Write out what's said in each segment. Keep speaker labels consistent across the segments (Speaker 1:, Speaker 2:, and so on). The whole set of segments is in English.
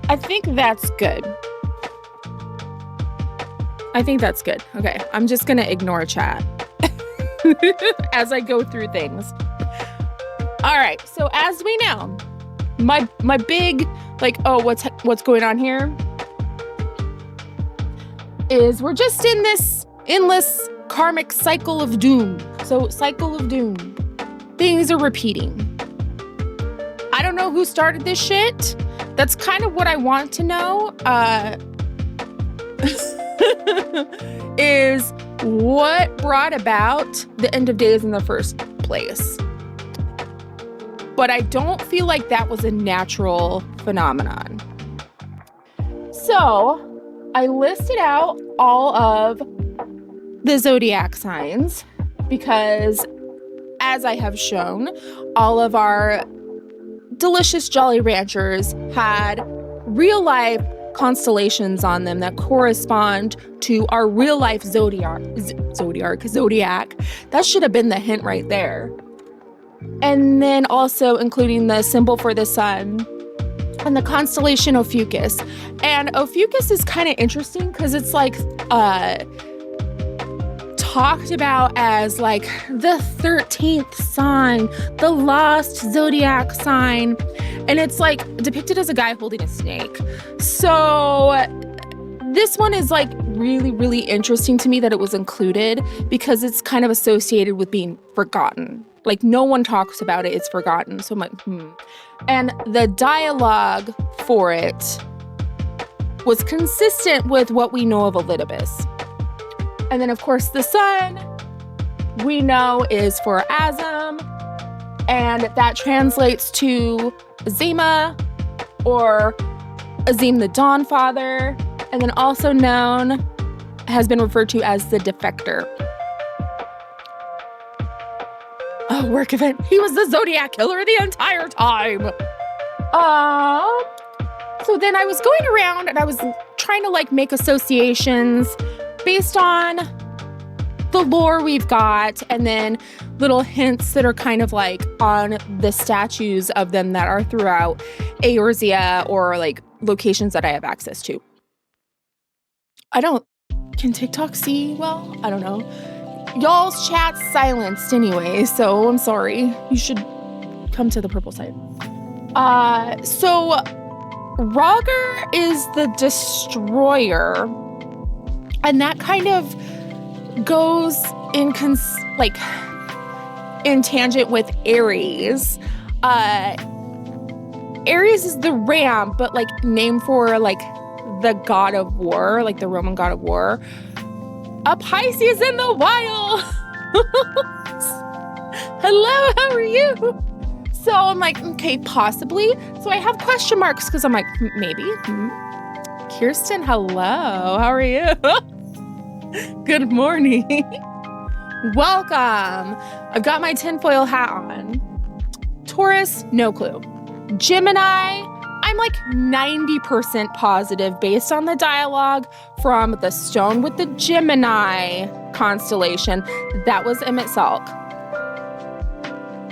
Speaker 1: I think that's good. Okay, I'm just gonna ignore chat as I go through things. All right, so as we know, my big, like, oh, what's going on here is we're just in this endless karmic cycle of doom. So cycle of doom. Things are repeating. I don't know who started this shit. That's kind of what I want to know. Is what brought about the end of days in the first place. But I don't feel like that was a natural phenomenon. So I listed out all of the zodiac signs because, as I have shown, all of our delicious Jolly Ranchers had real life constellations on them that correspond to our real life zodiac. That should have been the hint right there. And then also including the symbol for the sun and the constellation Ophiuchus. And Ophiuchus is kind of interesting because it's like talked about as like the 13th sign, the lost zodiac sign. And it's like depicted as a guy holding a snake. So this one is like really, really interesting to me that it was included because it's kind of associated with being forgotten. Like no one talks about it, it's forgotten. So I'm like, And the dialogue for it was consistent with what we know of Elidibus. And then of course the sun we know is for Azam, and that translates to Azima or Azim the Dawnfather, and then also has been referred to as the Defector. Oh, work event. He was the Zodiac Killer the entire time. So then I was going around and I was trying to like make associations based on the lore we've got, and then little hints that are kind of like on the statues of them that are throughout Eorzea or like locations that I have access to. Can TikTok see well? I don't know. Y'all's chat's silenced anyway, so I'm sorry. You should come to the purple side. So Roger is the destroyer, and that kind of goes in tangent with Ares. Ares is the ram, but like named for like the god of war, like the Roman god of war. A Pisces in the wild. Hello, how are you? So I'm like, okay, possibly. So I have question marks because I'm like, maybe. Kirsten, hello, how are you? Good morning. Welcome. I've got my tinfoil hat on. Taurus, no clue. Gemini, I'm like 90% positive based on the dialogue from the stone with the Gemini constellation. That was Emmett Salk.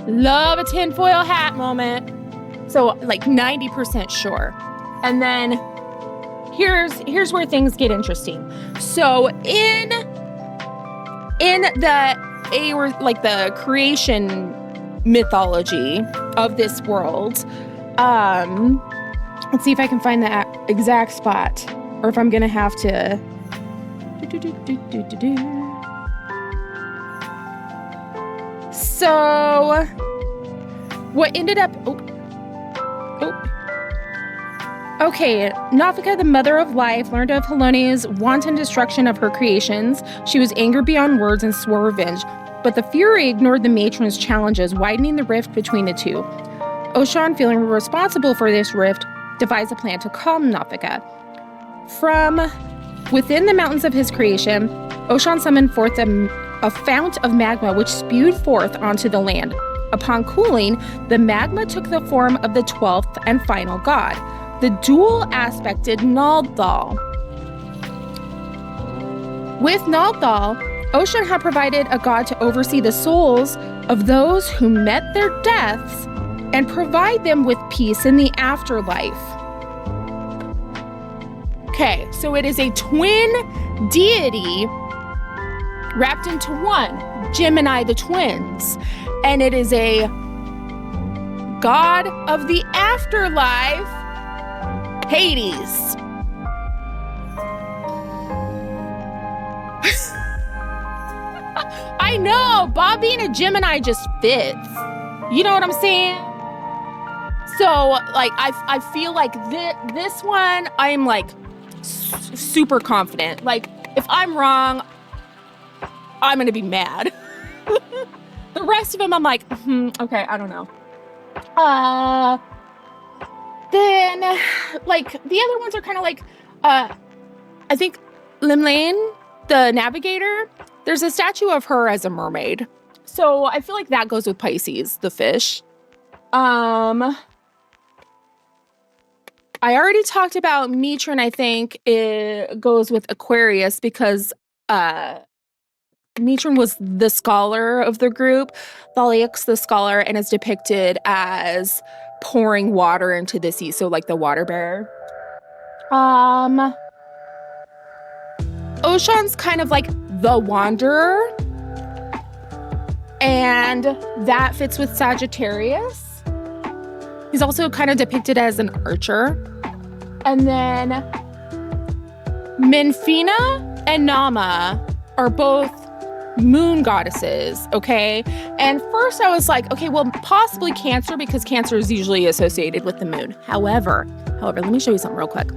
Speaker 1: Love a tinfoil hat moment. So like 90% sure. And then here's where things get interesting. So in the creation mythology of this world, let's see if I can find the exact spot, or if I'm gonna have to. So, what ended up? Okay, Nafika, the mother of life, learned of Helone's wanton destruction of her creations. She was angered beyond words and swore revenge, but the Fury ignored the matron's challenges, widening the rift between the two. Oshan, feeling responsible for this rift, devised a plan to calm Nafika. From within the mountains of his creation, Oshan summoned forth a fount of magma which spewed forth onto the land. Upon cooling, the magma took the form of the 12th and final god, the dual-aspected Naldal. With Naldal, Oshan had provided a god to oversee the souls of those who met their deaths and provide them with peace in the afterlife. Okay, so it is a twin deity wrapped into one, Gemini the twins. And it is a god of the afterlife, Hades. I know, Bob being a Gemini just fits. You know what I'm saying? So, like, I feel like this one, I'm like super confident. Like, if I'm wrong, I'm gonna be mad. The rest of them, I'm like, okay, I don't know. Then, like, the other ones are kind of like, I think Limlane, the navigator, there's a statue of her as a mermaid. So I feel like that goes with Pisces, the fish. I already talked about Mitron, I think it goes with Aquarius because Mitron was the scholar of the group, Thalia's the scholar, and is depicted as pouring water into the sea, so like the water bearer. Oshan's kind of like the wanderer, and that fits with Sagittarius. He's also kind of depicted as an archer. And then Menfina and Nama are both moon goddesses, okay? And first I was like, okay, well, possibly Cancer, because Cancer is usually associated with the moon. However, let me show you something real quick.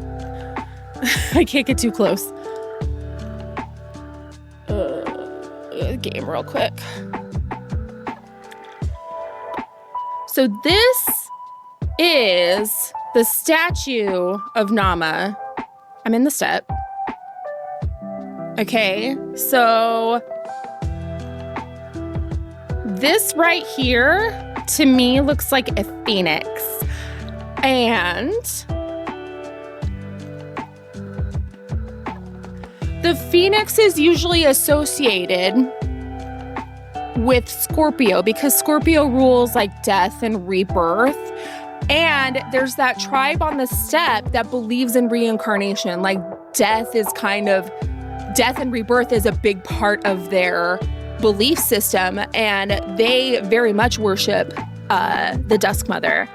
Speaker 1: I can't get too close. Game real quick. So this is the statue of Nama. I'm in the step. Okay, so this right here to me looks like a phoenix. And the phoenix is usually associated with Scorpio because Scorpio rules like death and rebirth. And there's that tribe on the steppe that believes in reincarnation. Like death and rebirth is a big part of their belief system. And they very much worship the Dusk Mother.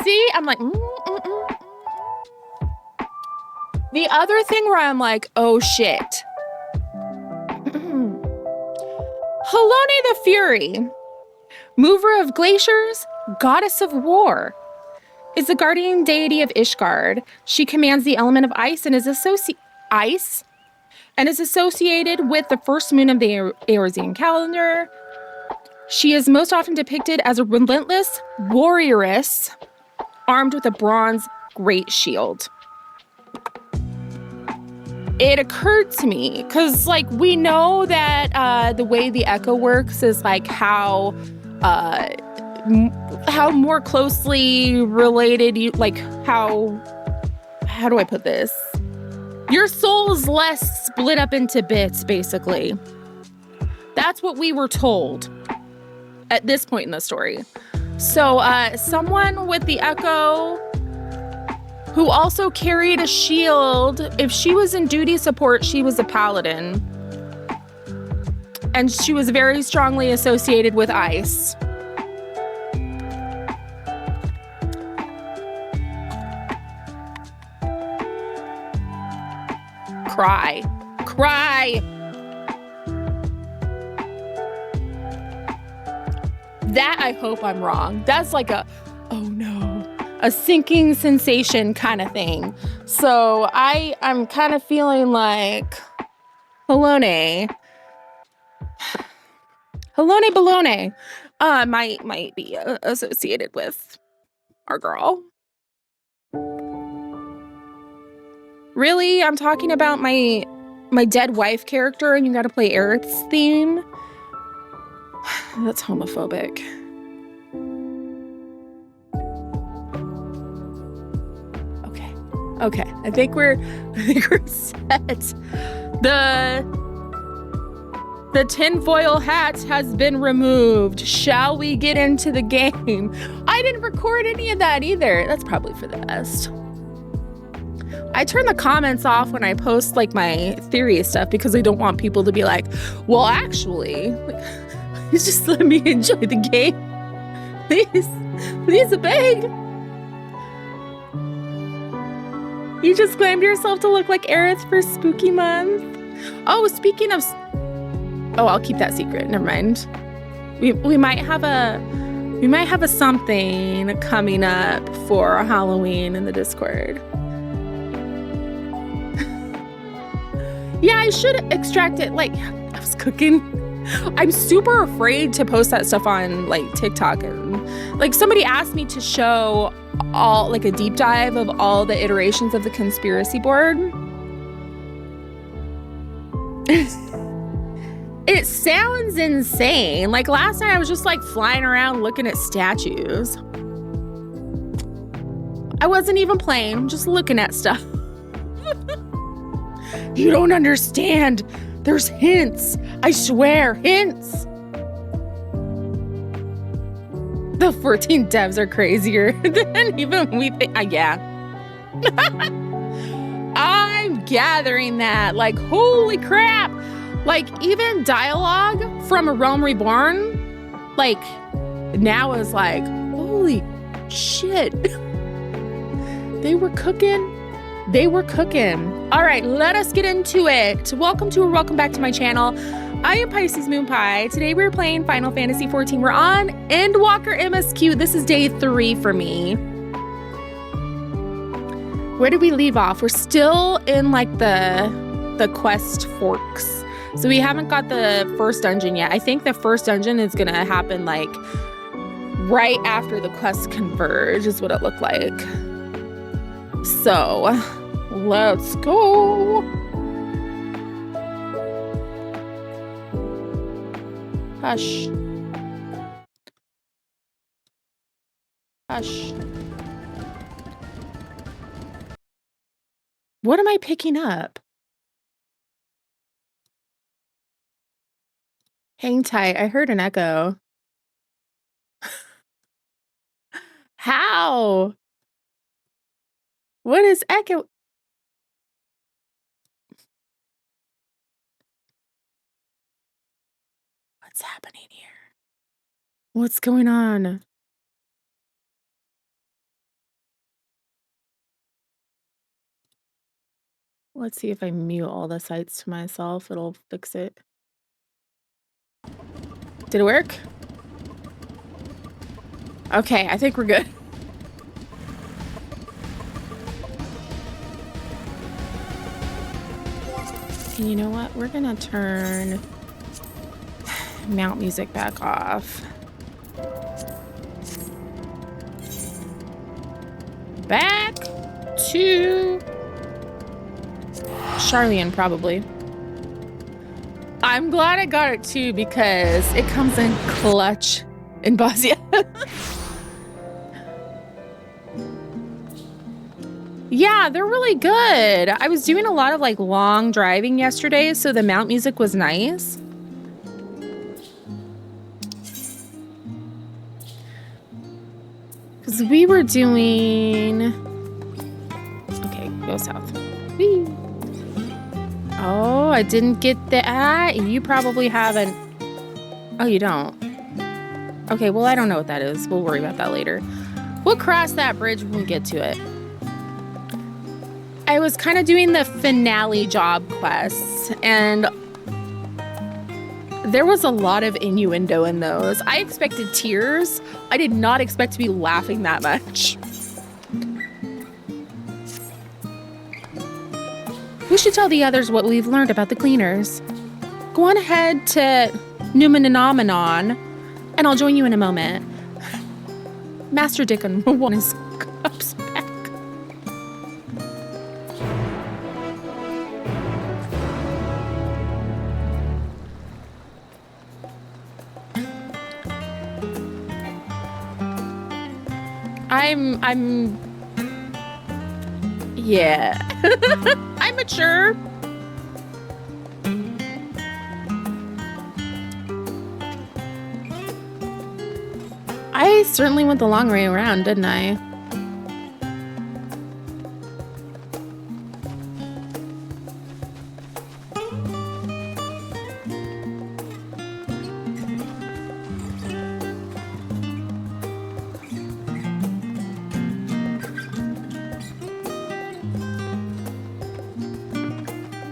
Speaker 1: See? I'm like, The other thing where I'm like, oh shit. Halone the Fury, mover of glaciers, goddess of war, is the guardian deity of Ishgard. She commands the element of ice and is associated with the first moon of the Eorzean calendar. She is most often depicted as a relentless warrioress armed with a bronze great shield. It occurred to me, because, like, we know that the way the echo works is, like, how more closely related you, like, how do I put this? Your soul is less split up into bits, basically. That's what we were told at this point in the story. So, someone with the echo who also carried a shield. If she was in duty support, she was a paladin. And she was very strongly associated with ice. Cry. That I hope I'm wrong. That's like a, oh no. A sinking sensation kind of thing. So I'm kind of feeling like Halone Balone might be associated with our girl. Really? I'm talking about my dead wife character and you gotta play Aerith's theme? That's homophobic. Okay, I think we're set. The tinfoil hat has been removed. Shall we get into the game? I didn't record any of that either. That's probably for the best. I turn the comments off when I post like my theory stuff because I don't want people to be like, well, actually, like, just let me enjoy the game. Please a beg. You just glammed yourself to look like Aerith for spooky month. Oh, speaking of, oh, I'll keep that secret. Never mind. We might have a something coming up for Halloween in the Discord. Yeah, I should extract it. Like, I was cooking. I'm super afraid to post that stuff on like TikTok. And like somebody asked me to show all like a deep dive of all the iterations of the conspiracy board. It sounds insane. Like last night I was just like flying around looking at statues. I wasn't even playing, just looking at stuff. You don't understand. There's hints. I swear, hints. The 14 devs are crazier than even we think. Yeah. I'm gathering that. Like, holy crap. Like, even dialogue from A Realm Reborn, like, now is like, holy shit. They were cooking. They were cooking. All right, let us get into it. Welcome back to my channel. I am Pisces Moon Pie. Today we're playing Final Fantasy XIV. We're on Endwalker MSQ. This is day 3 for me. Where did we leave off? We're still in like the quest forks. So we haven't got the first dungeon yet. I think the first dungeon is gonna happen like right after the quests converge is what it looked like. So let's go. Hush. Hush. What am I picking up? Hang tight. I heard an echo. How? What is echo? What's happening here? What's going on? Let's see if I mute all the sites to myself. It'll fix it. Did it work? Okay, I think we're good. And you know what? We're gonna turn mount music back off. Back to Charlian, probably. I'm glad I got it too because it comes in clutch in Bosnia. Yeah, they're really good. I was doing a lot of like long driving yesterday, so the mount music was nice. Because we were doing... Okay, go south. Whee. Oh, I didn't get that. You probably haven't... Oh, you don't? Okay, well, I don't know what that is. We'll worry about that later. We'll cross that bridge when we get to it. I was kind of doing the finale job quests, and there was a lot of innuendo in those. I expected tears. I did not expect to be laughing that much. We should tell the others what we've learned about the cleaners. Go on ahead to Numenanomenon, and I'll join you in a moment. Master Dickon will want his cups back. Yeah. I'm mature. I certainly went the long way around, didn't I?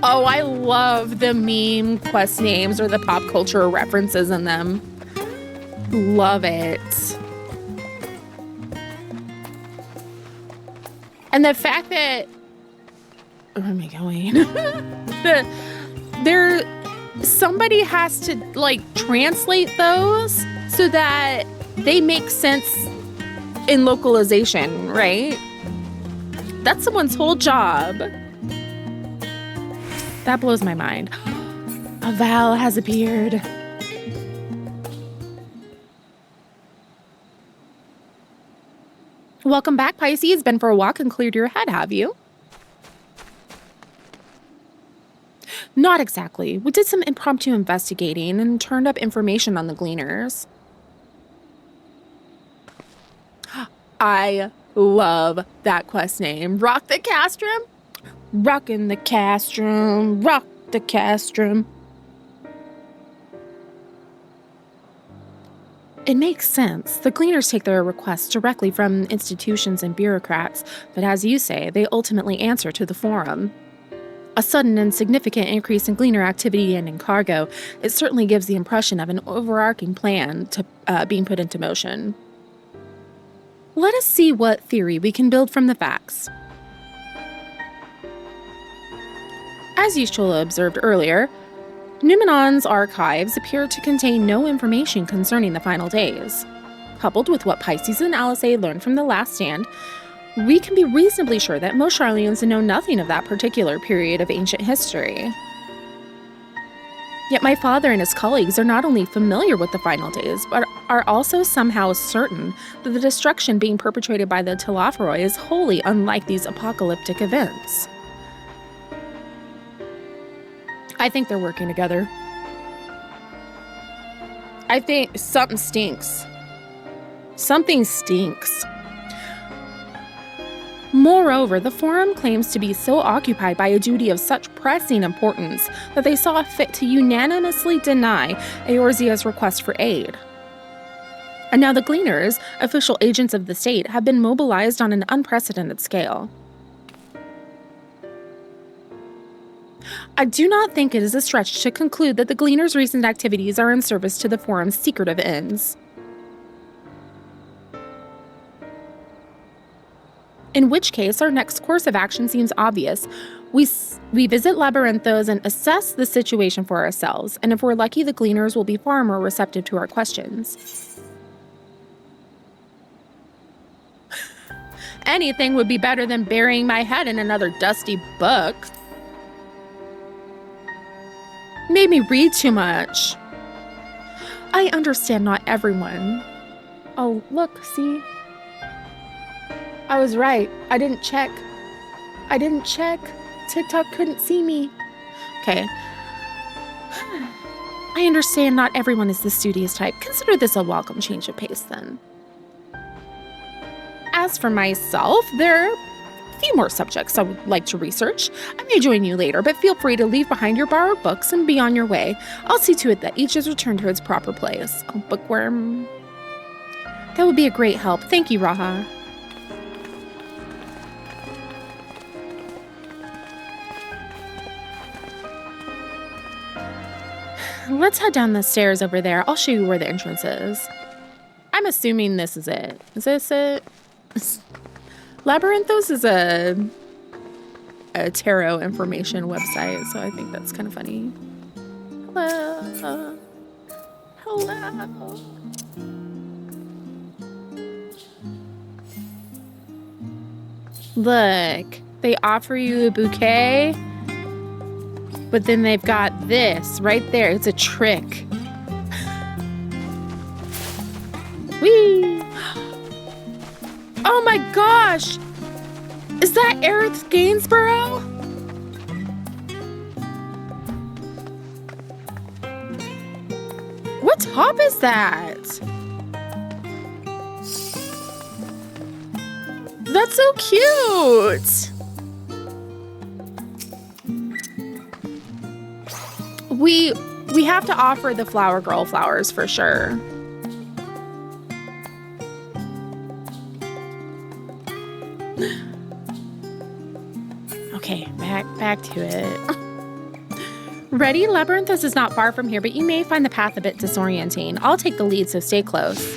Speaker 1: Oh, I love the meme quest names or the pop culture references in them. Love it. And the fact that, where am I going? Somebody has to like translate those so that they make sense in localization, right? That's someone's whole job. That blows my mind. A Val has a beard. Welcome back, Pisces. Been for a walk and cleared your head, have you? Not exactly. We did some impromptu investigating and turned up information on the Gleaners. I love that quest name. Rock the Castrum? Rockin' the Castrum, rock the Castrum. It makes sense. The Gleaners take their requests directly from institutions and bureaucrats, but as you say, they ultimately answer to the Forum. A sudden and significant increase in Gleaner activity and in cargo, it certainly gives the impression of an overarching plan to being put into motion. Let us see what theory we can build from the facts. As Yshtola observed earlier, Numenon's archives appear to contain no information concerning the final days. Coupled with what Pisces and Alizé learned from the last stand, we can be reasonably sure that most Sharlayans know nothing of that particular period of ancient history. Yet my father and his colleagues are not only familiar with the final days, but are also somehow certain that the destruction being perpetrated by the Telophoroi is wholly unlike these apocalyptic events. I think they're working together. I think something stinks. Something stinks. Moreover, the Forum claims to be so occupied by a duty of such pressing importance that they saw fit to unanimously deny Eorzea's request for aid. And now the Gleaners, official agents of the state, have been mobilized on an unprecedented scale. I do not think it is a stretch to conclude that the Gleaners' recent activities are in service to the Forum's secretive ends. In which case, our next course of action seems obvious. We visit Labyrinthos and assess the situation for ourselves, and if we're lucky, the Gleaners will be far more receptive to our questions. Anything would be better than burying my head in another dusty book. Made me read too much. I understand not everyone. Oh, look, see? I was right. I didn't check. TikTok couldn't see me. Okay. I understand not everyone is the studious type. Consider this a welcome change of pace, then. As for myself, there are a few more subjects I would like to research. I may join you later, but feel free to leave behind your borrowed books and be on your way. I'll see to it that each is returned to its proper place. Oh, bookworm. That would be a great help. Thank you, Raha. Let's head down the stairs over there. I'll show you where the entrance is. I'm assuming this is it. Is this it? Labyrinthos is a tarot information website, so I think that's kind of funny. Hello. Hello. Look, they offer you a bouquet. But then they've got this right there. It's a trick. Whee! Oh my gosh! Is that Aerith Gainsborough? What top is that? That's so cute! We have to offer the flower girl flowers for sure. Okay, back to it. Ready? Labyrinthus is not far from here, but you may find the path a bit disorienting. I'll take the lead, so stay close.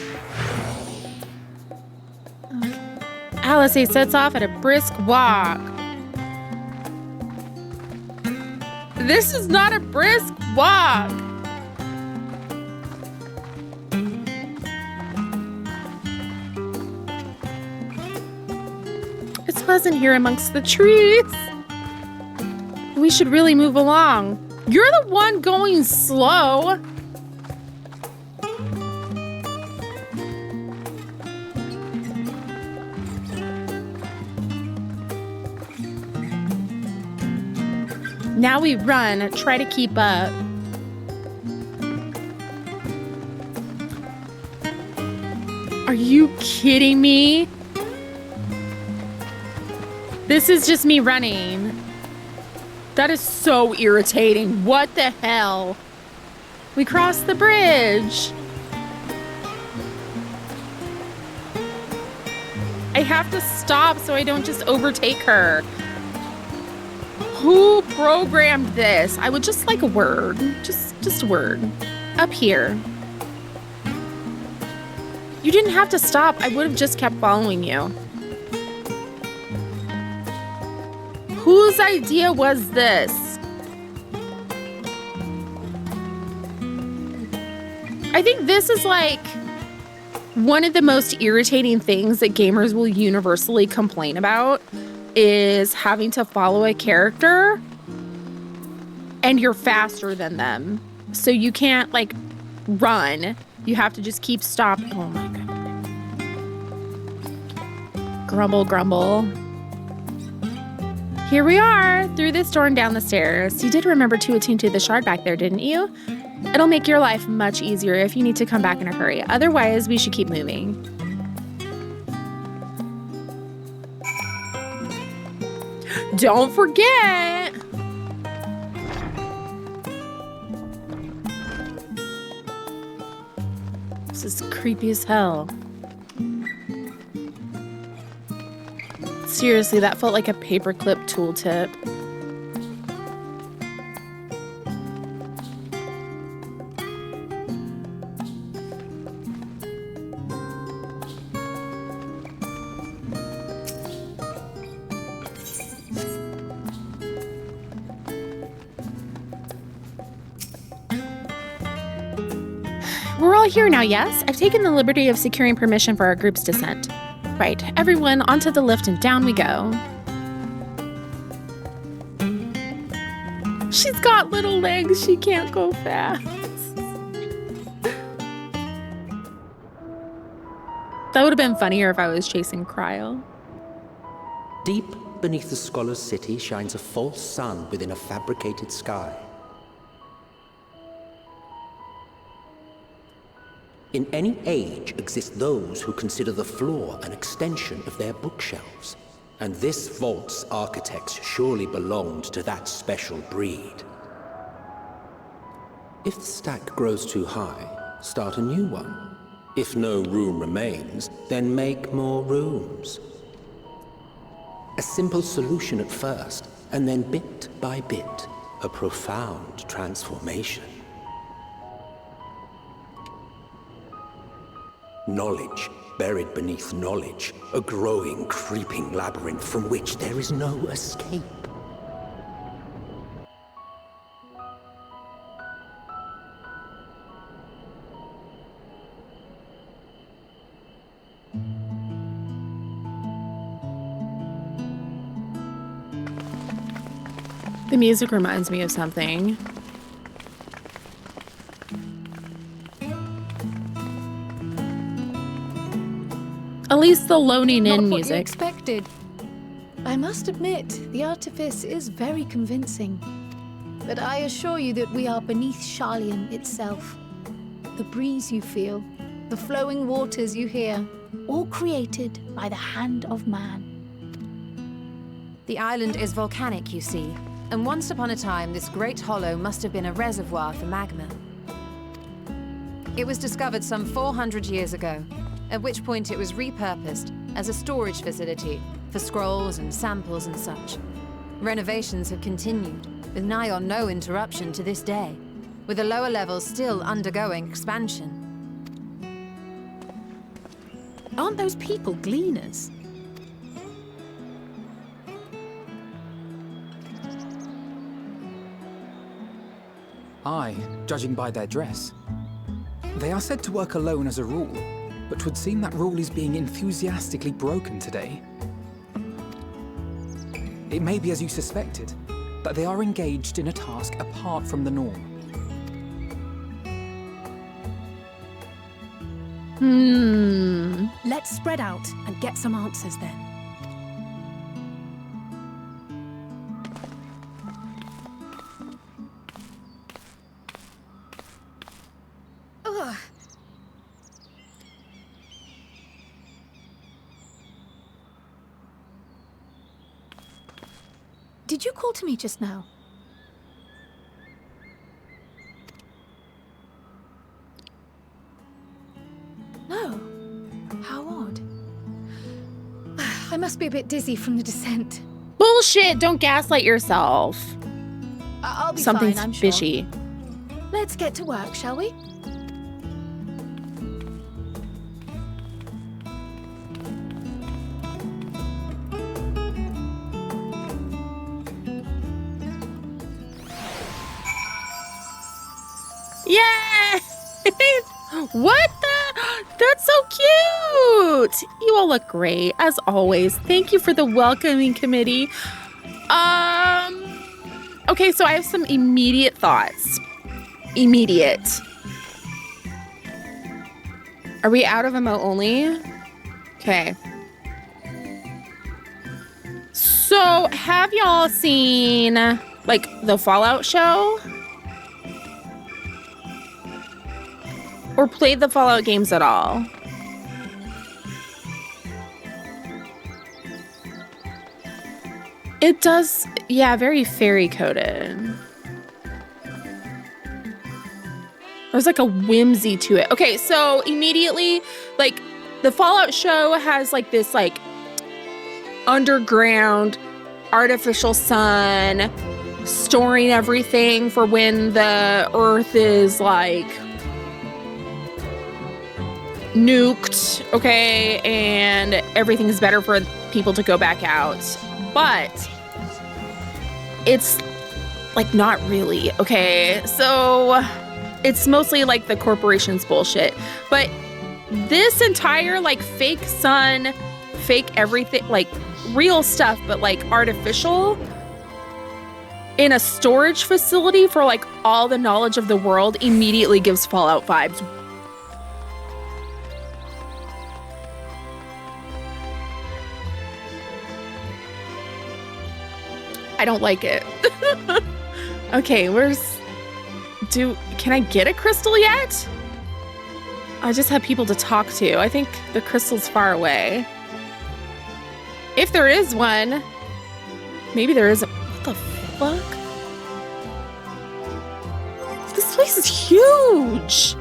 Speaker 1: Alice sets off at a brisk walk. This is not a brisk walk. It's pleasant here amongst the trees. We should really move along. You're the one going slow. Now we run, try to keep up. Are you kidding me? This is just me running. That is so irritating. What the hell? We crossed the bridge. I have to stop so I don't just overtake her. Who programmed this? I would just like a word. Just a word. Up here. You didn't have to stop. I would have just kept following you. Whose idea was this? I think this is like one of the most irritating things that gamers will universally complain about is having to follow a character and you're faster than them. So you can't like run. You have to just keep stopping. Oh my God. Grumble, grumble. Here we are, through this door and down the stairs. You did remember to attune to the shard back there, didn't you? It'll make your life much easier if you need to come back in a hurry. Otherwise, we should keep moving. Don't forget! This is creepy as hell. Seriously, that felt like a paperclip tooltip. We're all here now, yes? I've taken the liberty of securing permission for our group's descent. Right, everyone onto the lift and down we go. She's got little legs, she can't go fast. That would have been funnier if I was chasing Cryo.
Speaker 2: Deep beneath the scholar's city shines a false sun within a fabricated sky. In any age exist those who consider the floor an extension of their bookshelves, and this vault's architects surely belonged to that special breed. If the stack grows too high, start a new one. If no room remains, then make more rooms. A simple solution at first, and then bit by bit, a profound transformation. Knowledge, buried beneath knowledge, a growing, creeping labyrinth from which there is no escape.
Speaker 1: The music reminds me of something. At least the loaning in music.
Speaker 3: Not what you expected. I must admit, the artifice is very convincing. But I assure you that we are beneath Sharlayan itself. The breeze you feel, the flowing waters you hear, all created by the hand of man.
Speaker 4: The island is volcanic, you see, and once upon a time this great hollow must have been a reservoir for magma. It was discovered some 400 years ago, at which point it was repurposed as a storage facility for scrolls and samples and such. Renovations have continued, with nigh or no interruption to this day, with the lower levels still undergoing expansion.
Speaker 3: Aren't those people gleaners?
Speaker 5: Aye, judging by their dress. They are said to work alone as a rule, but 'twould seem that rule is being enthusiastically broken today. It may be as you suspected, that they are engaged in a task apart from the norm.
Speaker 3: Let's spread out and get some answers then.
Speaker 4: Ugh.
Speaker 3: Did you call to me just now? No. How odd. I must be a bit dizzy from the descent.
Speaker 1: Bullshit! Don't gaslight yourself.
Speaker 3: I'll be
Speaker 1: Something's
Speaker 3: fine, I'm sure.
Speaker 1: fishy.
Speaker 3: Let's get to work, shall we?
Speaker 1: Yay! What the? That's so cute! You all look great, as always. Thank you for the welcoming committee. Okay, so I have some immediate thoughts. Immediate. Are we out of emote only? Okay. So, have y'all seen, like, the Fallout show? Or played the Fallout games at all? It does, yeah, very fairy coded. There's like a whimsy to it. Okay, so immediately, like, the Fallout show has like this like underground artificial sun storing everything for when the Earth is like nuked, okay, and everything's better for people to go back out. But it's like not really, okay? So it's mostly like the corporation's bullshit. But this entire like fake sun, fake everything, like real stuff, but like artificial in a storage facility for like all the knowledge of the world immediately gives Fallout vibes. I don't like it. Okay, can I get a crystal yet? I just have people to talk to. I think the crystal's far away. If there is one, maybe there isn't. What the fuck? This place is huge.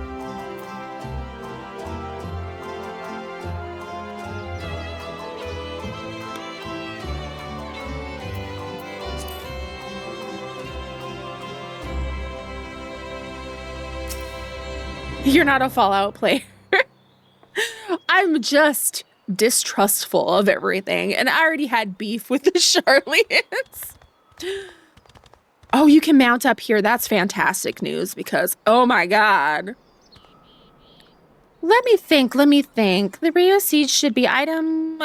Speaker 1: You're not a Fallout player. I'm just distrustful of everything. And I already had beef with the Charlians. Oh, you can mount up here. That's fantastic news because, oh my God. Let me think. The Rio Siege should be item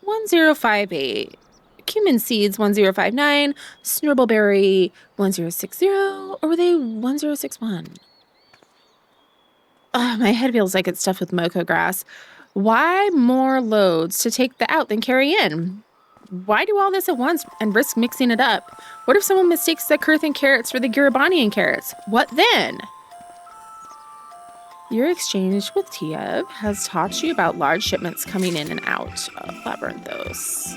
Speaker 1: 1058. Cumin seeds 1059. Snurbleberry 1060. Or were they 1061? My head feels like it's stuffed with mocha grass. Why more loads to take the out than carry in? Why do all this at once and risk mixing it up? What if someone mistakes the Kurthan carrots for the Garibanian carrots? What then? Your exchange with Tiev has taught you about large shipments coming in and out of Labyrinthos.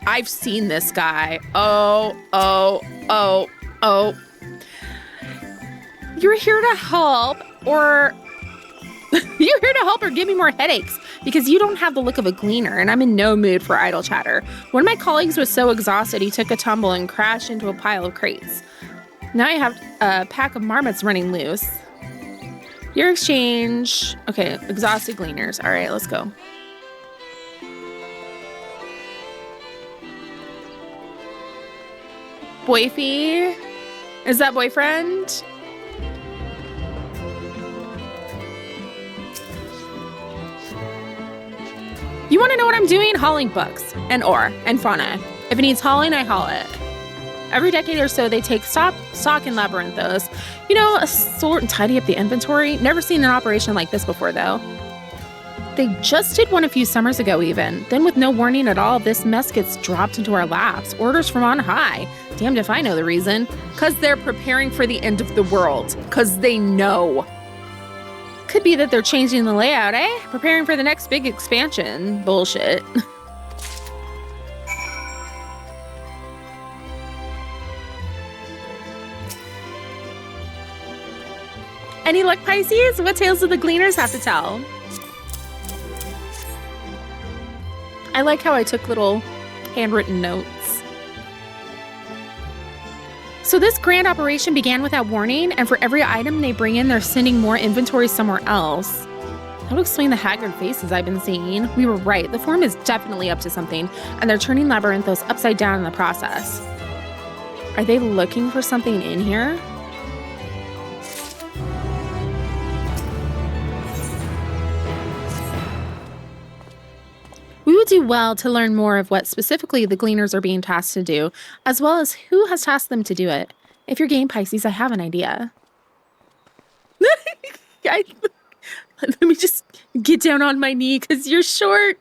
Speaker 1: I've seen this guy. Oh. You're here to help or give me more headaches. because you don't have the look of a gleaner, and I'm in no mood for idle chatter. One of my colleagues was so exhausted he took a tumble and crashed into a pile of crates. Now I have a pack of marmots running loose. Your exchange. Okay, exhausted gleaners. All right, let's go. Boyfie? Is that boyfriend? You want to know what I'm doing? Hauling books and ore and fauna. If it needs hauling, I haul it. Every decade or so, they take stock in Labyrinthos. You know, sort and tidy up the inventory. Never seen an operation like this before, though. They just did one a few summers ago, even. Then with no warning at all, this mess gets dropped into our laps. Orders from on high. Damned if I know the reason. Because they're preparing for the end of the world. Because they know. Could be that they're changing the layout, eh? Preparing for the next big expansion. Bullshit. Any luck, Pisces? What tales do the gleaners have to tell? I like how I took little handwritten notes. So this grand operation began without warning, and for every item they bring in, they're sending more inventory somewhere else. That'll explain the haggard faces I've been seeing. We were right. The Forum is definitely up to something, and they're turning Labyrinthos upside down in the process. Are they looking for something in here? We would do well to learn more of what specifically the Gleaners are being tasked to do, as well as who has tasked them to do it. If you're game, Pisces, I have an idea. Let me just get down on my knee because you're short.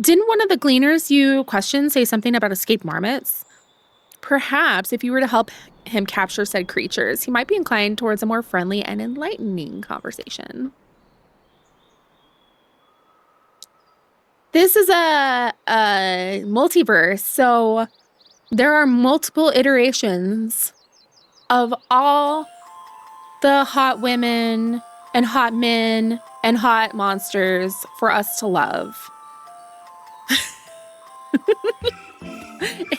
Speaker 1: Didn't one of the Gleaners you questioned say something about escaped marmots? Perhaps if you were to help him capture said creatures, he might be inclined towards a more friendly and enlightening conversation. This is a multiverse, so there are multiple iterations of all the hot women and hot men and hot monsters for us to love.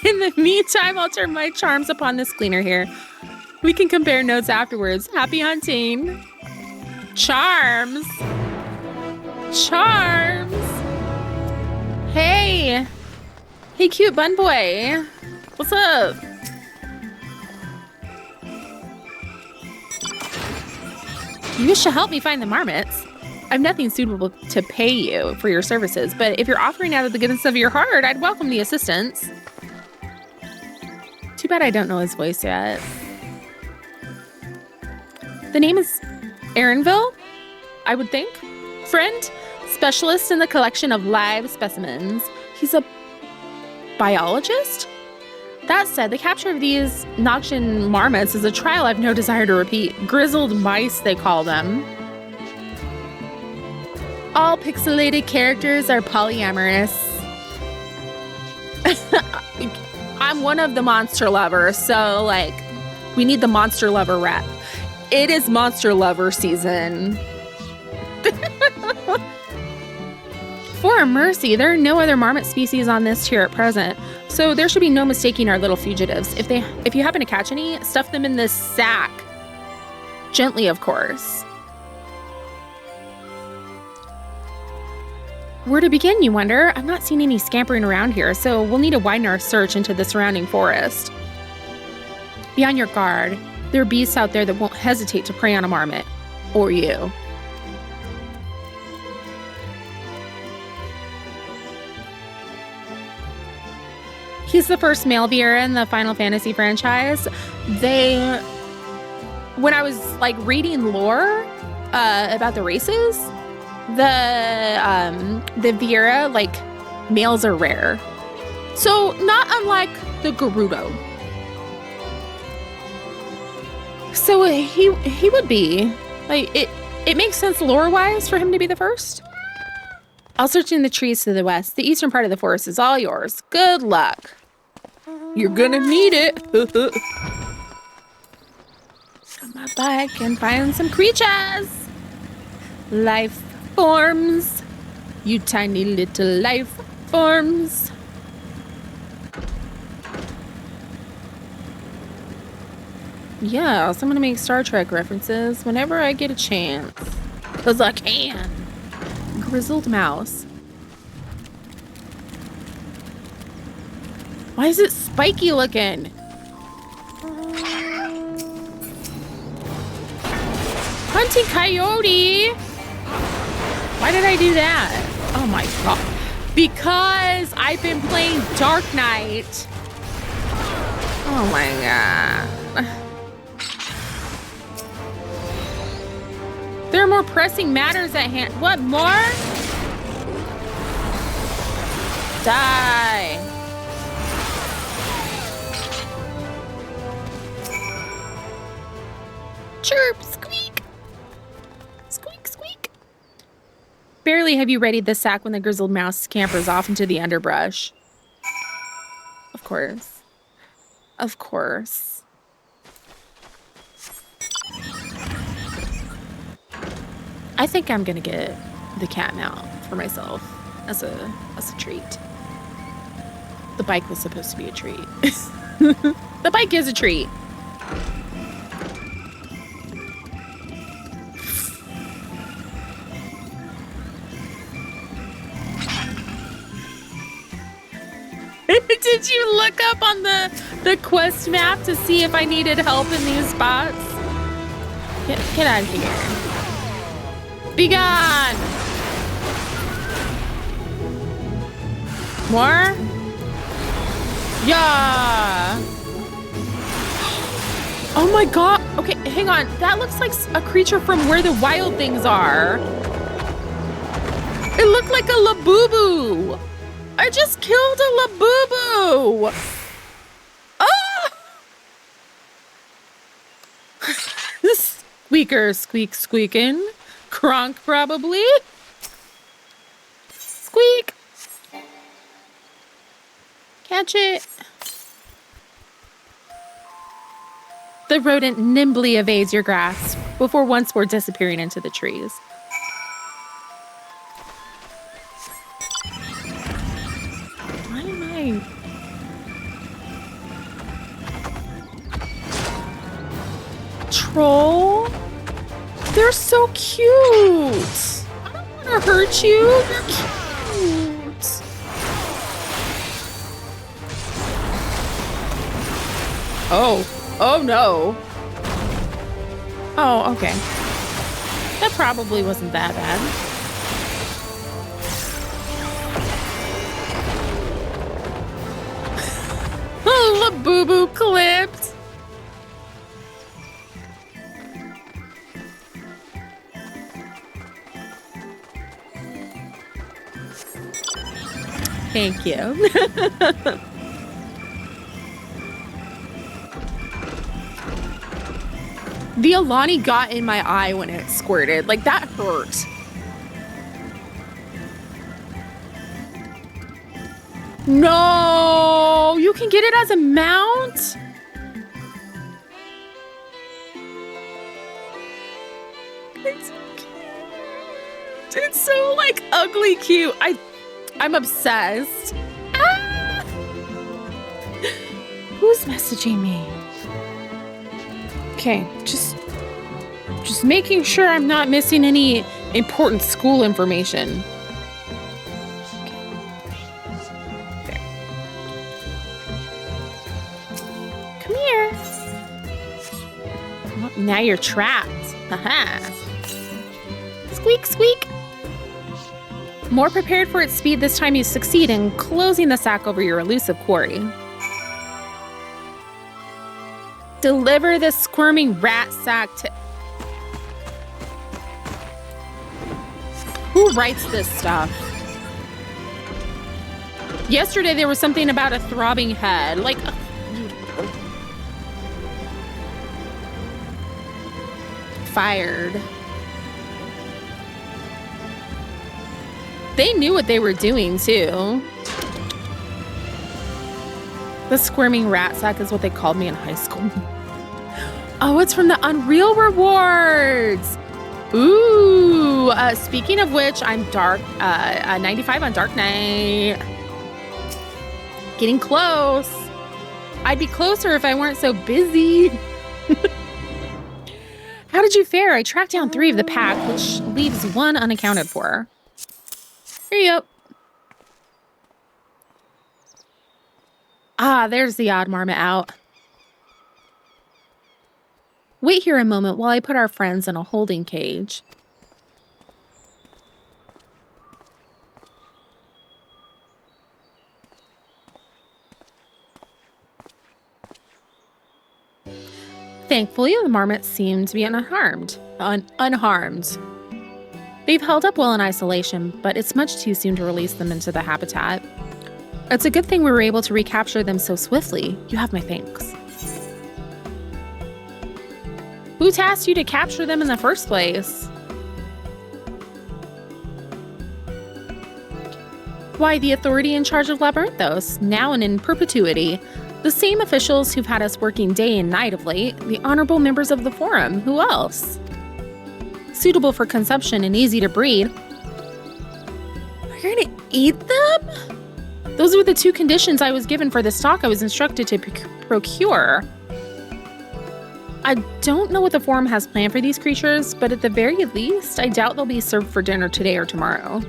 Speaker 1: In the meantime, I'll turn my charms upon this gleaner here. We can compare notes afterwards. Happy hunting. Charms. Charms. Hey. Hey, cute bun boy. What's up? You wish to help me find the marmots. I've nothing suitable to pay you for your services, but if you're offering out of the goodness of your heart, I'd welcome the assistance. Too bad I don't know his voice yet. The name is Aaronville, I would think. Friend, specialist in the collection of live specimens. He's a biologist? That said, the capture of these Noxian marmots is a trial I've no desire to repeat. Grizzled mice, they call them. All pixelated characters are polyamorous. I'm one of the monster lovers, so, like, we need the monster lover rep. It is monster lover season. For a mercy, there are no other marmot species on this tier at present, so there should be no mistaking our little fugitives. If you happen to catch any, stuff them in this sack. Gently, of course. Where to begin, you wonder? I'm not seeing any scampering around here, so we'll need to widen our search into the surrounding forest. Be on your guard. There are beasts out there that won't hesitate to prey on a marmot. Or you. He's the first male Viera in the Final Fantasy franchise. When I was like reading lore about the races, the Viera, like, males are rare. So not unlike the Gerudo. So he would be like it makes sense lore-wise for him to be the first. I'll search in the trees to the west. The eastern part of the forest is all yours. Good luck. You're gonna need it. On my bike and find some creatures. Life forms. You tiny little life forms. Yes, I'm gonna make Star Trek references whenever I get a chance. 'Cause I can. Grizzled mouse. Why is it spiky looking? Hunting coyote. Why did I do that? Oh my god. Because I've been playing Dark Knight. Oh my god. There are more pressing matters at hand. What more? Die. Chirp, squeak. Squeak, squeak. Barely have you readied the sack when the grizzled mouse scampers off into the underbrush. Of course. Of course. I think I'm gonna get the cat mount for myself as a treat. The bike was supposed to be a treat. The bike is a treat. Did you look up on the quest map to see if I needed help in these spots? Get out of here. Be gone! More? Yeah! Oh my god! Okay, hang on. That looks like a creature from Where the Wild Things Are. It looked like a Labubu! I just killed a Labubu! Ah! Squeaker, squeak, squeaking. Kronk, probably. Squeak. Catch it. The rodent nimbly evades your grasp before once more disappearing into the trees. Why am I... Troll? They're so cute. I don't want to hurt you. You're cute. Oh no. Oh, okay. That probably wasn't that bad. Oh, Labubu clipped. Thank you. The Alani got in my eye when it squirted. Like, that hurt. No! You can get it as a mount? It's so cute. It's so, like, ugly cute. I'm obsessed. Ah! Who's messaging me? Okay, just making sure I'm not missing any important school information. Okay. Come here. Oh, now you're trapped. Aha. Squeak, squeak. More prepared for its speed this time, you succeed in closing the sack over your elusive quarry. Deliver the squirming rat sack to... Who writes this stuff? Yesterday there was something about a throbbing head. Like... Fired. They knew what they were doing, too. The squirming rat sack is what they called me in high school. Oh, it's from the Unreal rewards. Ooh, Ooh, speaking of which, I'm 95 on Dark Knight. Getting close. I'd be closer if I weren't so busy. How did you fare? I tracked down 3 of the pack, which leaves 1 unaccounted for. Here you go. Ah, there's the odd marmot out. Wait here a moment while I put our friends in a holding cage. Thankfully, the marmots seem to be unharmed. They've held up well in isolation, but it's much too soon to release them into the habitat. It's a good thing we were able to recapture them so swiftly. You have my thanks. Who tasked you to capture them in the first place? Why, the authority in charge of Labyrinthos, now and in perpetuity. The same officials who've had us working day and night of late, the honorable members of the Forum. Who else? Suitable for consumption and easy to breed. We're gonna eat them? Those were the 2 conditions I was given for the stock I was instructed to procure. I don't know what the Forum has planned for these creatures, but at the very least, I doubt they'll be served for dinner today or tomorrow.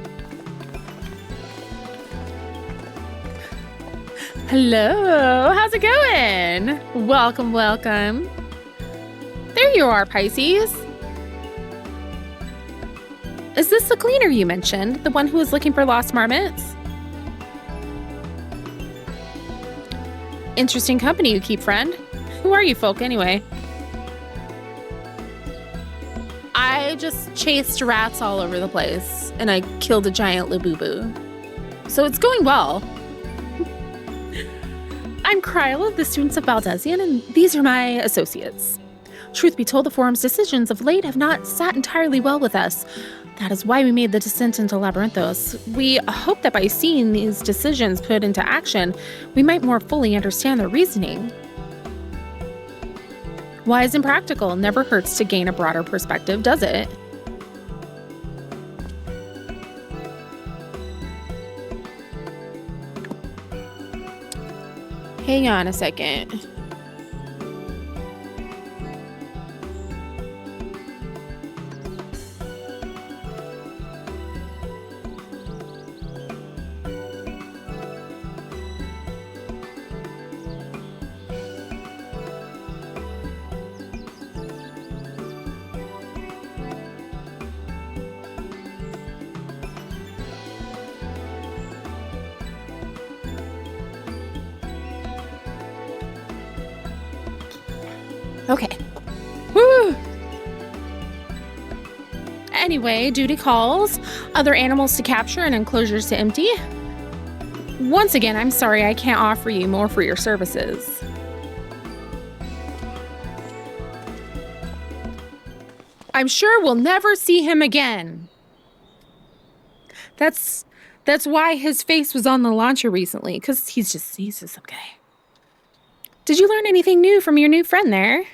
Speaker 1: Hello, how's it going? Welcome, welcome. There you are, Pisces. Is this the cleaner you mentioned? The one who was looking for lost marmots? Interesting company you keep, friend. Who are you folk, anyway? I just chased rats all over the place, and I killed a giant Labubu. So it's going well. I'm Kryla, the students of Baldesion, and these are my associates. Truth be told, the Forum's decisions of late have not sat entirely well with us. That is why we made the descent into Labyrinthos. We hope that by seeing these decisions put into action, we might more fully understand their reasoning. Wise and practical never hurts to gain a broader perspective, does it? Hang on a second. Okay. Woo! Anyway, duty calls. Other animals to capture and enclosures to empty. Once again, I'm sorry I can't offer you more for your services. I'm sure we'll never see him again. That's why his face was on the launcher recently, because he's just some guy. Did you learn anything new from your new friend there?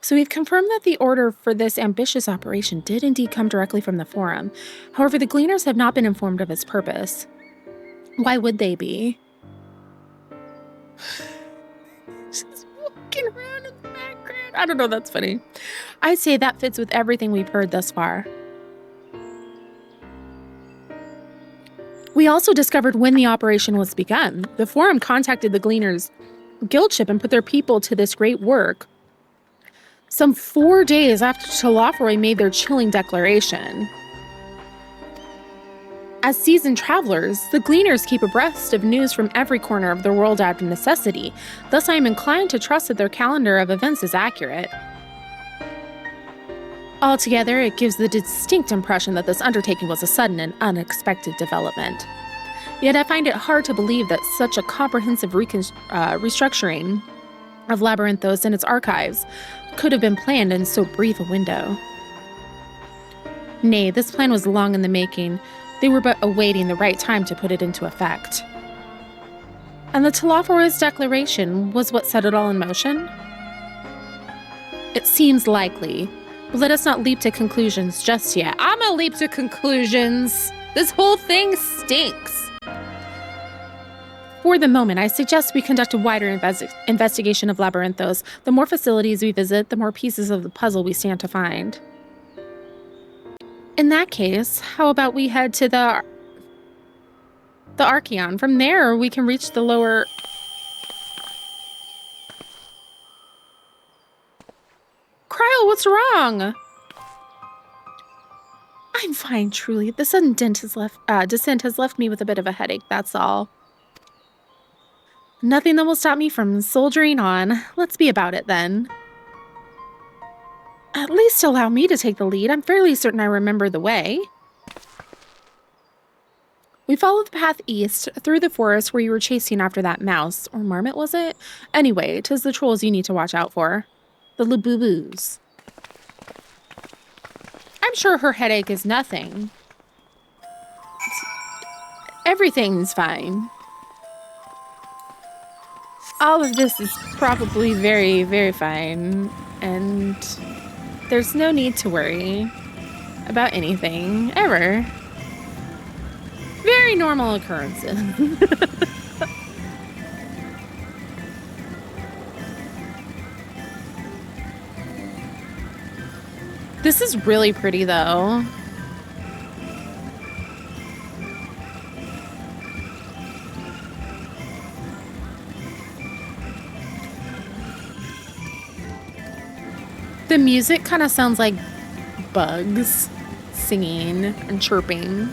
Speaker 1: So we've confirmed that the order for this ambitious operation did indeed come directly from the Forum. However, the Gleaners have not been informed of its purpose. Why would they be? Just walking around in the background. I don't know, that's funny. I'd say that fits with everything we've heard thus far. We also discovered when the operation was begun. The Forum contacted the Gleaners guildship and put their people to this great work some 4 days after Telafroy made their chilling declaration. As seasoned travelers, the Gleaners keep abreast of news from every corner of the world out of necessity. Thus, I am inclined to trust that their calendar of events is accurate. Altogether, it gives the distinct impression that this undertaking was a sudden and unexpected development. Yet I find it hard to believe that such a comprehensive restructuring of Labyrinthos and its archives could have been planned in so brief a window. Nay, this plan was long in the making. They were but awaiting the right time to put it into effect. And the Telophorus Declaration was what set it all in motion? It seems likely, but let us not leap to conclusions just yet. I'm gonna leap to conclusions. This whole thing stinks. For the moment, I suggest we conduct a wider investigation of Labyrinthos. The more facilities we visit, the more pieces of the puzzle we stand to find. In that case, how about we head to the Archeon? From there, we can reach the lower... Kryl, what's wrong? I'm fine, truly. The sudden descent has left me with a bit of a headache, that's all. Nothing that will stop me from soldiering on. Let's be about it, then. At least allow me to take the lead. I'm fairly certain I remember the way. We followed the path east through the forest where you were chasing after that mouse. Or marmot, was it? Anyway, 'tis the trolls you need to watch out for. The Labubu's. I'm sure her headache is nothing. Everything's fine. All of this is probably very, very fine, and there's no need to worry about anything, ever. Very normal occurrences. This is really pretty, though. The music kind of sounds like bugs singing and chirping.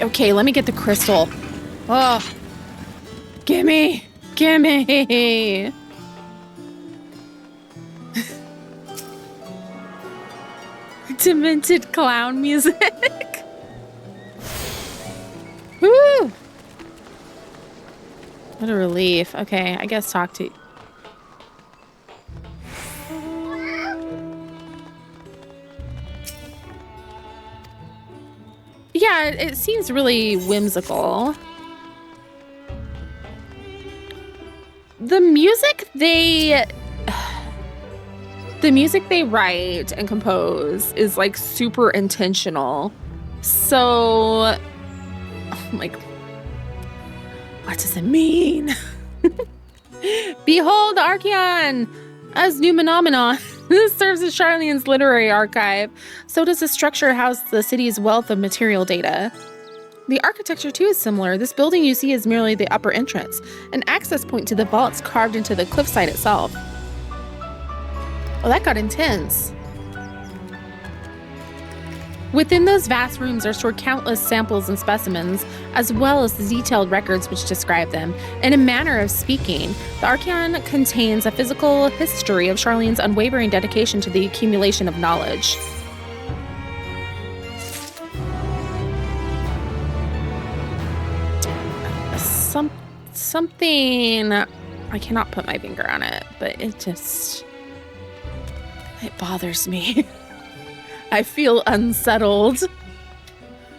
Speaker 1: Okay, let me get the crystal. Oh, gimme, gimme. Demented clown music. Woo! What a relief. Okay, I guess talk to... Yeah, it seems really whimsical. The music they write and compose is like super intentional. So, like, what does it mean? Behold the Archeon as new phenomenon. This serves as Charlene's literary archive. So does the structure house the city's wealth of material data. The architecture too is similar. This building you see is merely the upper entrance, an access point to the vaults carved into the cliffside itself. Oh, that got intense. Within those vast rooms are stored countless samples and specimens, as well as the detailed records which describe them. In a manner of speaking, the Archeon contains a physical history of Charlene's unwavering dedication to the accumulation of knowledge. Something... I cannot put my finger on it, but it bothers me. I feel unsettled.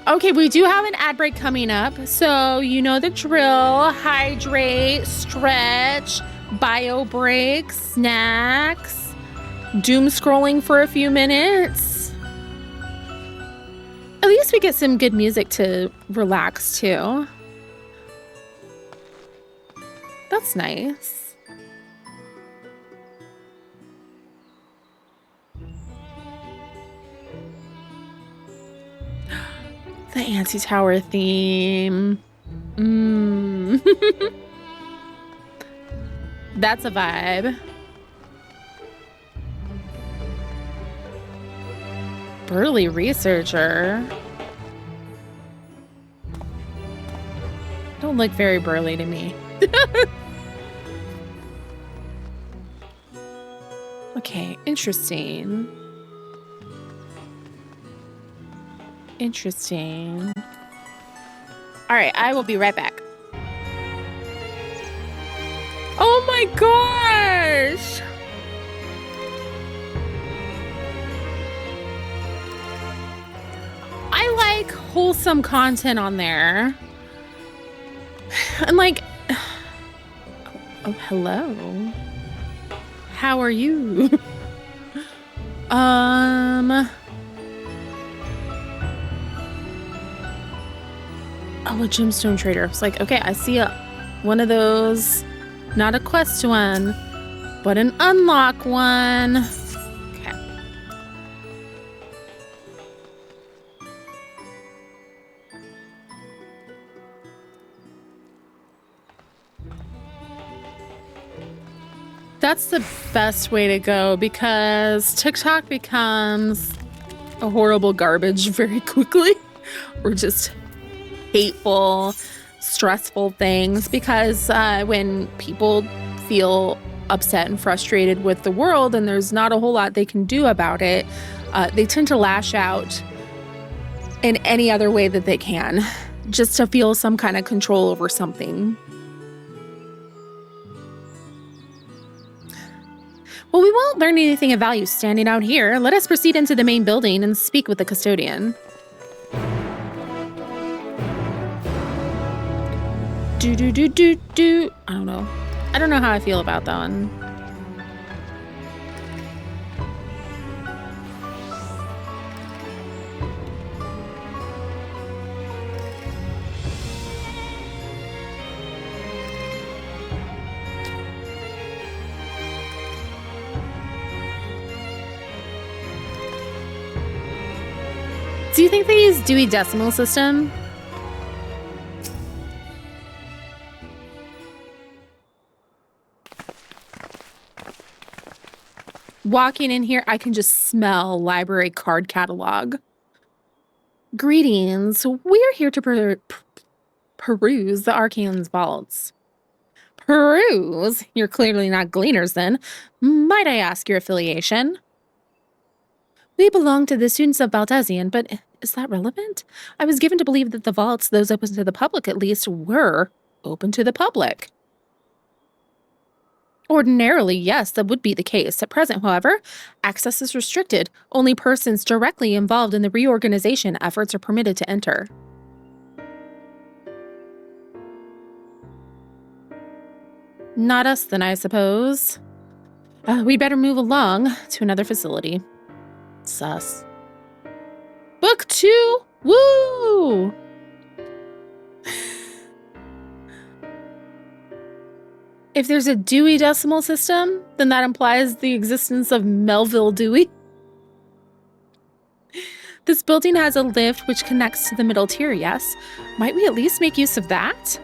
Speaker 1: Okay, we do have an ad break coming up, so you know the drill. Hydrate, stretch, bio breaks, snacks, doom scrolling for a few minutes. At least we get some good music to relax to. That's nice. The anti-tower theme. That's a vibe. Burly researcher. Don't look very burly to me. Okay, interesting. Interesting. All right, I will be right back. Oh my gosh! like wholesome content on there. And like, oh, hello. How are you? Oh, a gemstone trader. It's like, okay, I see one of those, not a quest one, but an unlock one. Okay. That's the best way to go because TikTok becomes a horrible garbage very quickly, or just hateful, stressful things, because when people feel upset and frustrated with the world and there's not a whole lot they can do about it, they tend to lash out in any other way that they can, just to feel some kind of control over something. Well, we won't learn anything of value standing out here. Let us proceed into the main building and speak with the custodian. I don't know. I don't know how I feel about that one. Do you think they use Dewey Decimal System? Walking in here, I can just smell library card catalog. Greetings. We're here to peruse the Arcane's vaults. Peruse? You're clearly not gleaners then. Might I ask your affiliation? We belong to the students of Baldesion, but is that relevant? I was given to believe that the vaults, those open to the public at least, were open to the public. Ordinarily, yes, that would be the case. At present, however, access is restricted. Only persons directly involved in the reorganization efforts are permitted to enter. Not us, then, I suppose. We'd better move along to another facility. Sus. Book 2! Woo! If there's a Dewey Decimal System, then that implies the existence of Melville Dewey. This building has a lift which connects to the middle tier, yes? Might we at least make use of that?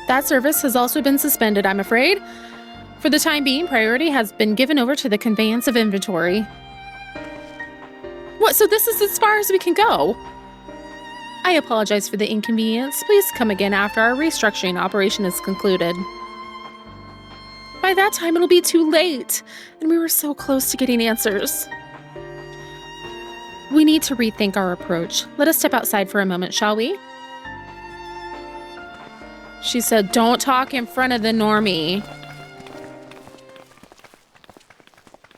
Speaker 1: That service has also been suspended, I'm afraid. For the time being, priority has been given over to the conveyance of inventory. What, so this is as far as we can go? I apologize for the inconvenience. Please come again after our restructuring operation is concluded. By that time, it'll be too late, and we were so close to getting answers. We need to rethink our approach. Let us step outside for a moment, shall we? She said, don't talk in front of the normie.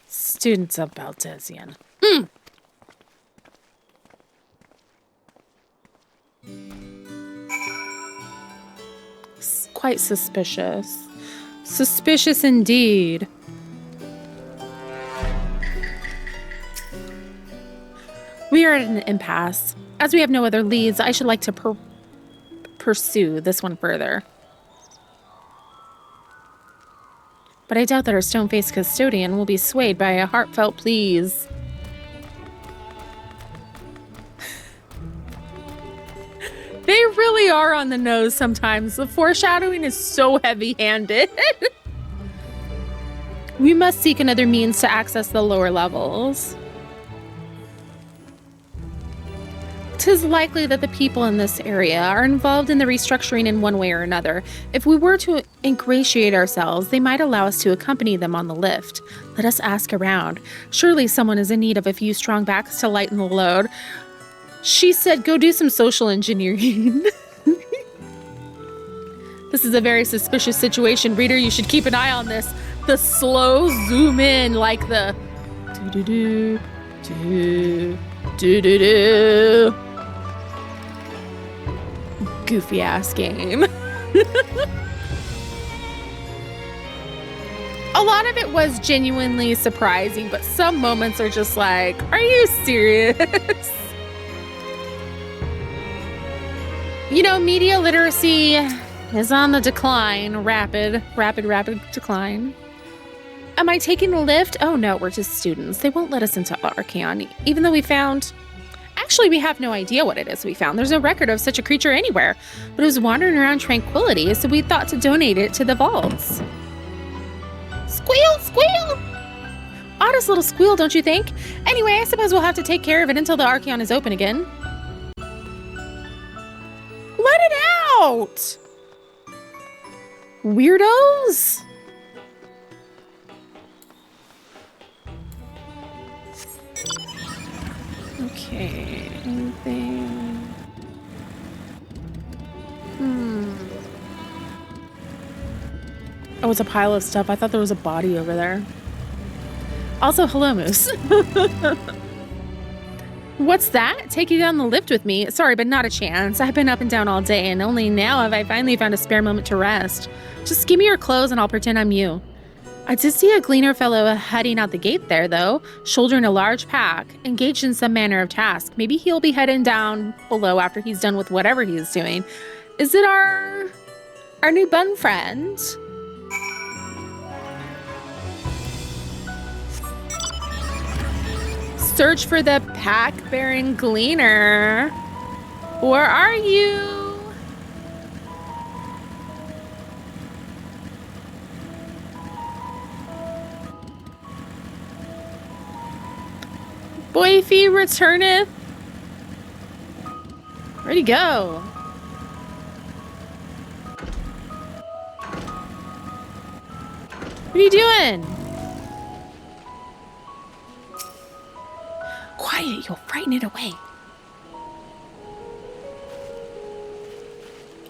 Speaker 1: Students of Baldesion. Quite suspicious. Suspicious indeed. We are at an impasse. As we have no other leads, I should like to pursue this one further. But I doubt that our stone-faced custodian will be swayed by a heartfelt please. They really are on the nose sometimes. The foreshadowing is so heavy-handed. We must seek another means to access the lower levels. 'Tis likely that the people in this area are involved in the restructuring in one way or another. If we were to ingratiate ourselves, they might allow us to accompany them on the lift. Let us ask around. Surely someone is in need of a few strong backs to lighten the load. She said, go do some social engineering. This is a very suspicious situation. Reader, you should keep an eye on this. The slow zoom in, like the do-do-do, Do, do, do, do. Goofy ass game. A lot of it was genuinely surprising, but some moments are just like, are you serious? You know, media literacy is on the decline. Rapid decline. Am I taking the lift? Oh no, we're just students. They won't let us into Archaon, even though we found... Actually, we have no idea what it is we found. There's no record of such a creature anywhere, but it was wandering around Tranquility, so we thought to donate it to the vaults. Squeal, squeal! Oddest little squeal, don't you think? Anyway, I suppose we'll have to take care of it until the Archaon is open again. Let it out! Weirdos? Okay, anything? Oh, it's a pile of stuff. I thought there was a body over there. Also, hello, Moose. What's that? Take you down the lift with me? Sorry, but not a chance. I've been up and down all day, and only now have I finally found a spare moment to rest. Just give me your clothes and I'll pretend I'm you. I did see a gleaner fellow heading out the gate there, though, shouldering a large pack, engaged in some manner of task. Maybe he'll be heading down below after he's done with whatever he's doing. Is it our new bun friend? Search for the pack-bearing gleaner. Where are you? Boyfie returneth. Where'd he go? What are you doing? Quiet, you'll frighten it away.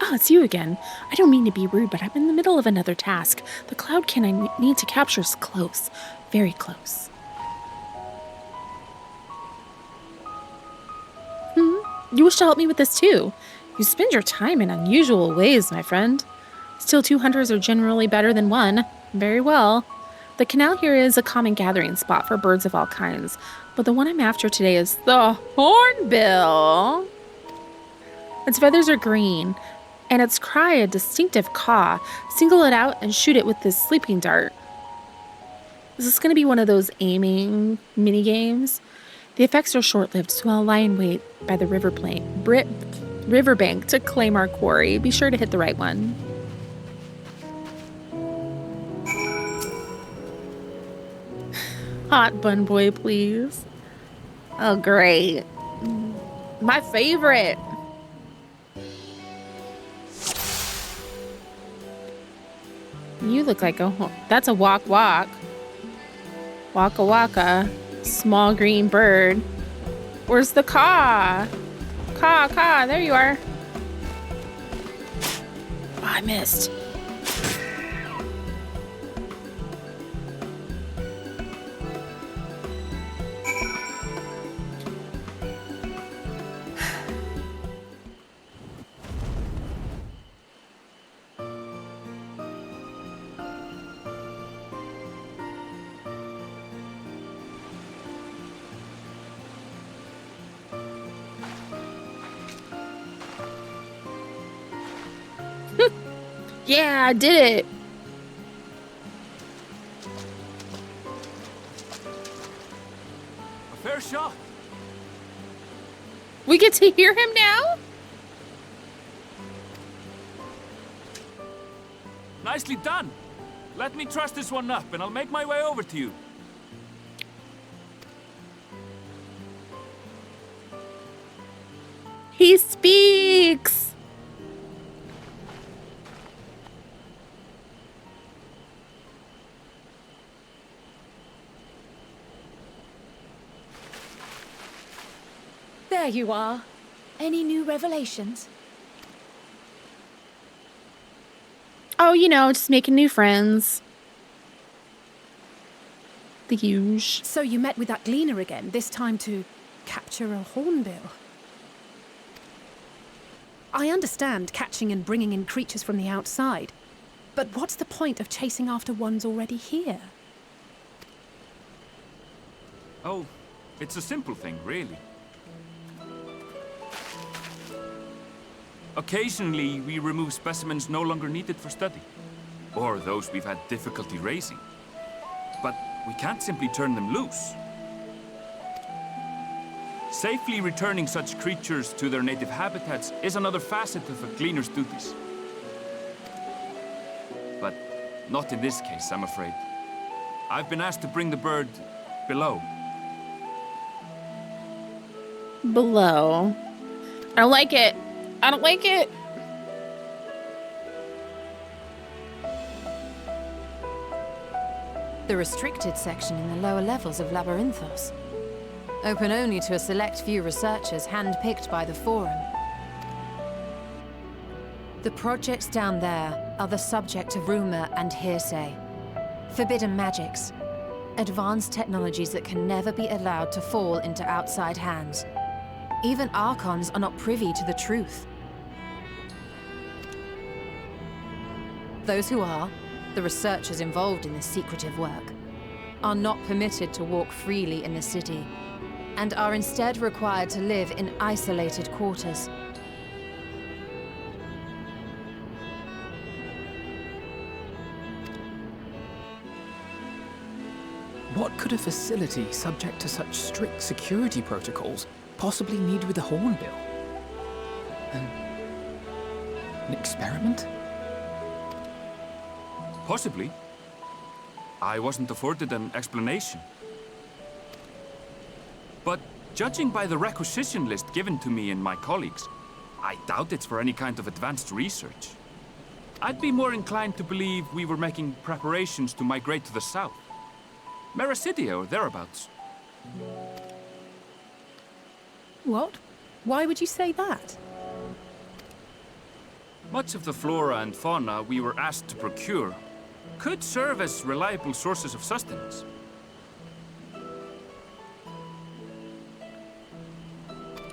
Speaker 1: Oh, it's you again. I don't mean to be rude, but I'm in the middle of another task. The cloudkin I need to capture is close. Very close. You wish to help me with this too. You spend your time in unusual ways, my friend. Still, 2 hunters are generally better than 1. Very well. The canal here is a common gathering spot for birds of all kinds, but the one I'm after today is the hornbill. Its feathers are green, and its cry a distinctive caw. Single it out and shoot it with this sleeping dart. Is this going to be one of those aiming mini games? The effects are short-lived, so I'll lie in wait by the riverbank to claim our quarry. Be sure to hit the right one. Hot bun boy, please. Oh, great. My favorite. You look like that's a walk. Waka waka. Small green bird. Where's the caw? Caw. There you are. Oh, I missed. Yeah, I did it.
Speaker 6: A fair shot.
Speaker 1: We get to hear him now?
Speaker 6: Nicely done. Let me truss this one up and I'll make my way over to you.
Speaker 1: He speaks.
Speaker 3: There you are. Any new revelations?
Speaker 1: Oh, you know, just making new friends. The huge.
Speaker 7: So you met with that gleaner again, this time to capture a hornbill. I understand catching and bringing in creatures from the outside, but what's the point of chasing after ones already here?
Speaker 6: Oh, it's a simple thing, really. Occasionally, we remove specimens no longer needed for study, or those we've had difficulty raising. But we can't simply turn them loose. Safely returning such creatures to their native habitats is another facet of a gleaner's duties. But not in this case, I'm afraid. I've been asked to bring the bird below.
Speaker 1: Below. I don't like it. I don't like it.
Speaker 4: The restricted section in the lower levels of Labyrinthos. Open only to a select few researchers handpicked by the Forum. The projects down there are the subject of rumor and hearsay. Forbidden magics. Advanced technologies that can never be allowed to fall into outside hands. Even Archons are not privy to the truth. Those who are, the researchers involved in this secretive work, are not permitted to walk freely in the city, and are instead required to live in isolated quarters.
Speaker 5: What could a facility subject to such strict security protocols possibly need with a hornbill? An experiment?
Speaker 6: Possibly. I wasn't afforded an explanation. But judging by the requisition list given to me and my colleagues, I doubt it's for any kind of advanced research. I'd be more inclined to believe we were making preparations to migrate to the south. Mericidia or thereabouts.
Speaker 7: What? Why would you say that?
Speaker 6: Much of the flora and fauna we were asked to procure could serve as reliable sources of sustenance.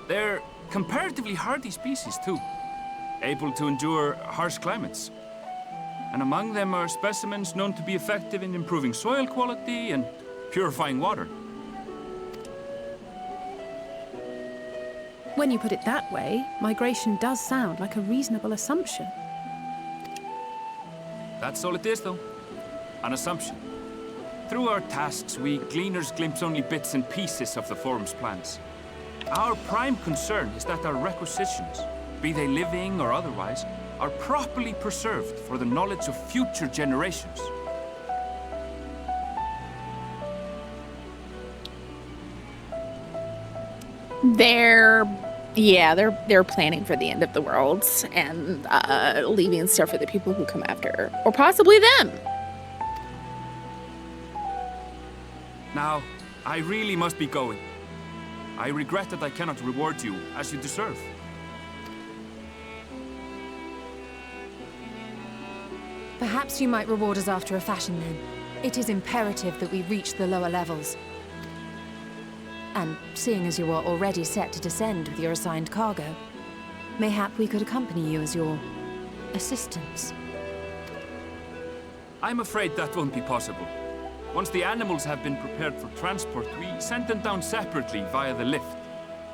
Speaker 6: They're comparatively hardy species, too, able to endure harsh climates. And among them are specimens known to be effective in improving soil quality and purifying water.
Speaker 7: When you put it that way, migration does sound like a reasonable assumption.
Speaker 6: That's all it is, though. An assumption. Through our tasks, we gleaners glimpse only bits and pieces of the Forum's plans. Our prime concern is that our requisitions, be they living or otherwise, are properly preserved for the knowledge of future generations.
Speaker 1: They're planning for the end of the world and leaving stuff for the people who come after, or possibly them.
Speaker 6: Now, I really must be going. I regret that I cannot reward you as you deserve.
Speaker 4: Perhaps you might reward us after a fashion then. It is imperative that we reach the lower levels. And seeing as you are already set to descend with your assigned cargo, mayhap we could accompany you as your assistants.
Speaker 6: I'm afraid that won't be possible. Once the animals have been prepared for transport, we send them down separately via the lift.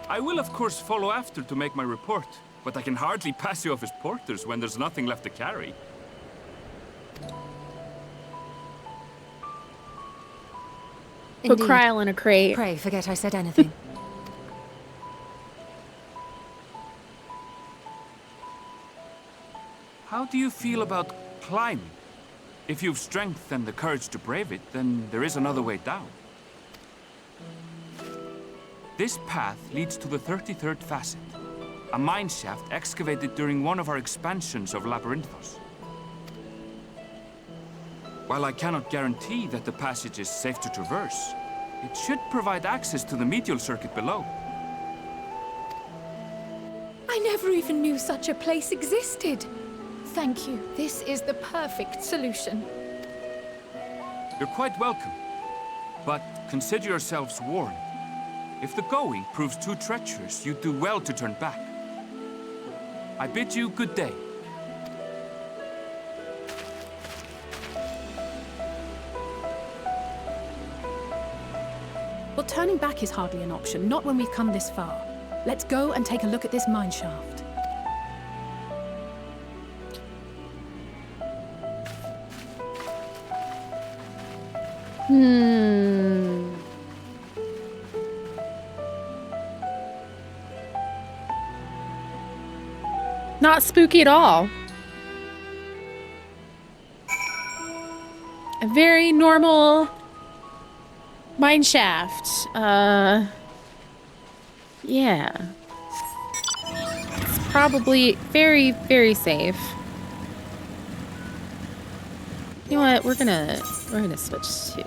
Speaker 6: I will, of course, follow after to make my report, but I can hardly pass you off as porters when there's nothing left to carry.
Speaker 1: Put Kryl in a crate.
Speaker 4: Pray forget I said anything.
Speaker 6: How do you feel about climbing? If you've strength and the courage to brave it, then there is another way down. This path leads to the 33rd facet, a mine shaft excavated during one of our expansions of Labyrinthos. While I cannot guarantee that the passage is safe to traverse, it should provide access to the medial circuit below.
Speaker 3: I never even knew such a place existed. Thank you. This is the perfect solution.
Speaker 6: You're quite welcome. But consider yourselves warned. If the going proves too treacherous, you'd do well to turn back. I bid you good day.
Speaker 7: Well, turning back is hardly an option, not when we've come this far. Let's go and take a look at this mine shaft.
Speaker 1: Not spooky at all. A very normal mine shaft. Yeah. It's probably very, very safe. You know what? We're gonna switch to.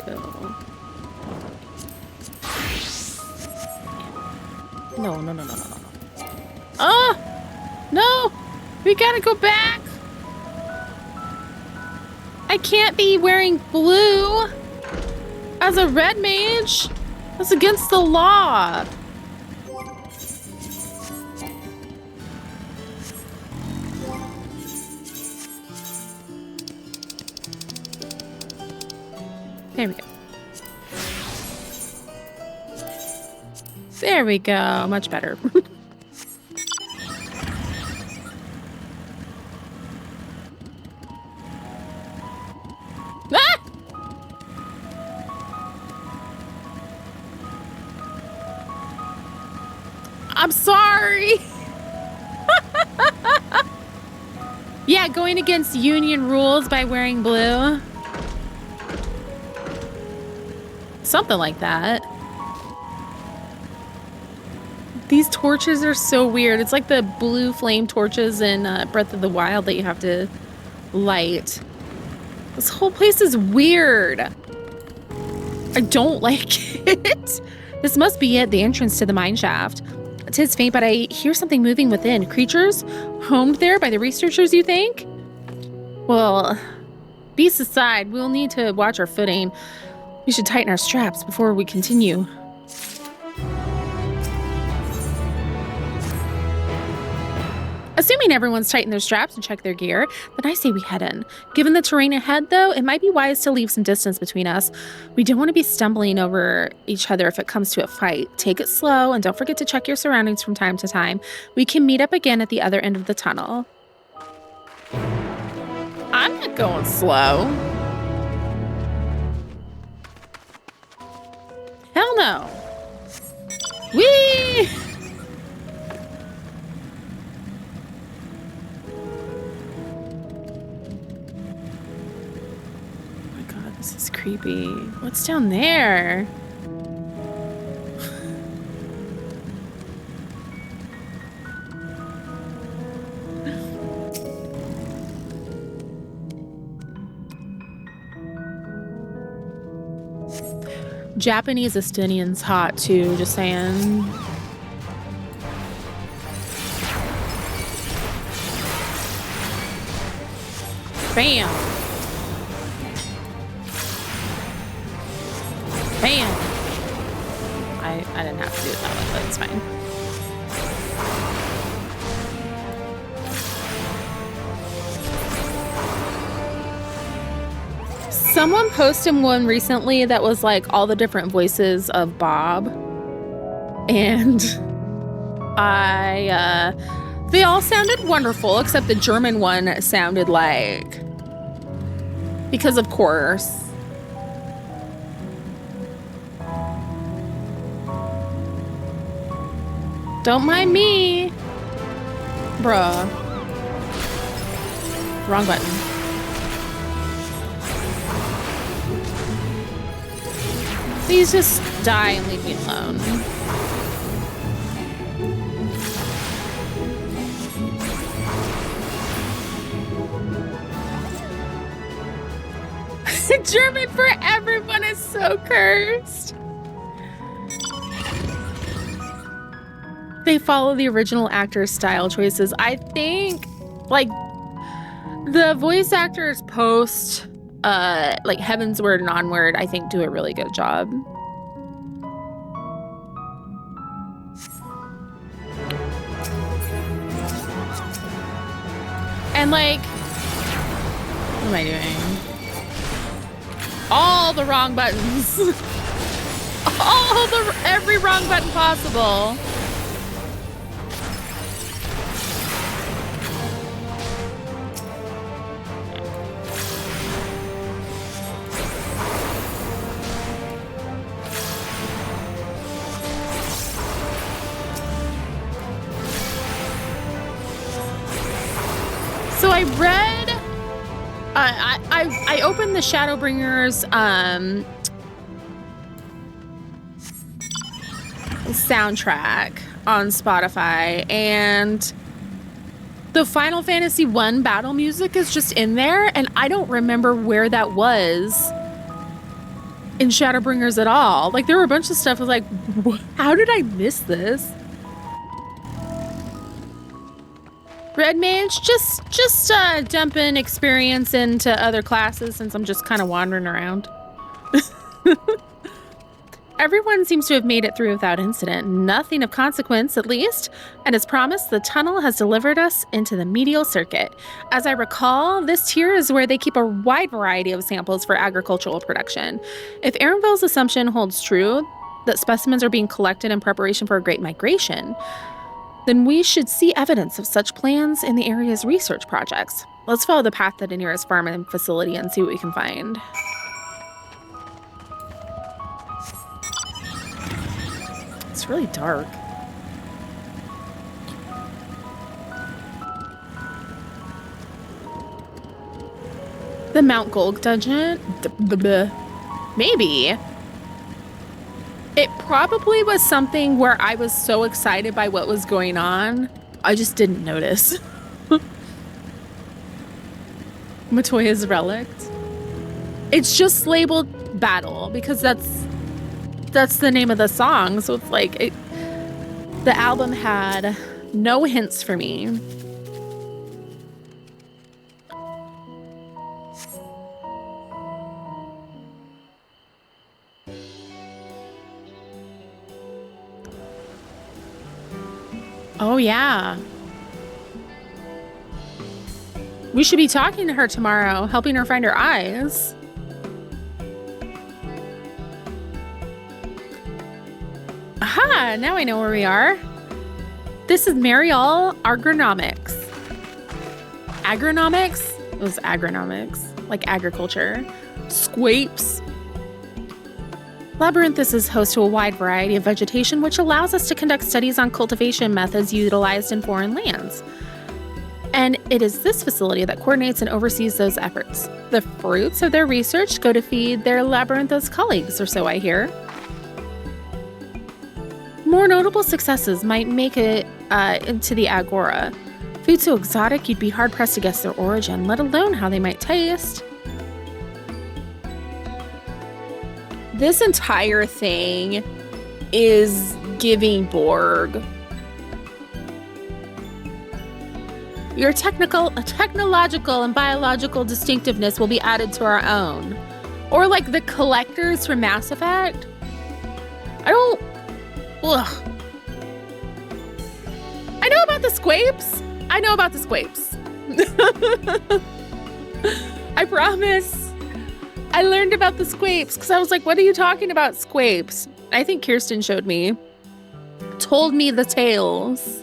Speaker 1: No. Oh! No! We gotta go back! I can't be wearing blue as a red mage. That's against the law. There we go. There we go. Much better. Ah! I'm sorry. Yeah, going against union rules by wearing blue. Something like that. These torches are so weird. It's like the blue flame torches in Breath of the Wild that you have to light. This whole place is weird. I don't like it. This must be it, the entrance to the mine shaft. 'Tis faint, but I hear something moving within. Creatures homed there by the researchers, you think? Well, beasts aside, we'll need to watch our footing. We should tighten our straps before we continue. Assuming everyone's tightened their straps and checked their gear, then I say we head in. Given the terrain ahead, though, it might be wise to leave some distance between us. We don't want to be stumbling over each other if it comes to a fight. Take it slow, and don't forget to check your surroundings from time to time. We can meet up again at the other end of the tunnel. I'm not going slow. Hell no. Whee! This is creepy. What's down there? Japanese Estonian's hot too, just saying. Bam! Bam! I didn't have to do it that way, but it's fine. Someone posted one recently that was like all the different voices of Bob. And they all sounded wonderful, except the German one sounded like, because of course. Don't mind me. Bruh. Wrong button. Please just die and leave me alone. German for everyone is so cursed. They follow the original actor's style choices. I think, like, the voice actors post, like, Heavensward and Onward, I think, do a really good job. And like, what am I doing? All the wrong buttons. Every wrong button possible. So I read, I opened the Shadowbringers soundtrack on Spotify, and the Final Fantasy I battle music is just in there, and I don't remember where that was in Shadowbringers at all. Like, there were a bunch of stuff I was like, how did I miss this? Red Mage, just dumping experience into other classes since I'm just kind of wandering around. Everyone seems to have made it through without incident. Nothing of consequence, at least. And as promised, the tunnel has delivered us into the medial circuit. As I recall, this tier is where they keep a wide variety of samples for agricultural production. If Erenville's assumption holds true, that specimens are being collected in preparation for a great migration, then we should see evidence of such plans in the area's research projects. Let's follow the path to the nearest farm and facility and see what we can find. It's really dark. The Mount Golg dungeon? Maybe. It probably was something where I was so excited by what was going on, I just didn't notice. Matoya's Relic. It's just labeled Battle because that's the name of the song. So it's like the album had no hints for me. Oh, yeah. We should be talking to her tomorrow, helping her find her eyes. Aha, now I know where we are. This is Marial Agronomics. Agronomics? It was agronomics, like agriculture. Squapes. Labyrinthus is host to a wide variety of vegetation, which allows us to conduct studies on cultivation methods utilized in foreign lands. And it is this facility that coordinates and oversees those efforts. The fruits of their research go to feed their Labyrinthus colleagues, or so I hear. More notable successes might make it into the Agora. Food so exotic you'd be hard-pressed to guess their origin, let alone how they might taste. This entire thing is giving Borg. Your technological and biological distinctiveness will be added to our own. Or like the collectors from Mass Effect. Ugh. I know about the Squapes. I promise. I learned about the Squapes because I was like, what are you talking about, Squapes? I think Kirsten showed me. Told me the tales.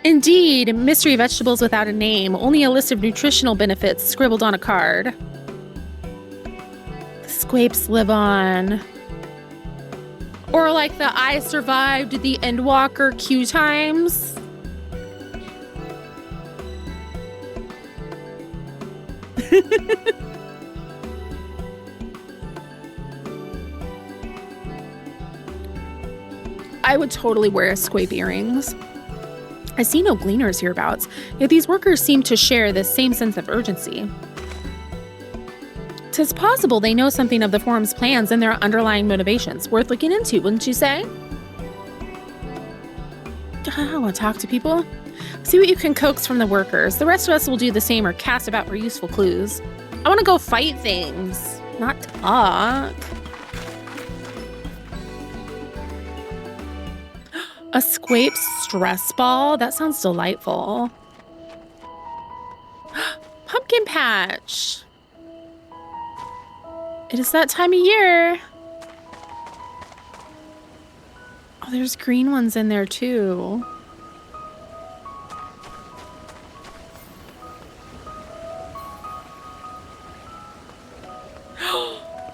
Speaker 1: Indeed, mystery vegetables without a name, only a list of nutritional benefits scribbled on a card. The Squapes live on. Or like the I survived the Endwalker queue times. I would totally wear Squape earrings. I see no gleaners hereabouts, yet these workers seem to share this same sense of urgency. 'Tis possible they know something of the forum's plans and their underlying motivations. Worth looking into, wouldn't you say? I want to talk to people. See what you can coax from the workers. The rest of us will do the same or cast about for useful clues. I want to go fight things, not talk. A Squape stress ball? That sounds delightful. pumpkin patch. It is that time of year. Oh, there's green ones in there too.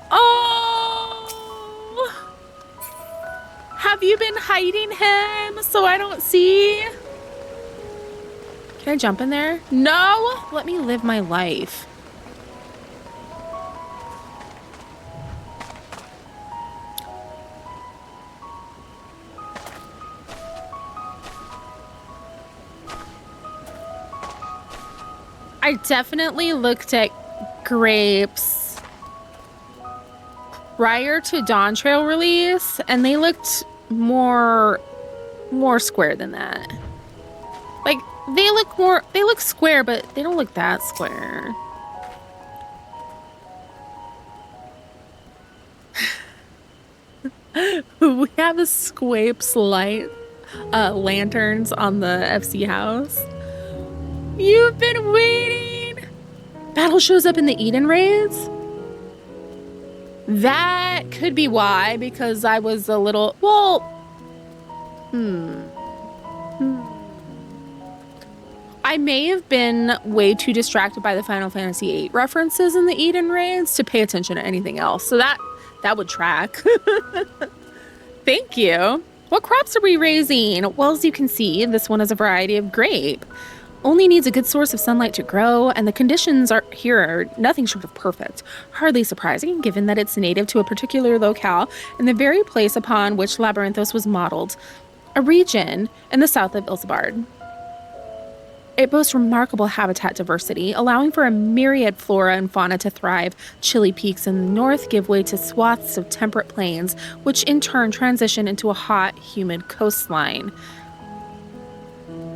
Speaker 1: Oh! Have you been hiding him so I don't see? Can I jump in there? No! Let me live my life. I definitely looked at grapes prior to Dawn Trail release, and they looked more square than that. Like, they look square, but they don't look that square. We have a Squapes light lanterns on the FC house. You've been waiting. Battle shows up in the Eden raids. That could be why, because I was a little, well, I may have been way too distracted by the Final Fantasy VIII references in the Eden raids to pay attention to anything else. So that would track. Thank you. What crops are we raising? Well, as you can see, this one is a variety of grape. Only needs a good source of sunlight to grow, and the conditions here are nothing short of perfect. Hardly surprising, given that it's native to a particular locale and the very place upon which Labyrinthos was modeled, a region in the south of Ilsabard. It boasts remarkable habitat diversity, allowing for a myriad flora and fauna to thrive. Chilly peaks in the north give way to swaths of temperate plains, which in turn transition into a hot, humid coastline.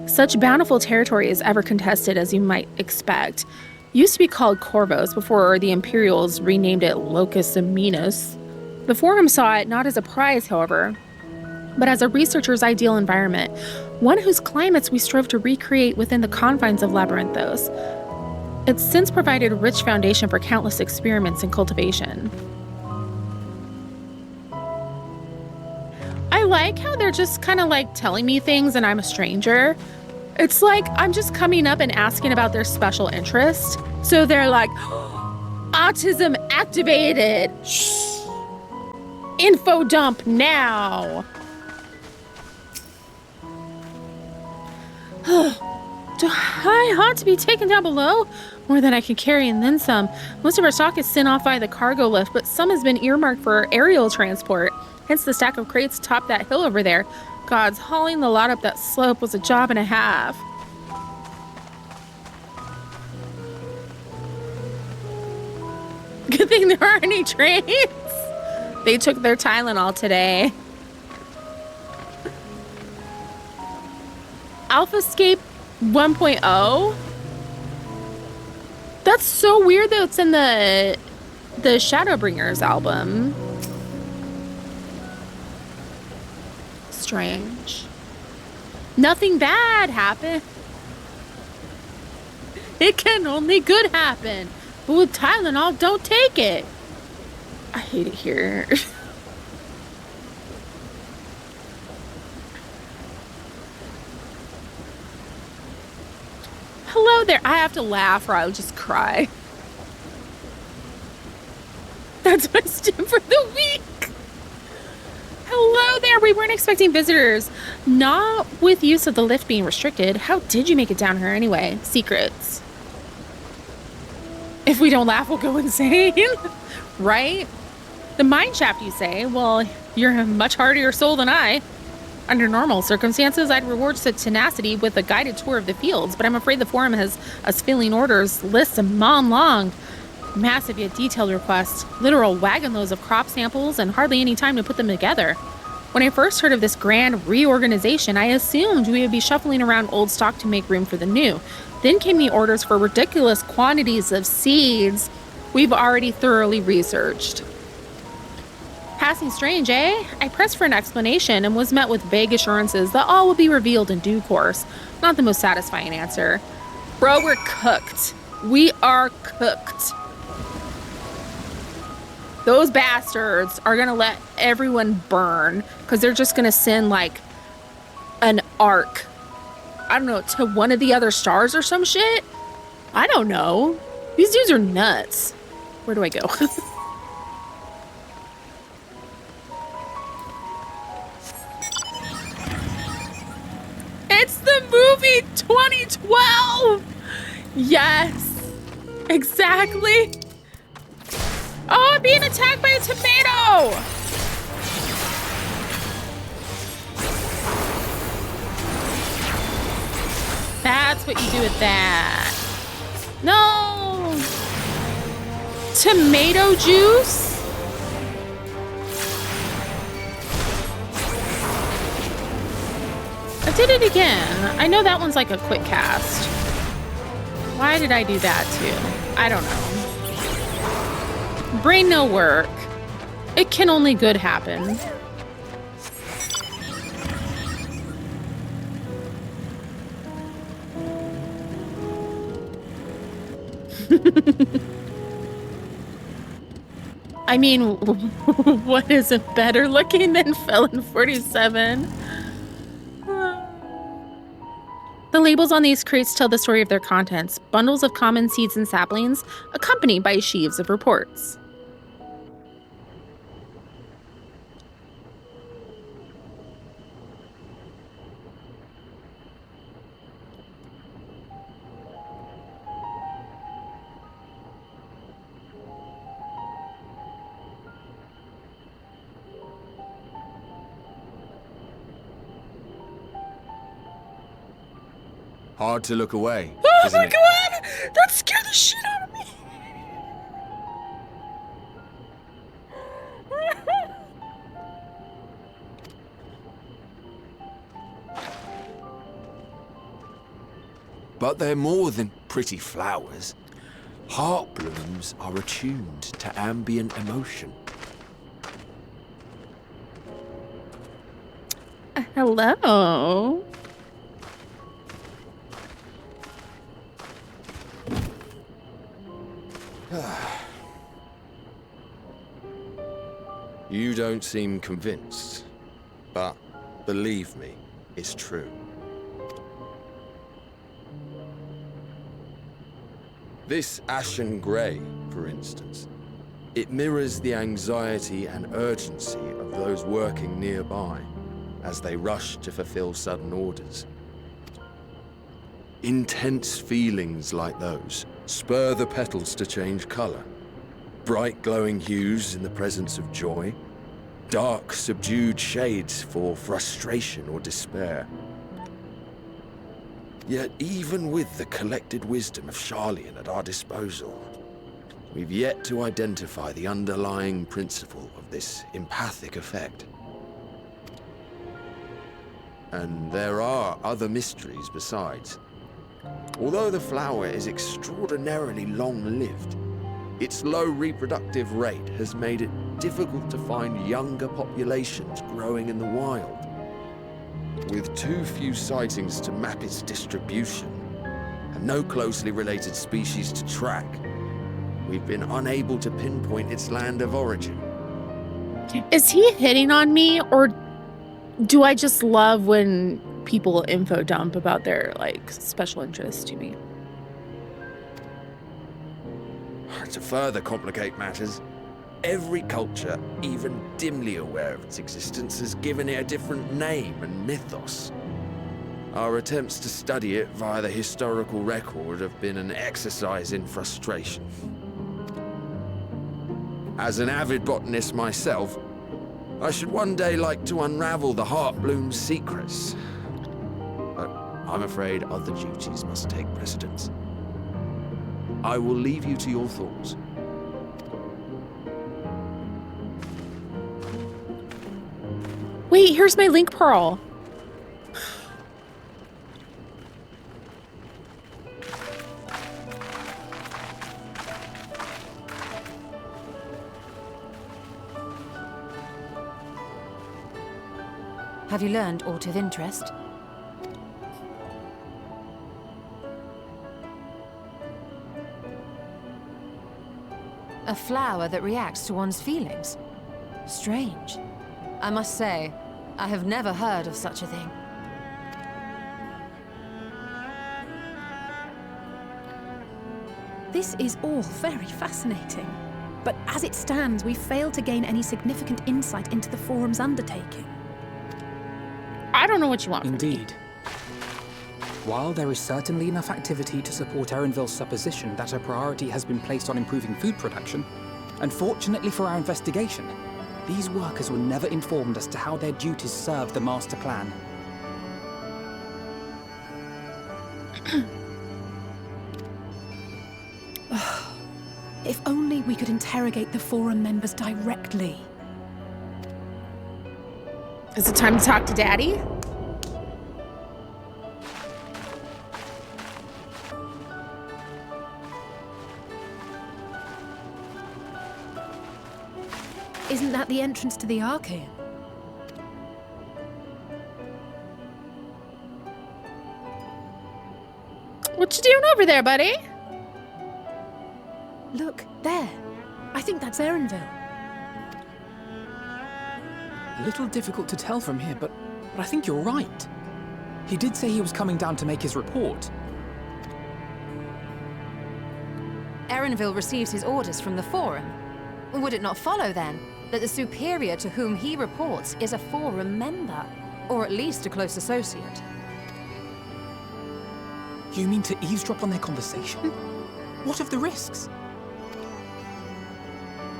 Speaker 1: Such bountiful territory is ever contested as you might expect. Used to be called Corvos before the Imperials renamed it Locus Aminus. The Forum saw it not as a prize, however, but as a researcher's ideal environment, one whose climates we strove to recreate within the confines of Labyrinthos. It's since provided a rich foundation for countless experiments and cultivation. I like how they're just kind of like telling me things and I'm a stranger. It's like I'm just coming up and asking about their special interest. So they're like, autism activated. Shh. Info dump now. Do I ought to be taken down below? More than I can carry and then some. Most of our stock is sent off by the cargo lift, but some has been earmarked for aerial transport. Hence the stack of crates atop that hill over there. Gods, hauling the lot up that slope was a job and a half. Good thing there aren't any trains. They took their Tylenol today. AlphaScape 1.0? That's so weird that it's in the Shadowbringers album. Strange. Nothing bad happened. It can only good happen. But with Tylenol, don't take it. I hate it here. Hello there. I have to laugh or I'll just cry. That's my stim for the week. Hello there. We weren't expecting visitors. Not with use of the lift being restricted. How did you make it down here anyway? Secrets. If we don't laugh, we'll go insane. Right? The mine shaft, you say? Well, you're a much hardier soul than I. Under normal circumstances, I'd reward such tenacity with a guided tour of the fields, but I'm afraid the Forum has us filling orders, lists a mile long. Massive yet detailed requests, literal wagon loads of crop samples, and hardly any time to put them together. When I first heard of this grand reorganization, I assumed we would be shuffling around old stock to make room for the new. Then came the orders for ridiculous quantities of seeds we've already thoroughly researched. Passing strange, eh? I pressed for an explanation and was met with vague assurances that all will be revealed in due course. Not the most satisfying answer. Bro, we're cooked. We are cooked. Those bastards are gonna let everyone burn because they're just gonna send like an arc, I don't know, to one of the other stars or some shit. I don't know. These dudes are nuts. Where do I go? It's the movie 2012. Yes, exactly. Oh, I'm being attacked by a tomato. That's what you do with that. No. Tomato juice? I did it again. I know that one's like a quick cast. Why did I do that too? I don't know. Brain no work. It can only good happen. I mean, what isn't better looking than Felon 47? The labels on these crates tell the story of their contents, bundles of common seeds and saplings, accompanied by sheaves of reports.
Speaker 8: Hard to look away.
Speaker 1: Oh
Speaker 8: isn't
Speaker 1: my
Speaker 8: it?
Speaker 1: god! That scared the shit out of me!
Speaker 8: But they're more than pretty flowers. Heart blooms are attuned to ambient emotion.
Speaker 1: Hello.
Speaker 8: You don't seem convinced, but believe me, it's true. This ashen grey, for instance, it mirrors the anxiety and urgency of those working nearby as they rush to fulfill sudden orders. Intense feelings like those spur the petals to change colour. Bright glowing hues in the presence of joy, dark subdued shades for frustration or despair. Yet even with the collected wisdom of Charlian at our disposal, we've yet to identify the underlying principle of this empathic effect. And there are other mysteries besides. Although the flower is extraordinarily long-lived, its low reproductive rate has made it difficult to find younger populations growing in the wild. With too few sightings to map its distribution, and no closely related species to track, we've been unable to pinpoint its land of origin.
Speaker 1: Is he hitting on me, or do I just love when people info dump about their, like, special interest to me?
Speaker 8: To further complicate matters, every culture, even dimly aware of its existence, has given it a different name and mythos. Our attempts to study it via the historical record have been an exercise in frustration. As an avid botanist myself, I should one day like to unravel the Heartbloom's secrets. But I'm afraid other duties must take precedence. I will leave you to your thoughts.
Speaker 1: Wait, here's my link pearl.
Speaker 4: Have you learned aught of interest? A flower that reacts to one's feelings? Strange. I must say, I have never heard of such a thing.
Speaker 7: This is all very fascinating. But as it stands, we've failed to gain any significant insight into the Forum's undertaking.
Speaker 1: I don't know what you want from me.
Speaker 5: Indeed. While there is certainly enough activity to support Erenville's supposition that a priority has been placed on improving food production, unfortunately for our investigation, these workers were never informed as to how their duties serve the master plan.
Speaker 7: If only we could interrogate the Forum members directly.
Speaker 1: Is it time to talk to Daddy?
Speaker 7: Isn't that the entrance to the Archaean?
Speaker 1: What you doing over there, buddy?
Speaker 7: Look, there. I think that's Erenville.
Speaker 5: A little difficult to tell from here, but I think you're right. He did say he was coming down to make his report.
Speaker 4: Erenville receives his orders from the Forum. Would it not follow, then, that the superior to whom he reports is a Forum member? Or at least a close associate?
Speaker 5: You mean to eavesdrop on their conversation? What of the risks?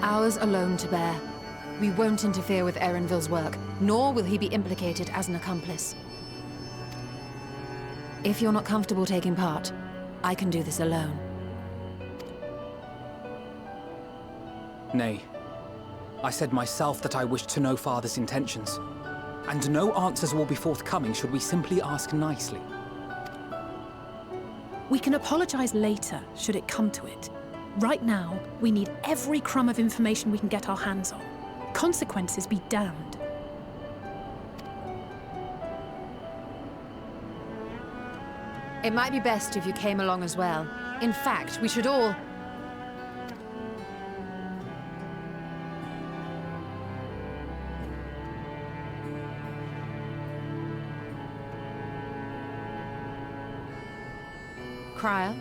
Speaker 4: Ours alone to bear. We won't interfere with Erenville's work, nor will he be implicated as an accomplice. If you're not comfortable taking part, I can do this alone.
Speaker 5: Nay. I said myself that I wished to know Father's intentions. And no answers will be forthcoming should we simply ask nicely.
Speaker 7: We can apologize later, should it come to it. Right now, we need every crumb of information we can get our hands on. Consequences be damned.
Speaker 4: It might be best if you came along as well. In fact, we should all... Crier?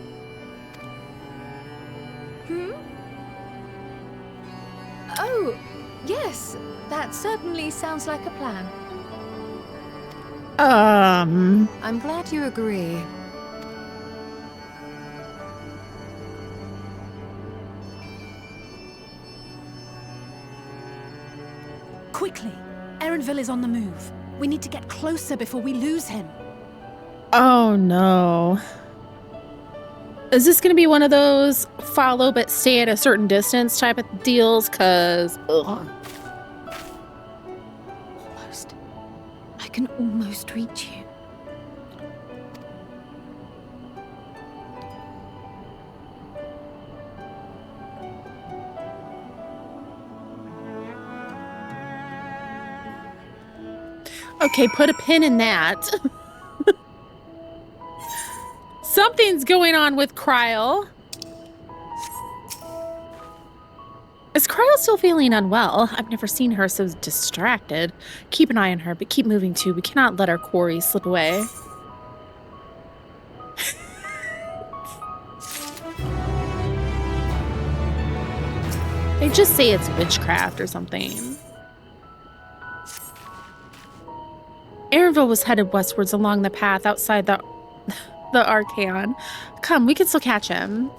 Speaker 3: Oh, yes. That certainly sounds like a plan.
Speaker 4: I'm glad you agree.
Speaker 7: Quickly! Erenville is on the move. We need to get closer before we lose him.
Speaker 1: Oh no. Is this gonna be one of those follow but stay at a certain distance type of deals? Cause ugh.
Speaker 3: Almost. I can almost reach you.
Speaker 1: Okay, put a pin in that. Something's going on with Kryl. Is Kryl still feeling unwell? I've never seen her so distracted. Keep an eye on her, but keep moving too. We cannot let our quarry slip away. They just say it's witchcraft or something. Erenville was headed westwards along the path outside the Archaeon. Come, we can still catch him.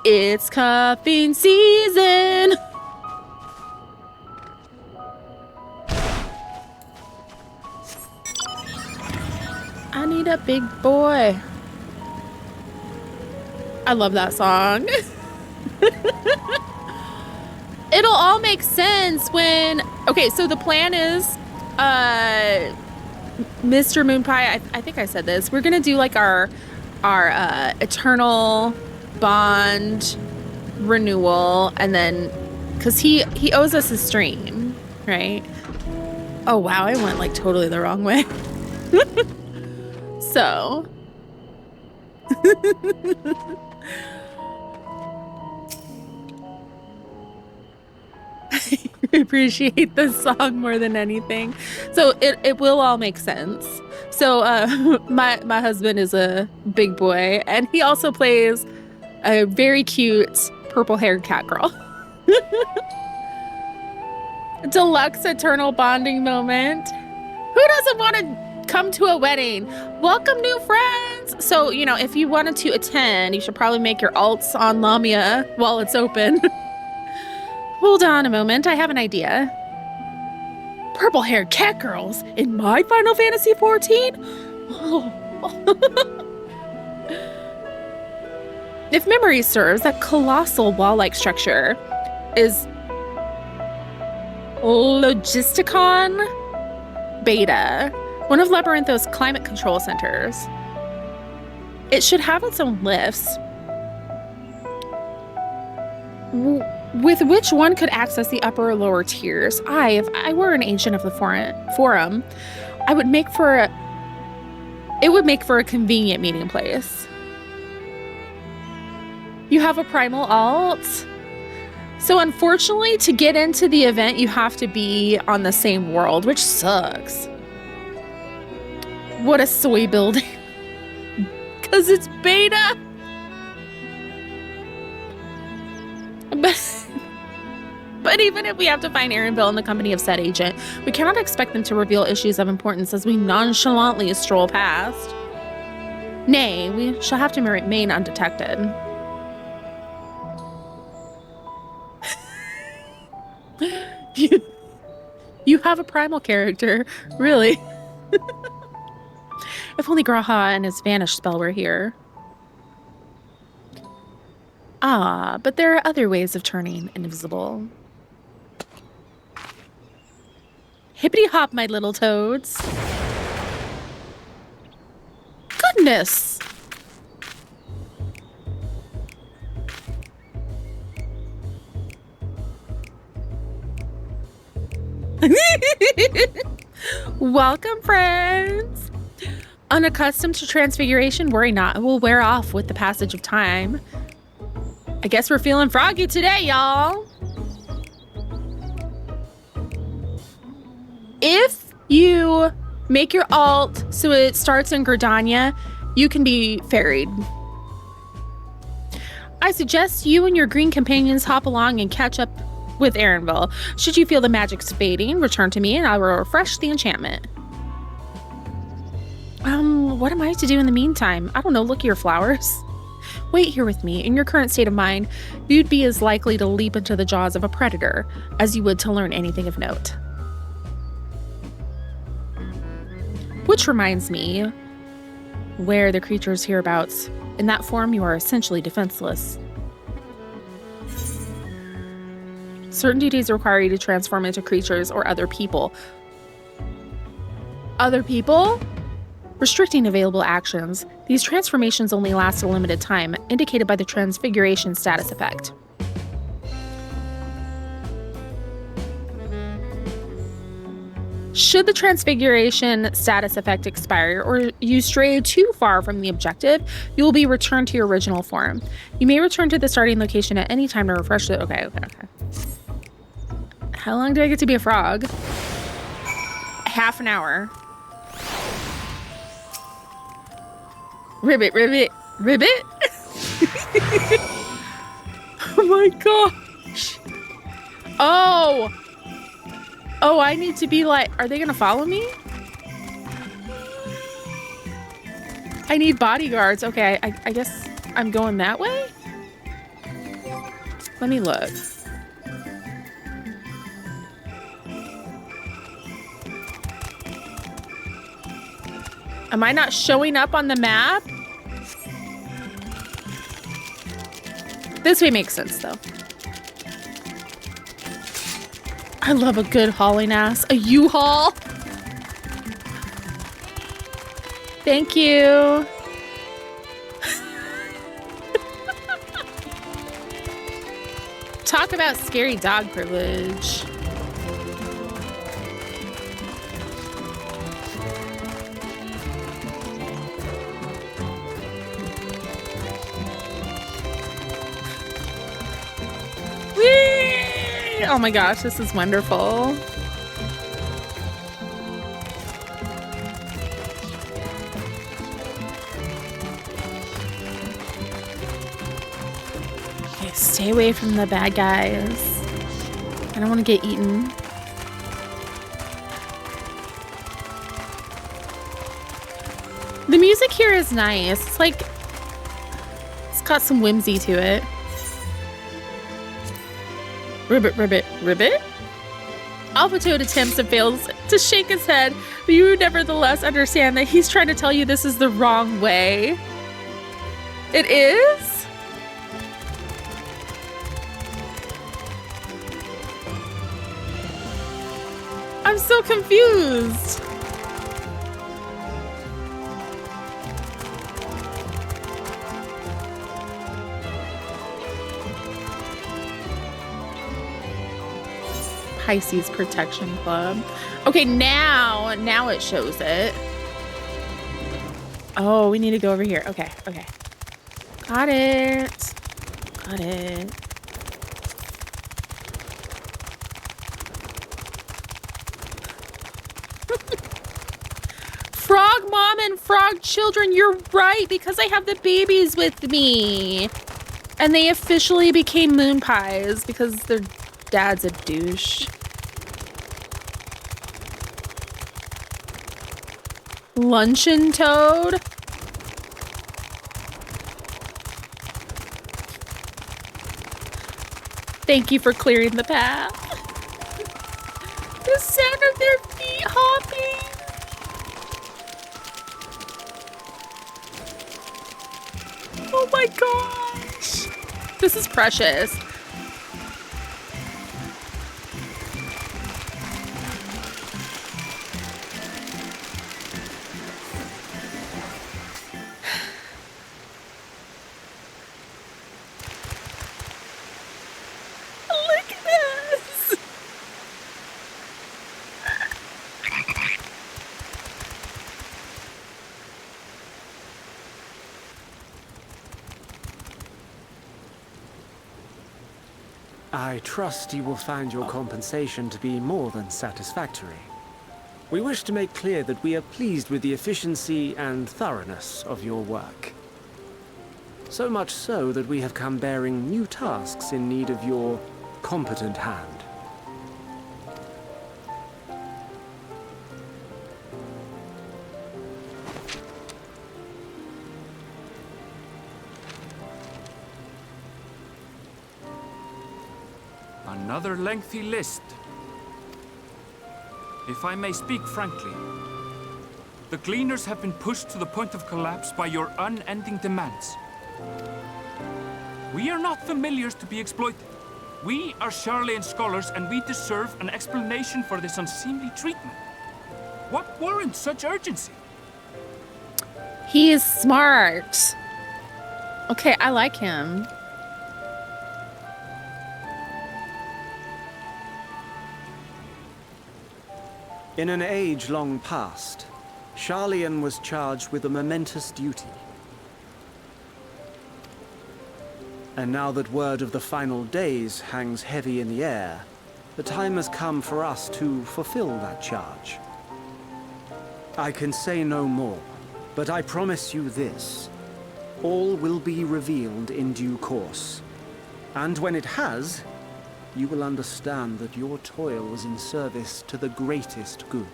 Speaker 1: It's cuffing season. I need a big boy. I love that song. It'll all make sense when... Okay, so the plan is, Mr. Moonpie, I think I said this. We're going to do like our eternal bond renewal. And then, because he owes us a stream, right? Oh, wow, I went like totally the wrong way. So. I appreciate this song more than anything. So it will all make sense. So my husband is a big boy, and he also plays a very cute purple-haired cat girl. Deluxe eternal bonding moment. Who doesn't want to come to a wedding? Welcome new friends. So, you know, if you wanted to attend, you should probably make your alts on Lamia while it's open. Hold on a moment, I have an idea. Purple-haired cat girls in my Final Fantasy XIV? Oh. If memory serves, that colossal wall-like structure is Logisticon Beta, one of Labyrintho's climate control centers. It should have its own lifts, with which one could access the upper or lower tiers. If I were an agent of the forum, it would make for a convenient meeting place. You have a primal alt. So unfortunately, to get into the event, you have to be on the same world, which sucks. What a soy building. Because it's beta. But even if we have to find Erenville in the company of said agent, we cannot expect them to reveal issues of importance as we nonchalantly stroll past. Nay, we shall have to remain undetected. You have a primal character, really. If only Graha and his vanish spell were here. But there are other ways of turning invisible. Hippity hop, my little toads. Goodness. Welcome, friends. Unaccustomed to transfiguration, worry not. It will wear off with the passage of time. I guess we're feeling froggy today, y'all. If you make your alt so it starts in Gridania, you can be ferried. I suggest you and your green companions hop along and catch up with Erenville. Should you feel the magic's fading, return to me and I will refresh the enchantment. What am I to do in the meantime? I don't know, look at your flowers. Wait here with me. In your current state of mind, you'd be as likely to leap into the jaws of a predator as you would to learn anything of note. Which reminds me, where the creatures hereabouts. In that form, you are essentially defenseless. Certain duties require you to transform into creatures or other people. Other people? Restricting available actions. These transformations only last a limited time, indicated by the transfiguration status effect. Should the transfiguration status effect expire or you stray too far from the objective, you will be returned to your original form. You may return to the starting location at any time to refresh the... Okay. How long do I get to be a frog? Half an hour. Ribbit. Oh my gosh. Oh, I need to be like, are they gonna follow me? I need bodyguards. Okay, I guess I'm going that way? Let me look. Am I not showing up on the map? This way makes sense, though. I love a good hauling ass. A U-Haul. Thank you. Talk about scary dog privilege. Oh my gosh, this is wonderful. Okay, stay away from the bad guys. I don't want to get eaten. The music here is nice. It's like, it's got some whimsy to it. Ribbit, ribbit, ribbit? Alpha Toad attempts and fails to shake his head, but you nevertheless understand that he's trying to tell you this is the wrong way. It is? I'm so confused. Pisces Protection Club. Okay, now it shows it. Oh, we need to go over here. Okay, okay. Got it. Got it. Frog mom and frog children, you're right, because I have the babies with me. And they officially became moon pies because their dad's a douche. Luncheon toad? Thank you for clearing the path. The sound of their feet hopping. Oh my gosh. This is precious. Look at this.
Speaker 9: I trust you will find your compensation to be more than satisfactory. We wish to make clear that we are pleased with the efficiency and thoroughness of your work. So much so that we have come bearing new tasks in need of your competent hand.
Speaker 6: Another lengthy list. If I may speak frankly, the Gleaners have been pushed to the point of collapse by your unending demands. We are not familiars to be exploited. We are Charlian scholars, and we deserve an explanation for this unseemly treatment. What warrants such urgency?
Speaker 1: He is smart. Okay, I like him.
Speaker 9: In an age long past, Charlian was charged with a momentous duty. And now that word of the final days hangs heavy in the air, the time has come for us to fulfill that charge. I can say no more, but I promise you this. All will be revealed in due course. And when it has, you will understand that your toil was in service to the greatest good.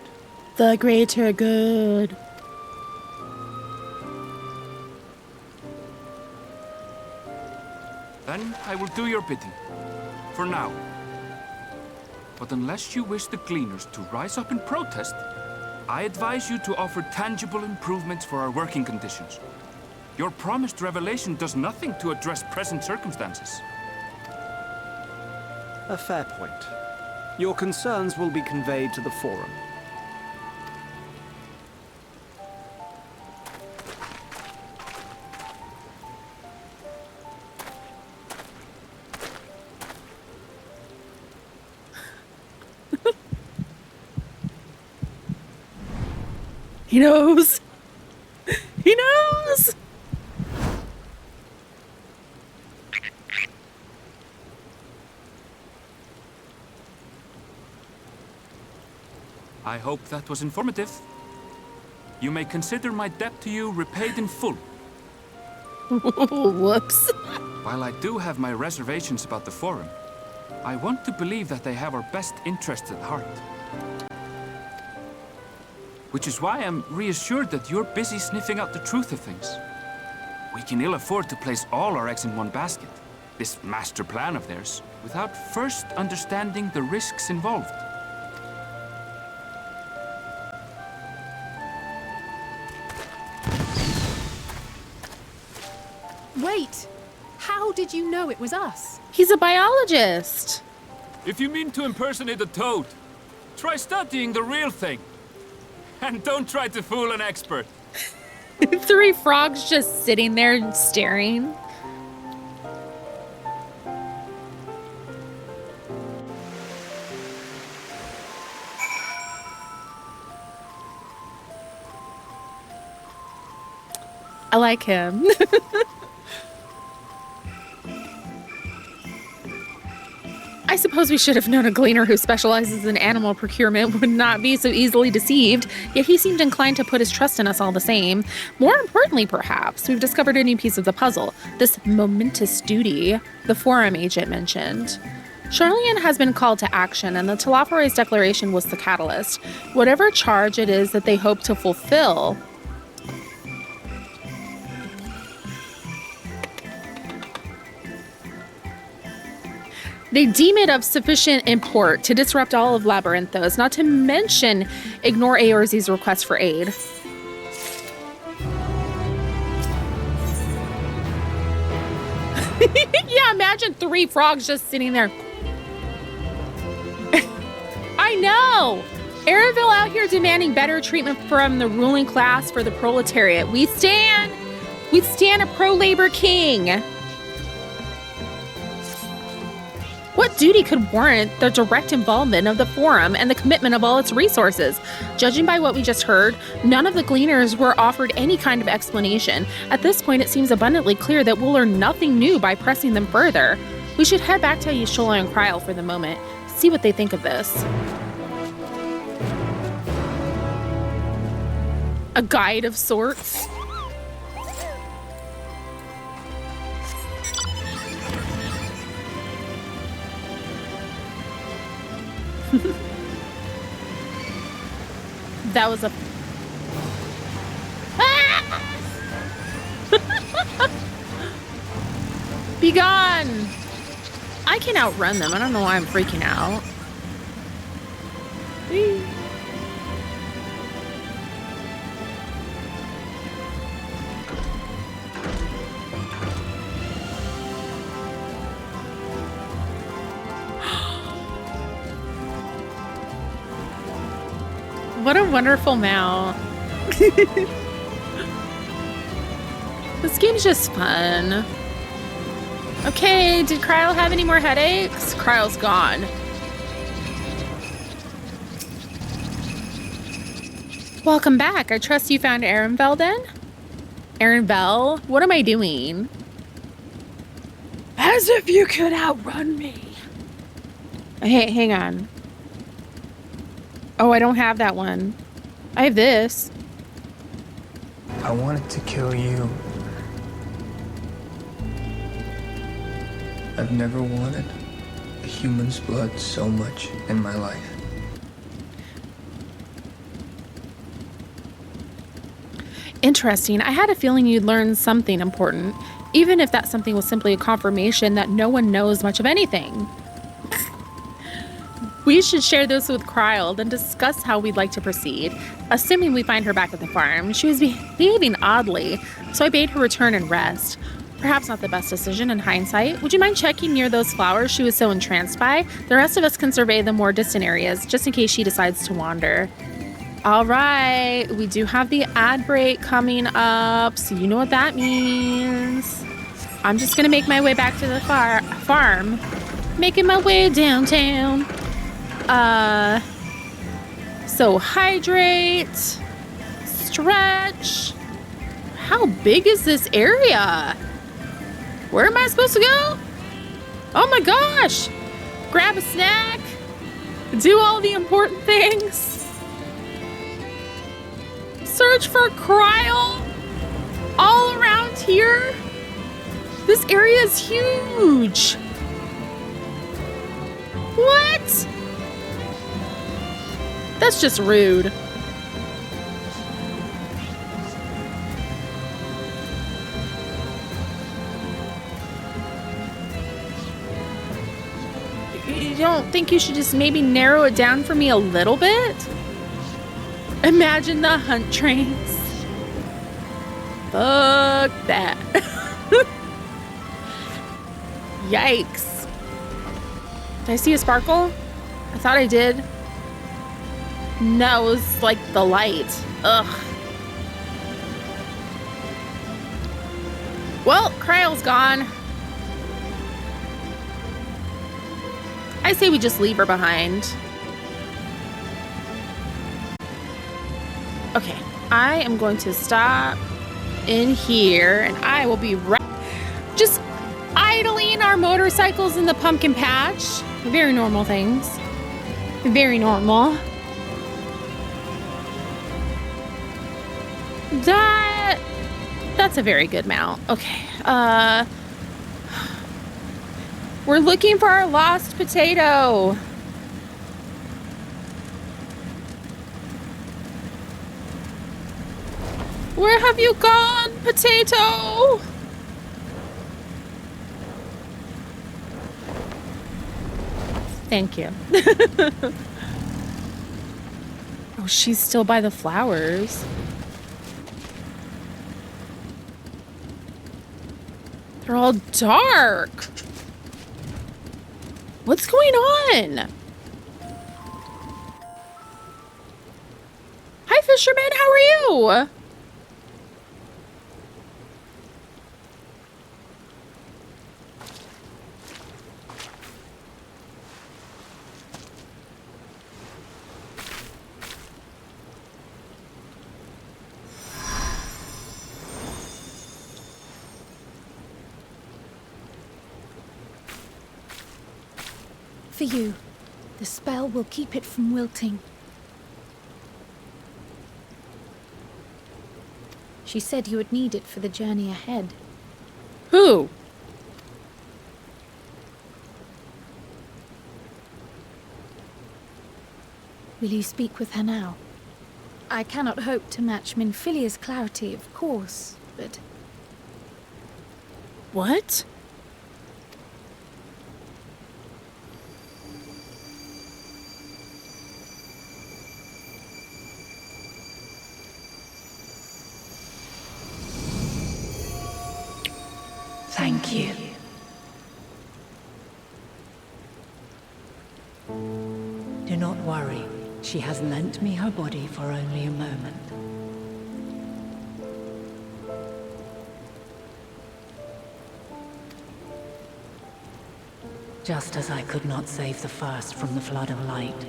Speaker 1: The greater good.
Speaker 6: Then I will do your bidding. For now. But unless you wish the Gleaners to rise up in protest, I advise you to offer tangible improvements for our working conditions. Your promised revelation does nothing to address present circumstances.
Speaker 9: A fair point. Your concerns will be conveyed to the Forum.
Speaker 1: He knows. He knows.
Speaker 6: I hope that was informative. You may consider my debt to you repaid in full.
Speaker 1: Whoops.
Speaker 6: While I do have my reservations about the Forum, I want to believe that they have our best interests at heart. Which is why I'm reassured that you're busy sniffing out the truth of things. We can ill afford to place all our eggs in one basket, this master plan of theirs, without first understanding the risks involved.
Speaker 7: Wait! How did you know it was us?
Speaker 1: He's a biologist.
Speaker 6: If you mean to impersonate a toad, try studying the real thing. And don't try to fool an expert.
Speaker 1: 3 frogs just sitting there staring. I like him. I suppose we should have known a gleaner who specializes in animal procurement would not be so easily deceived, yet he seemed inclined to put his trust in us all the same. More importantly, perhaps, we've discovered a new piece of the puzzle, this momentous duty the Forum agent mentioned. Charlian has been called to action, and the Telophores declaration was the catalyst. Whatever charge it is that they hope to fulfill, they deem it of sufficient import to disrupt all of Labyrinthos, not to mention ignore Eorze's request for aid. Yeah, imagine 3 frogs just sitting there. I know! Erenville out here demanding better treatment from the ruling class for the proletariat. We stand a pro-labor king. What duty could warrant the direct involvement of the Forum and the commitment of all its resources? Judging by what we just heard, none of the gleaners were offered any kind of explanation. At this point, it seems abundantly clear that we'll learn nothing new by pressing them further. We should head back to Y'shtola and Kryl for the moment, see what they think of this. A guide of sorts? That was a... Ah! Be gone! I can outrun them. I don't know why I'm freaking out. Whee. What a wonderful mount. This game's just fun. Okay, did Kryl have any more headaches? Kryl's gone. Welcome back. I trust you found Erenville then? Erenville? What am I doing? As if you could outrun me. Hey, hang on. Oh, I don't have that one. I have this.
Speaker 10: I wanted to kill you. I've never wanted a human's blood so much in my life.
Speaker 1: Interesting. I had a feeling you'd learn something important, even if that something was simply a confirmation that no one knows much of anything. We should share this with Kryl, then discuss how we'd like to proceed. Assuming we find her back at the farm, she was behaving oddly, so I bade her return and rest. Perhaps not the best decision in hindsight. Would you mind checking near those flowers she was so entranced by? The rest of us can survey the more distant areas, just in case she decides to wander. All right, we do have the ad break coming up, so you know what that means. I'm just gonna make my way back to the farm. Making my way downtown. So hydrate, stretch. How big is this area? Where am I supposed to go? Oh my gosh. Grab a snack. Do all the important things. search for Kryl all around here? This area is huge. What? That's just rude. You don't think you should just maybe narrow it down for me a little bit? Imagine the hunt trains. Fuck that. Yikes. Did I see a sparkle? I thought I did. No, it was like the light. Ugh. Well, Kryl's gone. I say we just leave her behind. Okay, I am going to stop in here and I will be right just idling our motorcycles in the pumpkin patch. Very normal things. Very normal. That's a very good mount. Okay. We're looking for our lost potato. Where have you gone, potato? Thank you. Oh, she's still by the flowers. They're all dark. What's going on? Hi, fisherman. How are you?
Speaker 3: For you. The spell will keep it from wilting. She said you would need it for the journey ahead.
Speaker 1: Who?
Speaker 3: Will you speak with her now? I cannot hope to match Minfilia's clarity, of course, but...
Speaker 1: What?
Speaker 11: Thank you. Do not worry. She has lent me her body for only a moment. Just as I could not save the first from the flood of light,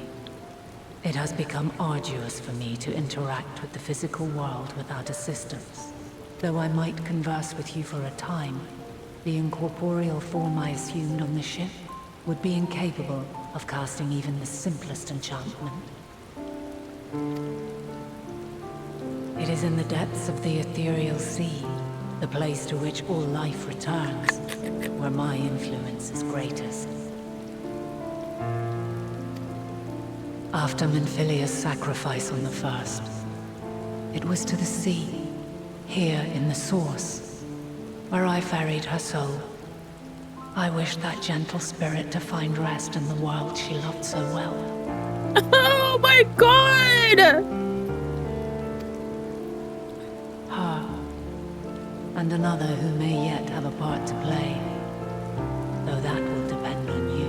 Speaker 11: it has become arduous for me to interact with the physical world without assistance. Though I might converse with you for a time, the incorporeal form I assumed on the ship would be incapable of casting even the simplest enchantment. It is in the depths of the ethereal sea, the place to which all life returns, where my influence is greatest. After Minfilia's sacrifice on the first, it was to the sea, here in the source, where I ferried her soul. I wish that gentle spirit to find rest in the world she loved so well.
Speaker 1: Oh my god!
Speaker 11: Her, and another who may yet have a part to play, though that will depend on you.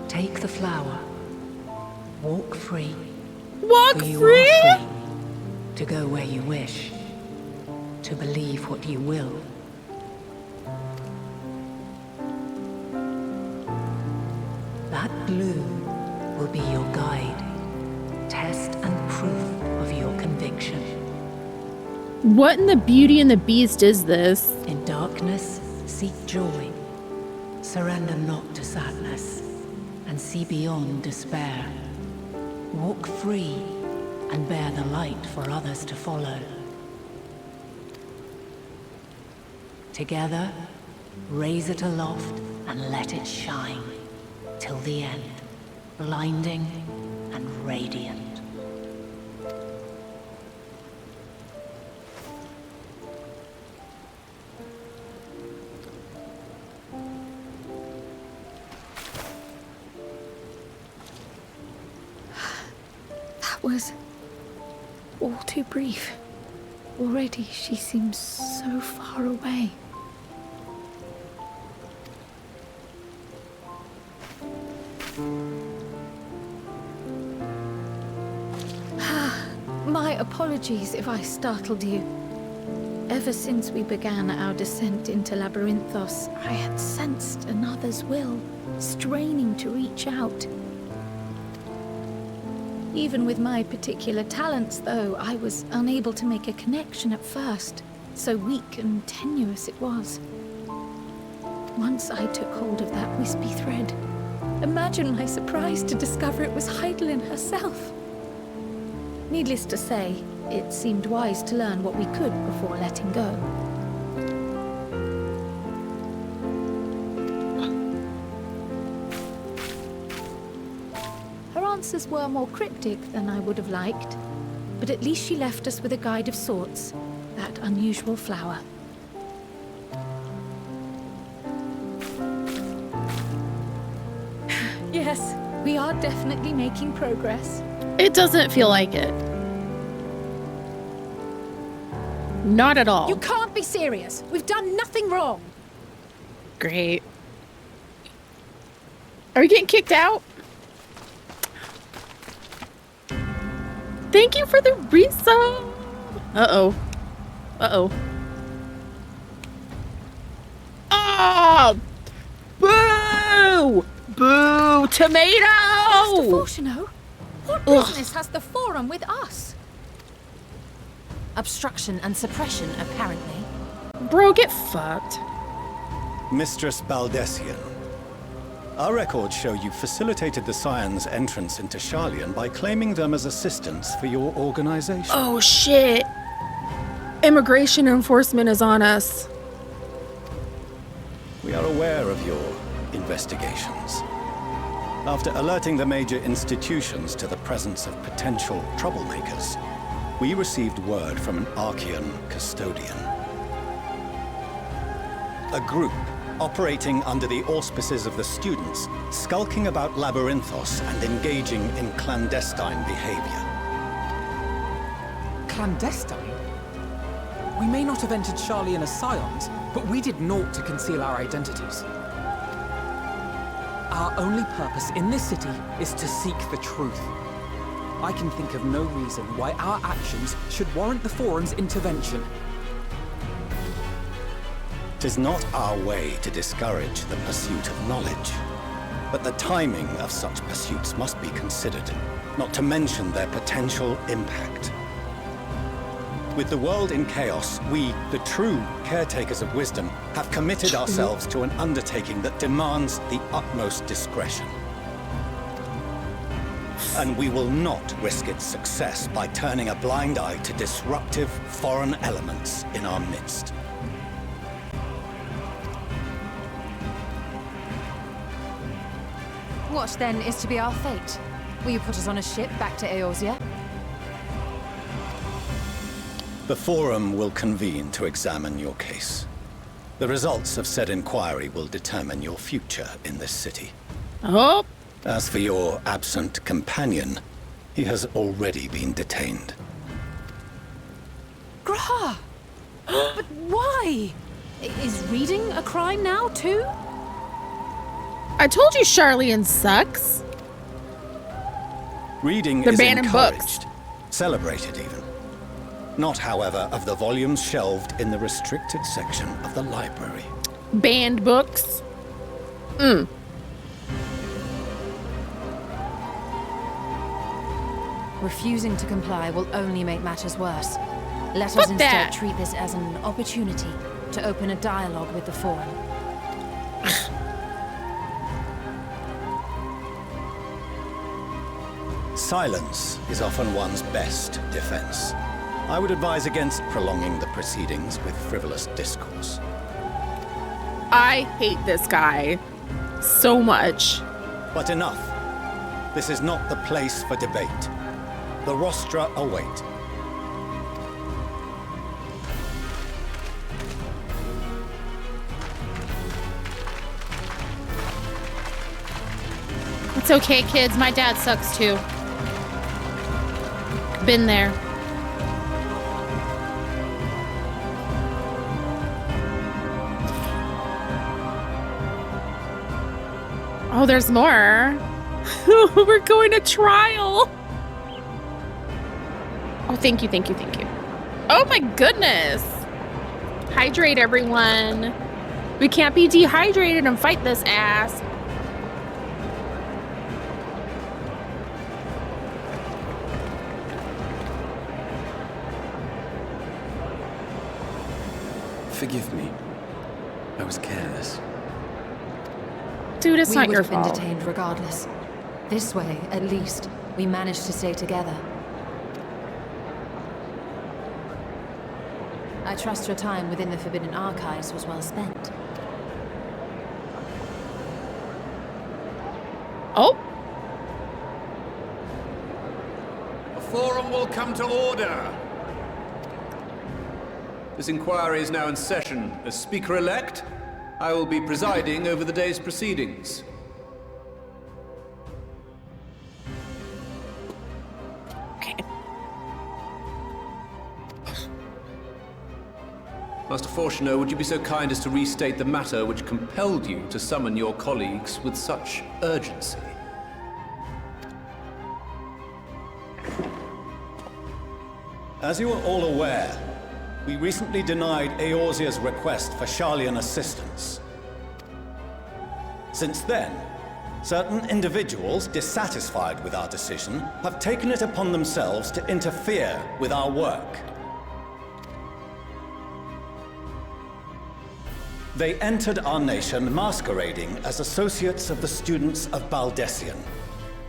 Speaker 11: Take the flower, walk free.
Speaker 1: Walk
Speaker 11: For you
Speaker 1: free?
Speaker 11: are free to go where you wish, to believe what you will. That bloom will be your guide, test and proof of your conviction.
Speaker 1: What in the Beauty and the Beast is this?
Speaker 11: In darkness, seek joy. Surrender not to sadness, and see beyond despair. Walk free and bear the light for others to follow. Together, raise it aloft and let it shine till the end, blinding and radiant.
Speaker 3: That was all too brief. Already she seems so far away. My apologies if I startled you. Ever since we began our descent into Labyrinthos, I had sensed another's will, straining to reach out. Even with my particular talents, though, I was unable to make a connection at first. So weak and tenuous it was. Once I took hold of that wispy thread, imagine my surprise to discover it was Heidelin herself. Needless to say, it seemed wise to learn what we could before letting go. Her answers were more cryptic than I would have liked, but at least she left us with a guide of sorts, that unusual flower. Yes, we are definitely making progress.
Speaker 1: It doesn't feel like it. Not at all.
Speaker 7: You can't be serious. We've done nothing wrong.
Speaker 1: Great. Are we getting kicked out? Thank you for the resub. Uh-oh. Uh-oh. Oh! Boo! Boo! Tomato!
Speaker 3: Master Fortuno, what business has the Forum with us?
Speaker 4: Obstruction and suppression, apparently.
Speaker 1: Bro, get fucked.
Speaker 12: Mistress Baldessian, our records show you facilitated the Scions' entrance into Sharlayan by claiming them as assistants for your organization.
Speaker 1: Oh, shit. Immigration enforcement is on us.
Speaker 12: We are aware of your investigations. After alerting the major institutions to the presence of potential troublemakers, we received word from an Archean custodian. A group operating under the auspices of the students, skulking about Labyrinthos and engaging in clandestine behavior.
Speaker 5: Clandestine? We may not have entered Sharlayan as Scions, but we did naught to conceal our identities. Our only purpose in this city is to seek the truth. I can think of no reason why our actions should warrant the Forum's intervention.
Speaker 12: 'Tis not our way to discourage the pursuit of knowledge, but the timing of such pursuits must be considered, not to mention their potential impact. With the world in chaos, we, the true caretakers of wisdom, have committed ourselves to an undertaking that demands the utmost discretion. And we will not risk its success by turning a blind eye to disruptive foreign elements in our midst.
Speaker 4: What, then, is to be our fate? Will you put us on a ship back to Eorzea?
Speaker 12: The Forum will convene to examine your case. The results of said inquiry will determine your future in this city.
Speaker 1: Oh.
Speaker 12: As for your absent companion, he has already been detained.
Speaker 7: Graha! But why? Is reading a crime now, too?
Speaker 1: I told you Sharlayan sucks.
Speaker 12: Reading
Speaker 1: They're
Speaker 12: is
Speaker 1: banning
Speaker 12: encouraged,
Speaker 1: books.
Speaker 12: celebrated even. Not, however, of the volumes shelved in the restricted section of the library.
Speaker 1: Banned books.
Speaker 4: Refusing to comply will only make matters worse. Let
Speaker 1: Fuck
Speaker 4: us instead
Speaker 1: that.
Speaker 4: treat this as an opportunity to open a dialogue with the Forum.
Speaker 12: Silence is often one's best defense. I would advise against prolonging the proceedings with frivolous discourse.
Speaker 1: I hate this guy so much.
Speaker 12: But enough. This is not the place for debate. The rostra await.
Speaker 1: It's okay, kids. My dad sucks too. Been there. Oh, there's more. We're going to trial. Oh, thank you, thank you, thank you. Oh my goodness. Hydrate, everyone. We can't be dehydrated and fight this ass.
Speaker 13: Forgive me. I was careless.
Speaker 1: Dude, it's not your
Speaker 4: fault. We would have been
Speaker 1: fault.
Speaker 4: detained regardless. This way, at least, we managed to stay together. I trust your time within the Forbidden Archives was well spent.
Speaker 1: Oh.
Speaker 14: The forum will come to order. This inquiry is now in session. As Speaker-elect, I will be presiding over the day's proceedings.
Speaker 1: Okay.
Speaker 14: Master Fortuner, would you be so kind as to restate the matter which compelled you to summon your colleagues with such urgency?
Speaker 12: As you are all aware, we recently denied Eorzea's request for Sharlayan assistance. Since then, certain individuals dissatisfied with our decision have taken it upon themselves to interfere with our work. They entered our nation masquerading as associates of the students of Baldessian.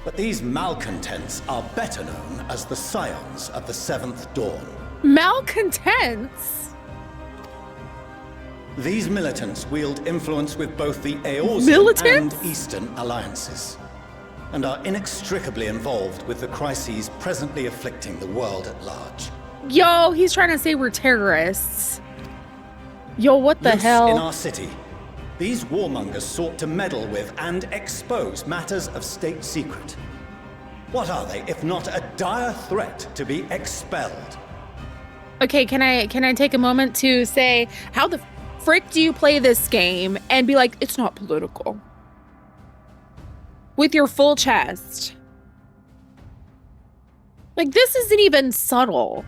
Speaker 12: But these malcontents are better known as the Scions of the Seventh Dawn.
Speaker 1: Malcontents?
Speaker 12: These militants wield influence with both the Eorzean and Eastern alliances, and are inextricably involved with the crises presently afflicting the world at large.
Speaker 1: Yo, he's trying to say we're terrorists. Yo, what the
Speaker 12: Loose
Speaker 1: hell?
Speaker 12: In our city, these warmongers sought to meddle with and expose matters of state secret. What are they, if not a dire threat to be expelled?
Speaker 1: Okay, can I take a moment to say, how the frick do you play this game and be like, it's not political? With your full chest. Like, this isn't even subtle.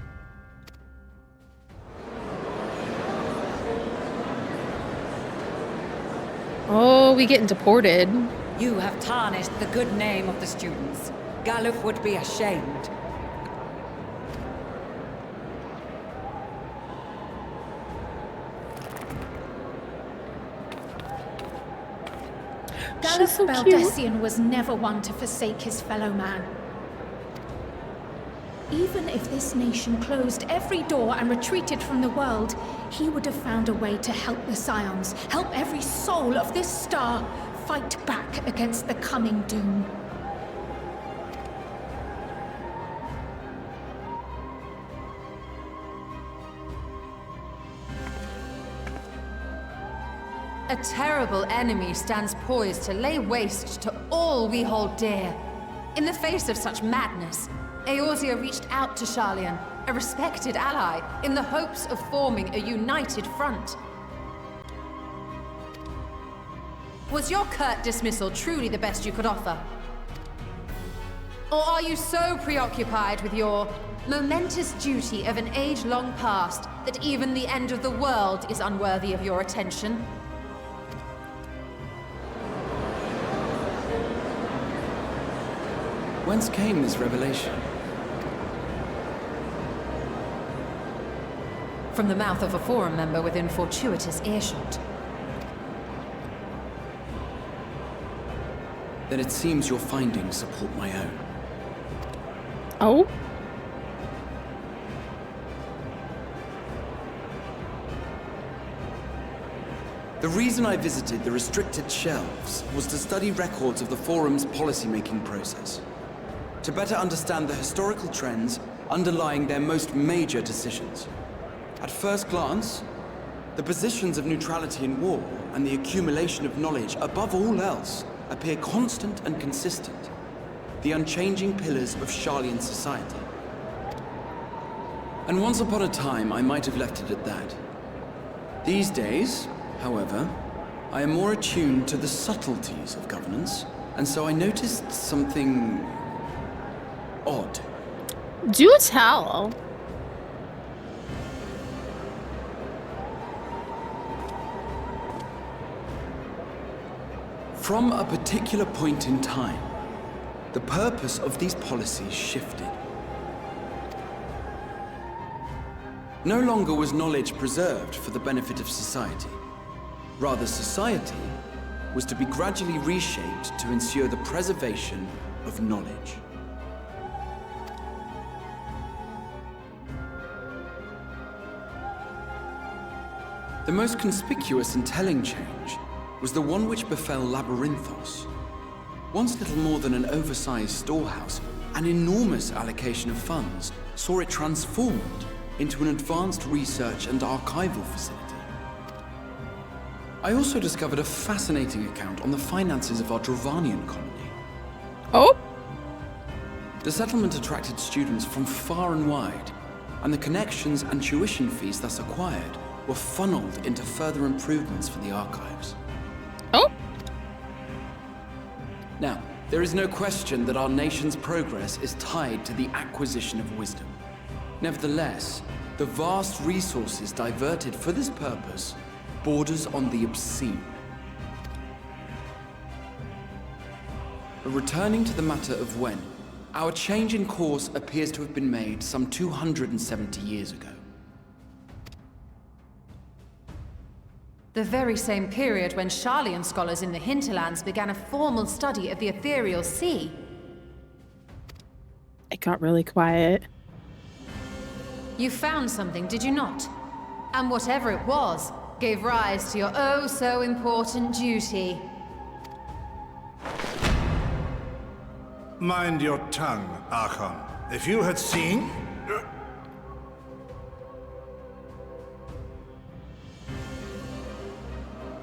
Speaker 1: Oh, we getting deported.
Speaker 15: You have tarnished the good name of the students. Galuf would be ashamed.
Speaker 3: Galuf
Speaker 1: so
Speaker 3: Baldessian was never one to forsake his fellow man. Even if this nation closed every door and retreated from the world, he would have found a way to help the Scions, help every soul of this star fight back against the coming doom.
Speaker 4: A terrible enemy stands poised to lay waste to all we hold dear. In the face of such madness, Eorzea reached out to Sharlayan, a respected ally, in the hopes of forming a united front. Was your curt dismissal truly the best you could offer? Or are you so preoccupied with your momentous duty of an age long past that even the end of the world is unworthy of your attention?
Speaker 13: Whence came this revelation?
Speaker 4: From the mouth of a forum member within fortuitous earshot.
Speaker 13: Then it seems your findings support my own.
Speaker 1: Oh?
Speaker 16: The reason I visited the restricted shelves was to study records of the Forum's policymaking process, to better understand the historical trends underlying their most major decisions. At first glance, the positions of neutrality in war and the accumulation of knowledge above all else appear constant and consistent, the unchanging pillars of Sharlayan society. And once upon a time, I might have left it at that. These days, however, I am more attuned to the subtleties of governance, and so I noticed something odd.
Speaker 1: Do tell.
Speaker 16: From a particular point in time, the purpose of these policies shifted. No longer was knowledge preserved for the benefit of society. Rather, society was to be gradually reshaped to ensure the preservation of knowledge. The most conspicuous and telling change was the one which befell Labyrinthos. Once little more than an oversized storehouse, an enormous allocation of funds saw it transformed into an advanced research and archival facility. I also discovered a fascinating account on the finances of our Dravanian colony.
Speaker 1: Oh?
Speaker 16: The settlement attracted students from far and wide, and the connections and tuition fees thus acquired were funneled into further improvements for the archives.
Speaker 1: Oh?
Speaker 16: Now, there is no question that our nation's progress is tied to the acquisition of wisdom. Nevertheless, the vast resources diverted for this purpose borders on the obscene. But returning to the matter of when, our change in course appears to have been made some 270 years ago.
Speaker 4: The very same period when Sharlayan scholars in the hinterlands began a formal study of the ethereal sea.
Speaker 1: It got really quiet.
Speaker 4: You found something, did you not? And whatever it was, gave rise to your oh-so-important duty.
Speaker 17: Mind your tongue, Archon. If you had seen...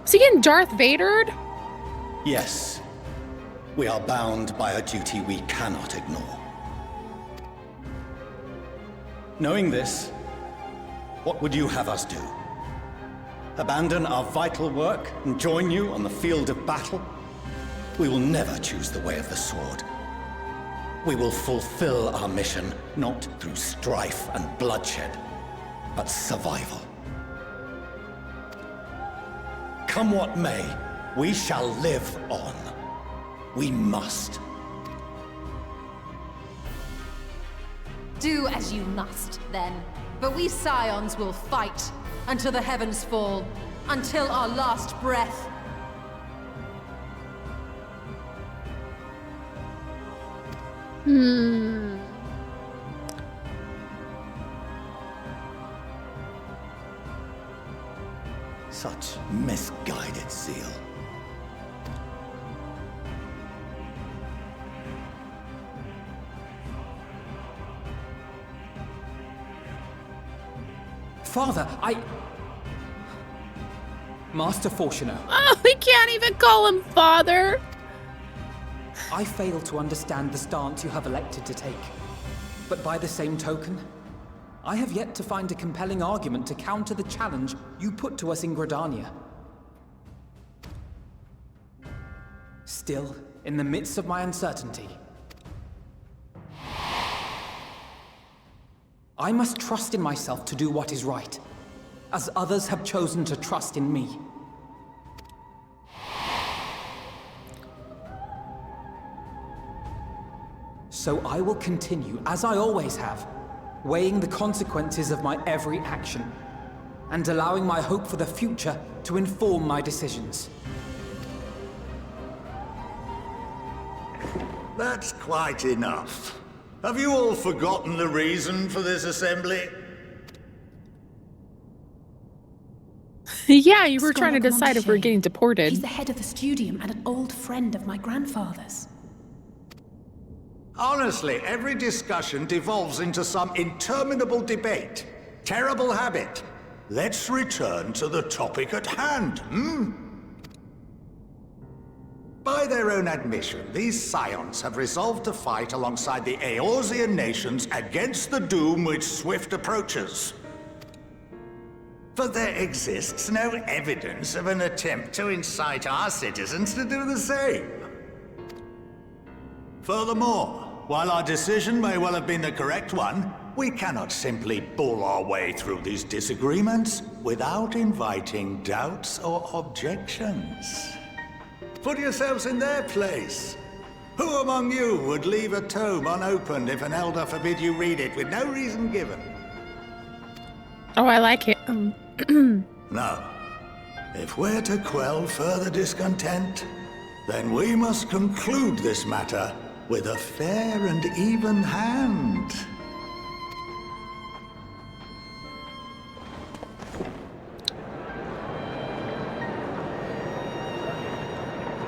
Speaker 1: Is he getting Darth Vadered?
Speaker 12: Yes. We are bound by a duty we cannot ignore. Knowing this, what would you have us do? Abandon our vital work and join you on the field of battle? We will never choose the way of the sword. We will fulfill our mission not through strife and bloodshed, but survival. Come what may, we shall live on. We must.
Speaker 4: Do as you must, then. But we Scions will fight until the heavens fall, until our last breath.
Speaker 12: Such misguided zeal.
Speaker 5: Father, Master Fortuner.
Speaker 1: Oh, we can't even call him father.
Speaker 5: I fail to understand the stance you have elected to take. But by the same token, I have yet to find a compelling argument to counter the challenge you put to us in Gridania. Still, in the midst of my uncertainty, I must trust in myself to do what is right, as others have chosen to trust in me. So I will continue, as I always have, weighing the consequences of my every action, and allowing my hope for the future to inform my decisions.
Speaker 17: That's quite enough. Have you all forgotten the reason for this assembly?
Speaker 1: Yeah, you were trying to
Speaker 7: Skolok
Speaker 1: decide if we're
Speaker 7: Monshane.
Speaker 1: getting deported.
Speaker 7: He's the head of the studium and an old friend of my grandfather's.
Speaker 17: Honestly, every discussion devolves into some interminable debate. Terrible habit. Let's return to the topic at hand, By their own admission, these scions have resolved to fight alongside the Eorzean nations against the doom which swift approaches. But there exists no evidence of an attempt to incite our citizens to do the same. Furthermore, while our decision may well have been the correct one, we cannot simply bull our way through these disagreements without inviting doubts or objections. Put yourselves in their place. Who among you would leave a tome unopened if an elder forbid you read it with no reason given?
Speaker 1: Oh, I like it.
Speaker 17: Now, if we're to quell further discontent, then we must conclude this matter with a fair and even hand.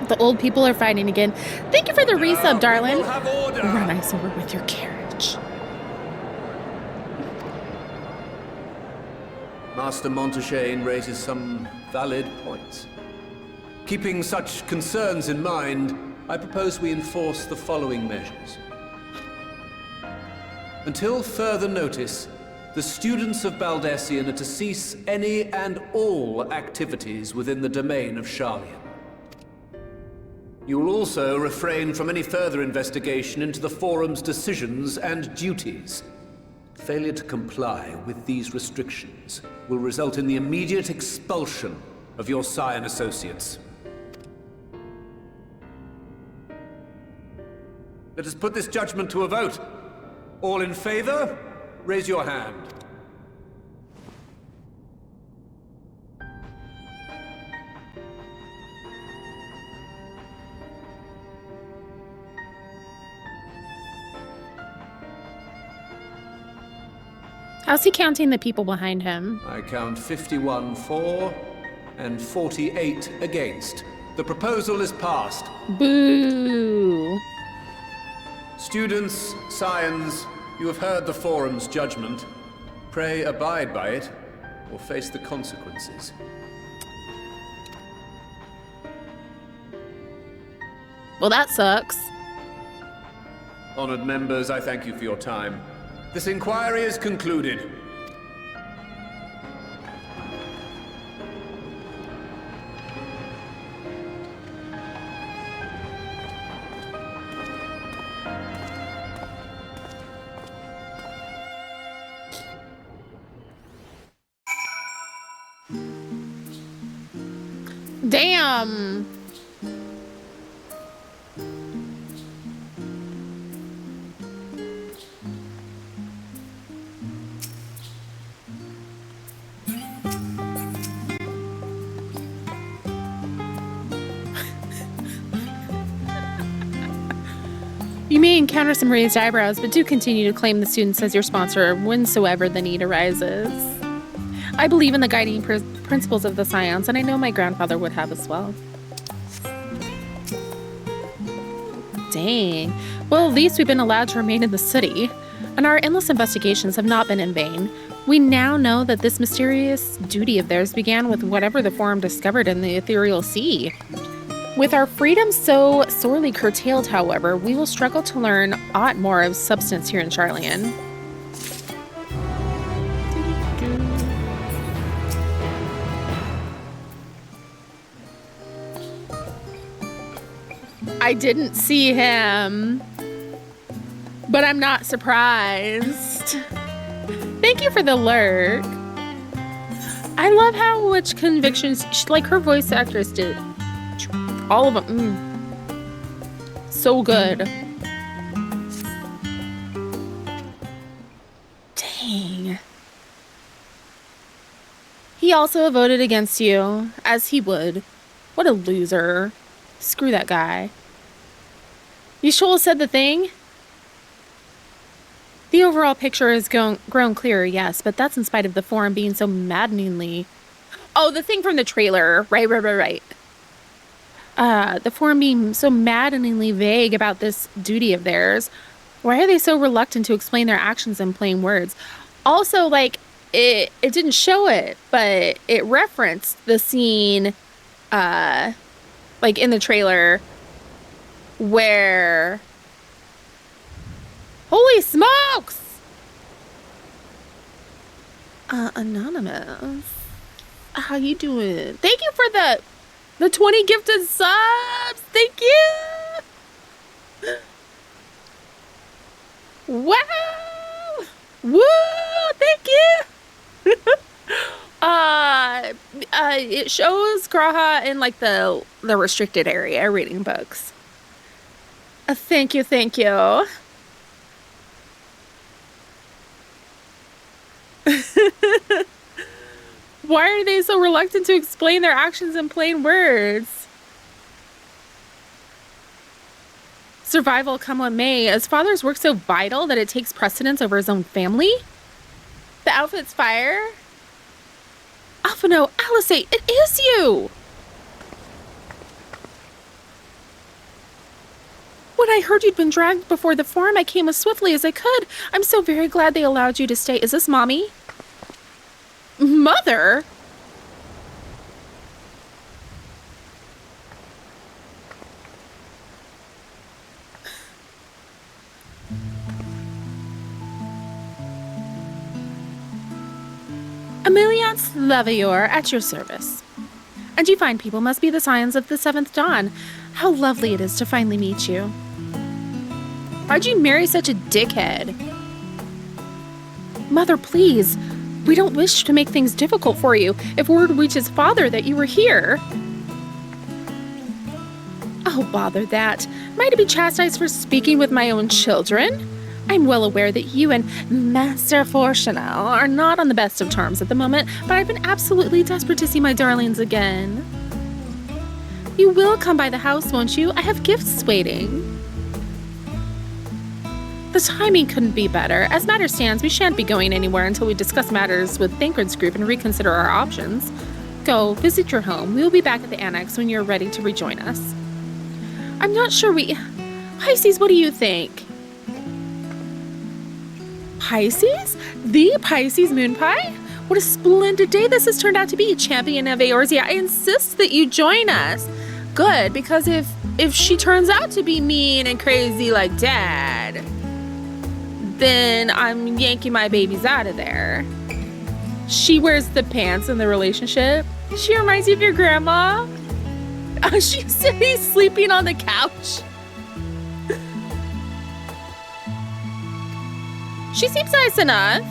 Speaker 1: The old people are fighting again. Thank you for the resub, darling.
Speaker 17: We'll have order.
Speaker 1: Run ice over with your carriage.
Speaker 14: Master Monshane raises some valid points. Keeping such concerns in mind, I propose we enforce the following measures. Until further notice, the students of Baldessian are to cease any and all activities within the domain of Sharlian. You will also refrain from any further investigation into the Forum's decisions and duties. Failure to comply with these restrictions will result in the immediate expulsion of your Scion associates. Let us put this judgment to a vote. All in favor, raise your hand.
Speaker 1: How's he counting the people behind him?
Speaker 14: I count 51 for and 48 against. The proposal is passed.
Speaker 1: Boo.
Speaker 14: Students, scions, you have heard the Forum's judgment. Pray abide by it, or face the consequences.
Speaker 1: Well, that sucks.
Speaker 14: Honored members, I thank you for your time. This inquiry is concluded.
Speaker 1: Damn. You may encounter some raised eyebrows, but do continue to claim the students as your sponsor whensoever the need arises. I believe in the guiding principles of the Scions, and I know my grandfather would have as well. Dang. Well, at least we've been allowed to remain in the city, and our endless investigations have not been in vain. We now know that this mysterious duty of theirs began with whatever the Forum discovered in the ethereal sea. With our freedom so sorely curtailed, however, we will struggle to learn aught more of substance here in Sharlian. I didn't see him, but I'm not surprised. Thank you for the lurk. I love how much convictions, like her voice actress did. All of them. So good. Dang. He also voted against you, as he would. What a loser. Screw that guy. You sure said the thing? The overall picture has grown clearer, yes, but that's in spite of the Forum being so maddeningly... Oh, the thing from the trailer. Right. The Forum being so maddeningly vague about this duty of theirs. Why are they so reluctant to explain their actions in plain words? Also, like, it didn't show it, but it referenced the scene, like, in the trailer where... Holy smokes! Anonymous. How you doing? Thank you for the 20 gifted subs. Thank you. Wow. Woo. Thank you. It shows Graha in like the restricted area reading books. Thank you. Why are they so reluctant to explain their actions in plain words? Survival come what may. Is father's work so vital that it takes precedence over his own family? The outfit's fire? Alphino, Alisate, it is you! When I heard you'd been dragged before the Forum, I came as swiftly as I could. I'm so very glad they allowed you to stay. Is this Mommy? Mother? Emiliance Levior at your service. And you fine people must be the scions of the 7th Dawn. How lovely it is to finally meet you. Why'd you marry such a dickhead? Mother, please. We don't wish to make things difficult for you. If word reaches father that you were here... Oh, bother that. Am I to be chastised for speaking with my own children? I'm well aware that you and Master Fortunel are not on the best of terms at the moment, but I've been absolutely desperate to see my darlings again. You will come by the house, won't you? I have gifts waiting. The timing couldn't be better. As matters stands, we shan't be going anywhere until we discuss matters with Thancred's group and reconsider our options. Go, visit your home. We will be back at the annex when you're ready to rejoin us. I'm not sure Pisces, what do you think? Pisces? The Pisces moon pie? What a splendid day this has turned out to be, champion of Eorzea. I insist that you join us. Good, because if she turns out to be mean and crazy like Dad, then I'm yanking my babies out of there. She wears the pants in the relationship. She reminds you of your grandma. She's sitting sleeping on the couch. She seems nice enough.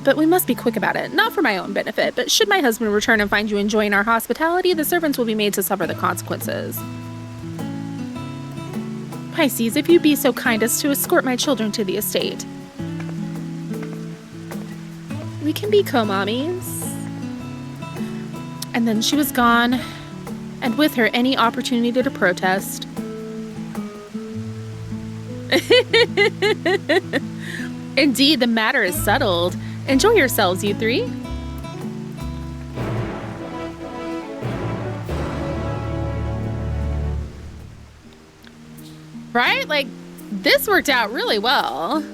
Speaker 1: But we must be quick about it. Not for my own benefit, but should my husband return and find you enjoying our hospitality, the servants will be made to suffer the consequences. Pisces, if you be so kind as to escort my children to the estate. We can be co-mommies. And then she was gone, and with her any opportunity to protest. Indeed, the matter is settled. Enjoy yourselves, you three. Right? Like, this worked out really well.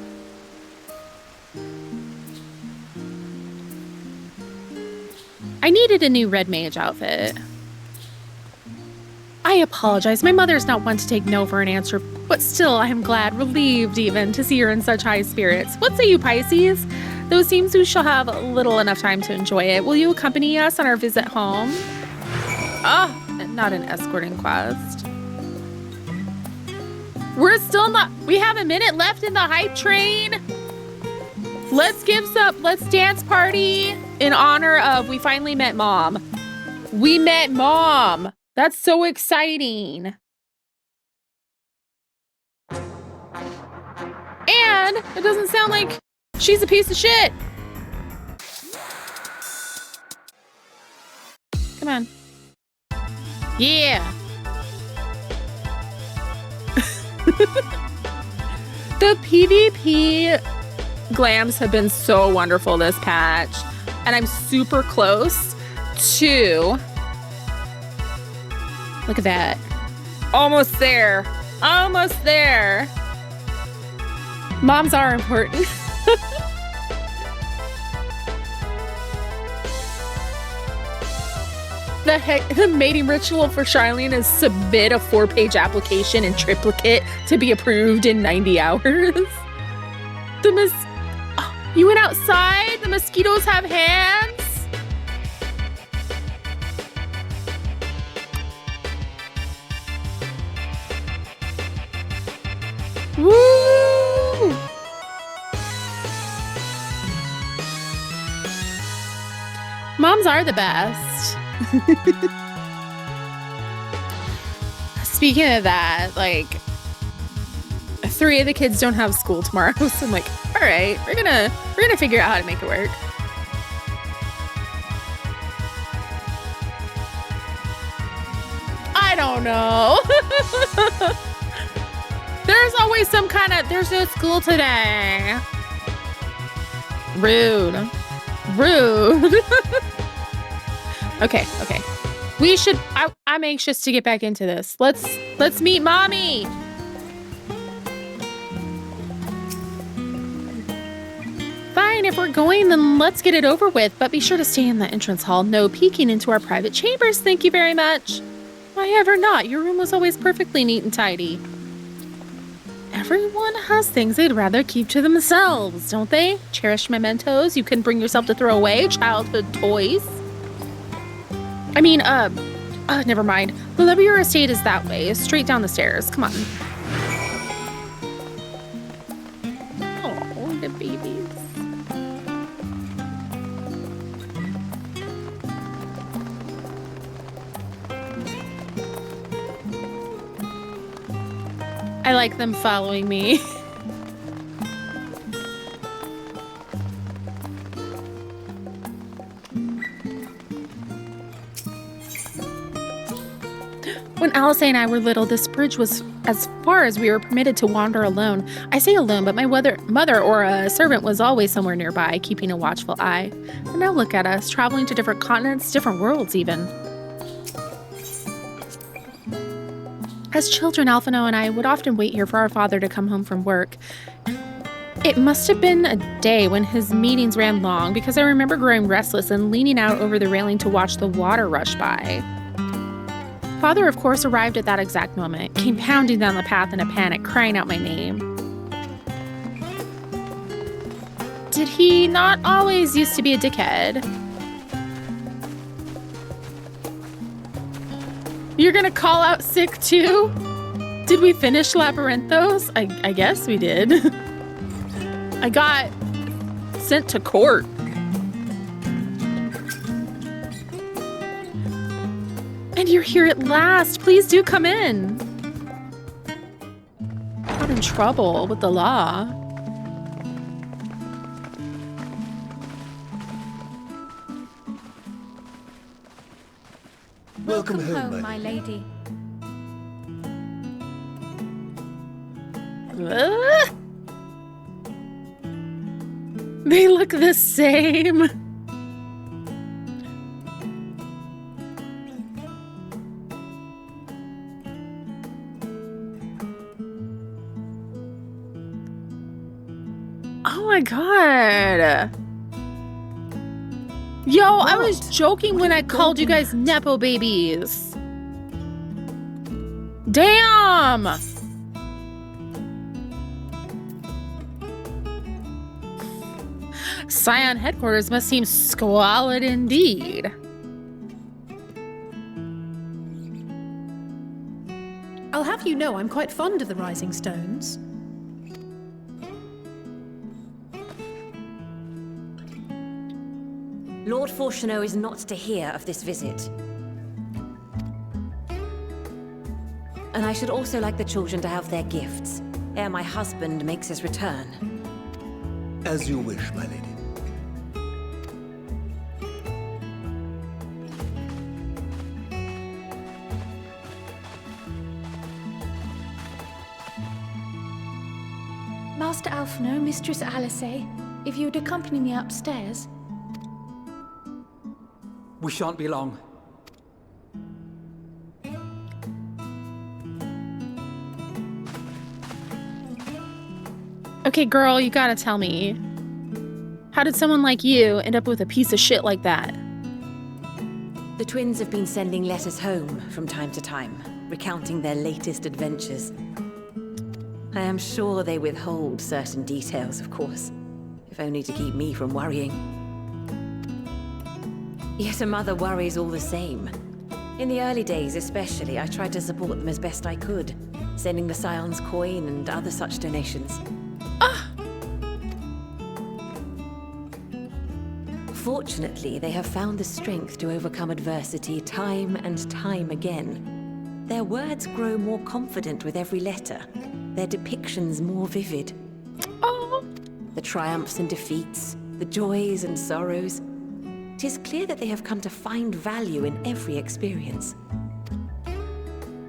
Speaker 1: I needed a new red mage outfit. I apologize. My mother's not one to take no for an answer, but still, I am glad, relieved even, to see her in such high spirits. What say you, Pisces? Though it seems we shall have little enough time to enjoy it. Will you accompany us on our visit home? Oh, not an escorting quest. We're still not... We have a minute left in the hype train. Let's dance party in honor of we finally met Mom. We met Mom. That's so exciting. And it doesn't sound like she's a piece of shit. Come on. Yeah. The PvP glams have been so wonderful this patch, and I'm super close to, look at that, almost there, Moms are important. The mating ritual for Charlene is submit a 4-page application in triplicate to be approved in 90 hours. You went outside? The mosquitoes have hands? Woo! Moms are the best. Speaking of that, like, 3 of the kids don't have school tomorrow, so I'm like, all right, we're gonna figure out how to make it work. I don't know. There's always some kind of, there's no school today. Rude. Okay. We should, I'm anxious to get back into this. Let's meet Mommy. Fine, if we're going, then let's get it over with. But be sure to stay in the entrance hall. No peeking into our private chambers. Thank you very much. Why ever not? Your room was always perfectly neat and tidy. Everyone has things they'd rather keep to themselves, don't they? Cherished mementos you couldn't bring yourself to throw away. Childhood toys. I mean, never mind. The Levier estate is that way. Straight down the stairs. Come on. Oh, the babies. I like them following me. When Alice and I were little, this bridge was as far as we were permitted to wander alone. I say alone, but my mother or a servant was always somewhere nearby, keeping a watchful eye. And now look at us, traveling to different continents, different worlds even. As children, Alphino and I would often wait here for our father to come home from work. It must have been a day when his meetings ran long, because I remember growing restless and leaning out over the railing to watch the water rush by. Father, of course, arrived at that exact moment, came pounding down the path in a panic, crying out my name. Did he not always used to be a dickhead? You're gonna call out sick too? Did we finish Labyrinthos? I guess we did. I got sent to court. And you're here at last. Please do come in. Got in trouble with the law.
Speaker 18: Welcome home, my lady.
Speaker 1: They look the same. Oh my god. Yo, I was joking when I called you guys Nepo babies. Damn! Scion headquarters must seem squalid indeed.
Speaker 7: I'll have you know I'm quite fond of the Rising Stones.
Speaker 19: Lord Fortuneau is not to hear of this visit. And I should also like the children to have their gifts, ere my husband makes his return.
Speaker 17: As you wish, my lady.
Speaker 3: Master Alphino, Mistress Alice, if you would accompany me upstairs.
Speaker 5: We shan't be long.
Speaker 1: Okay, girl, you gotta tell me. How did someone like you end up with a piece of shit like that?
Speaker 19: The twins have been sending letters home from time to time, recounting their latest adventures. I am sure they withhold certain details, of course, if only to keep me from worrying. Yet a mother worries all the same. In the early days especially, I tried to support them as best I could, sending the Scion's coin and other such donations. Fortunately, they have found the strength to overcome adversity time and time again. Their words grow more confident with every letter, their depictions more vivid. The triumphs and defeats, the joys and sorrows. 'Tis clear that they have come to find value in every experience.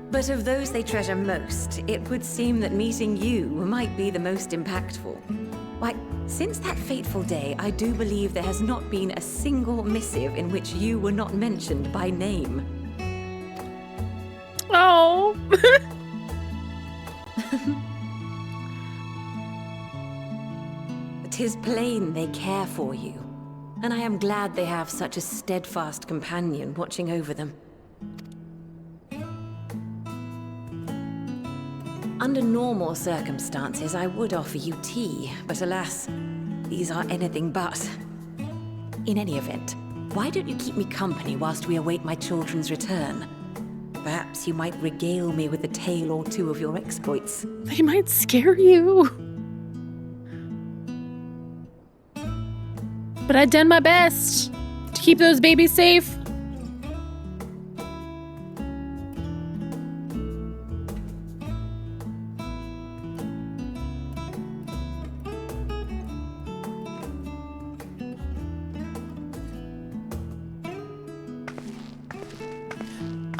Speaker 19: But of those they treasure most, it would seem that meeting you might be the most impactful. Why, since that fateful day, I do believe there has not been a single missive in which you were not mentioned by name.
Speaker 1: Oh.
Speaker 19: 'Tis plain they care for you, and I am glad they have such a steadfast companion watching over them. Under normal circumstances, I would offer you tea, but alas, these are anything but. In any event, why don't you keep me company whilst we await my children's return? Perhaps you might regale me with a tale or two of your exploits.
Speaker 1: They might scare you. But I've done my best to keep those babies safe.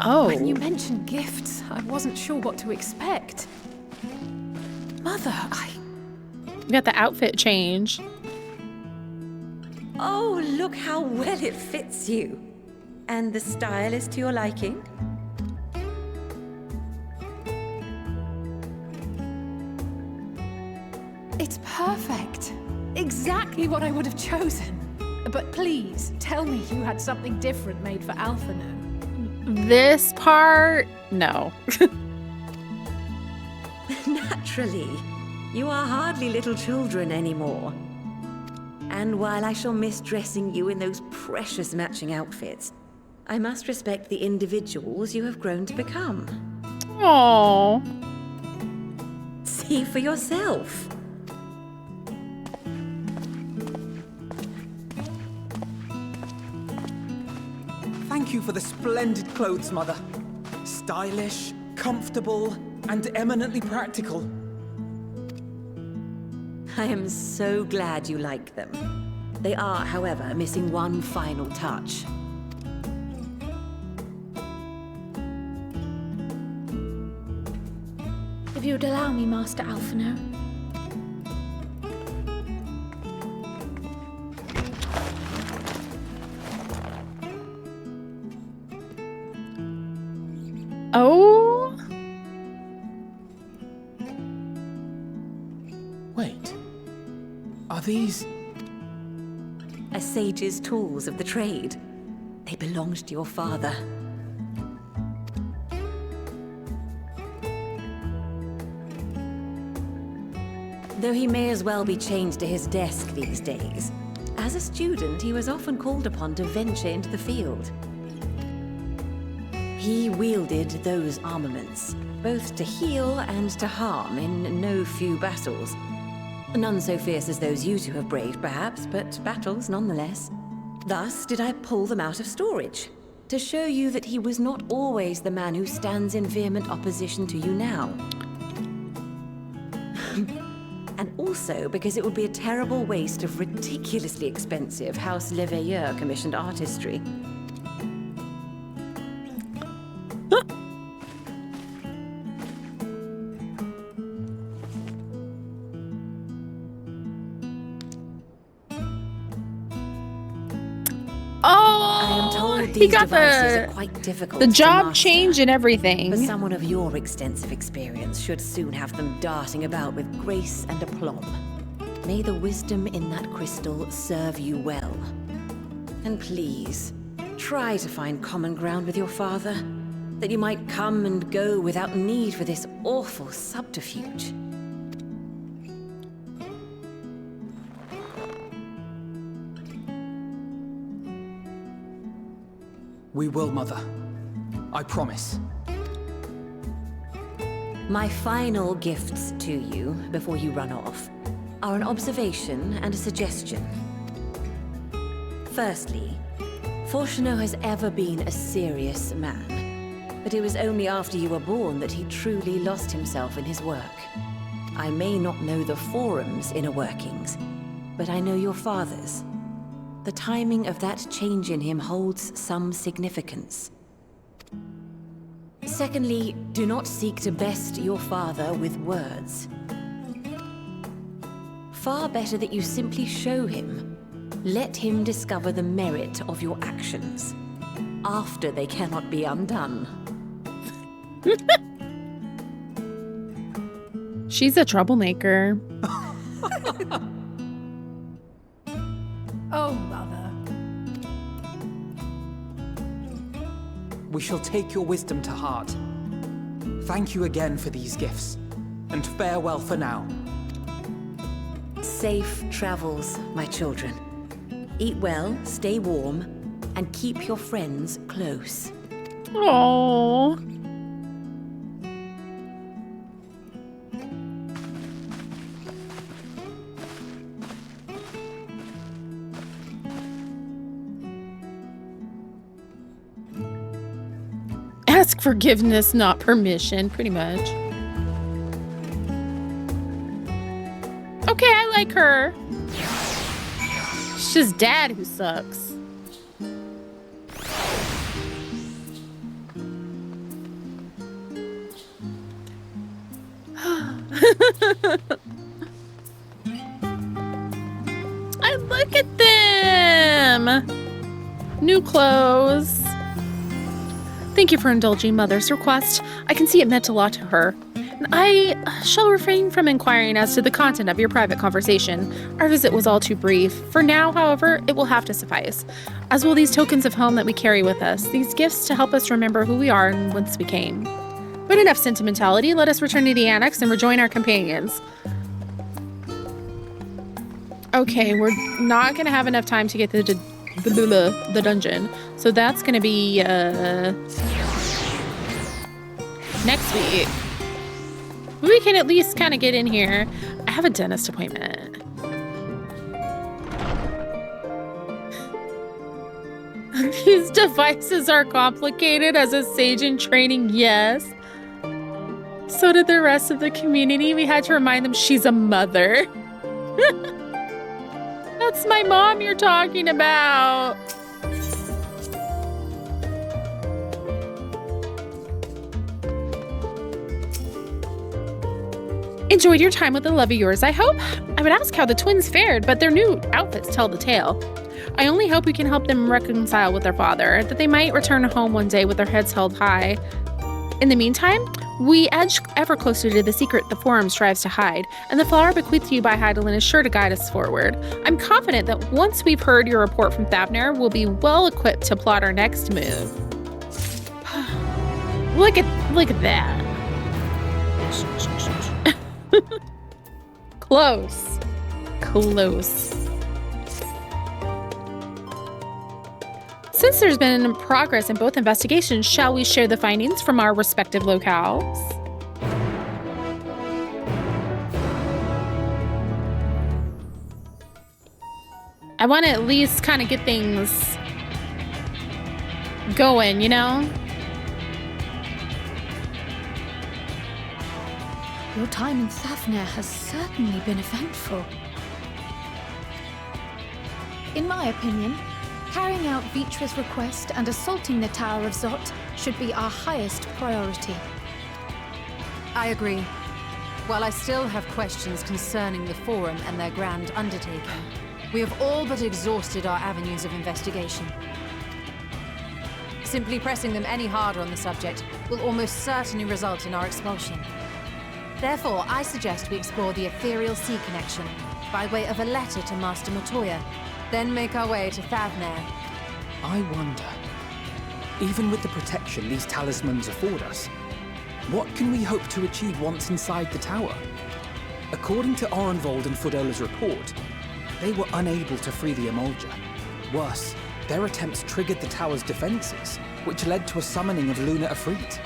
Speaker 1: Oh.
Speaker 7: When you mentioned gifts, I wasn't sure what to expect. Mother,
Speaker 1: You got the outfit change.
Speaker 19: Oh, look how well it fits you. And the style is to your liking?
Speaker 7: It's perfect. Exactly what I would have chosen. But please, tell me you had something different made for Alphino.
Speaker 1: This part, no.
Speaker 19: Naturally. You are hardly little children anymore. And while I shall miss dressing you in those precious matching outfits, I must respect the individuals you have grown to become.
Speaker 1: Aww.
Speaker 19: See for yourself.
Speaker 5: Thank you for the splendid clothes, Mother. Stylish, comfortable, and eminently practical.
Speaker 19: I am so glad you like them. They are, however, missing one final touch.
Speaker 3: If you would allow me, Master Alphino.
Speaker 1: Oh?
Speaker 5: Wait. Are these...
Speaker 19: A sage's tools of the trade. They belonged to your father. Though he may as well be chained to his desk these days, as a student he was often called upon to venture into the field. He wielded those armaments, both to heal and to harm in no few battles. None so fierce as those you two have braved, perhaps, but battles nonetheless. Thus did I pull them out of storage, to show you that he was not always the man who stands in vehement opposition to you now. And also because it would be a terrible waste of ridiculously expensive House Leveilleur commissioned artistry. These
Speaker 1: got
Speaker 19: devices are quite difficult
Speaker 1: the
Speaker 19: to
Speaker 1: job
Speaker 19: master,
Speaker 1: change and everything.
Speaker 19: but someone of your extensive experience should soon have them darting about with grace and aplomb. May the wisdom in that crystal serve you well. And please, try to find common ground with your father, that you might come and go without need for this awful subterfuge.
Speaker 5: We will, Mother. I promise.
Speaker 19: My final gifts to you, before you run off, are an observation and a suggestion. Firstly, Fortunato has ever been a serious man, but it was only after you were born that he truly lost himself in his work. I may not know the Forum's inner workings, but I know your father's. The timing of that change in him holds some significance. Secondly, do not seek to best your father with words. Far better that you simply show him. Let him discover the merit of your actions, after they cannot be undone.
Speaker 1: She's a troublemaker.
Speaker 7: Oh, Mother.
Speaker 5: We shall take your wisdom to heart. Thank you again for these gifts, and farewell for now.
Speaker 19: Safe travels, my children. Eat well, stay warm, and keep your friends close.
Speaker 1: Aww. Ask forgiveness, not permission, pretty much. Okay, I like her. It's just Dad who sucks. I look at them. New clothes. Thank you for indulging Mother's request. I can see it meant a lot to her. And I shall refrain from inquiring as to the content of your private conversation. Our visit was all too brief. For now, however, it will have to suffice, as will these tokens of home that we carry with us, these gifts to help us remember who we are and whence we came. But enough sentimentality, let us return to the annex and rejoin our companions. Okay, we're not going to have enough time to get to the dungeon, so that's going to be next week. We can at least kind of get in here. I have a dentist appointment. These devices are complicated as a sage in training, yes. So did the rest of the community. We had to remind them she's a mother. That's my mom you're talking about. Enjoyed your time with the love of yours, I hope? I would ask how the twins fared, but their new outfits tell the tale. I only hope we can help them reconcile with their father, that they might return home one day with their heads held high. In the meantime, we edge ever closer to the secret the Forum strives to hide, and the flower bequeathed to you by Hydaelyn is sure to guide us forward. I'm confident that once we've heard your report from Thavner, we'll be well equipped to plot our next move. Look at that. Close. Since there's been progress in both investigations, shall we share the findings from our respective locales? I want to at least kind of get things going, you know?
Speaker 3: Your time in Thavner has certainly been eventful. In my opinion, carrying out Vitra's request and assaulting the Tower of Zot should be our highest priority.
Speaker 4: I agree. While I still have questions concerning the Forum and their grand undertaking, we have all but exhausted our avenues of investigation. Simply pressing them any harder on the subject will almost certainly result in our expulsion. Therefore, I suggest we explore the ethereal sea connection by way of a letter to Master Montoya, then make our way to Thavnair.
Speaker 5: I wonder, even with the protection these talismans afford us, what can we hope to achieve once inside the tower? According to Orenvold and Fodola's report, they were unable to free the Emolja. Worse, their attempts triggered the tower's defenses, which led to a summoning of Luna Afrit.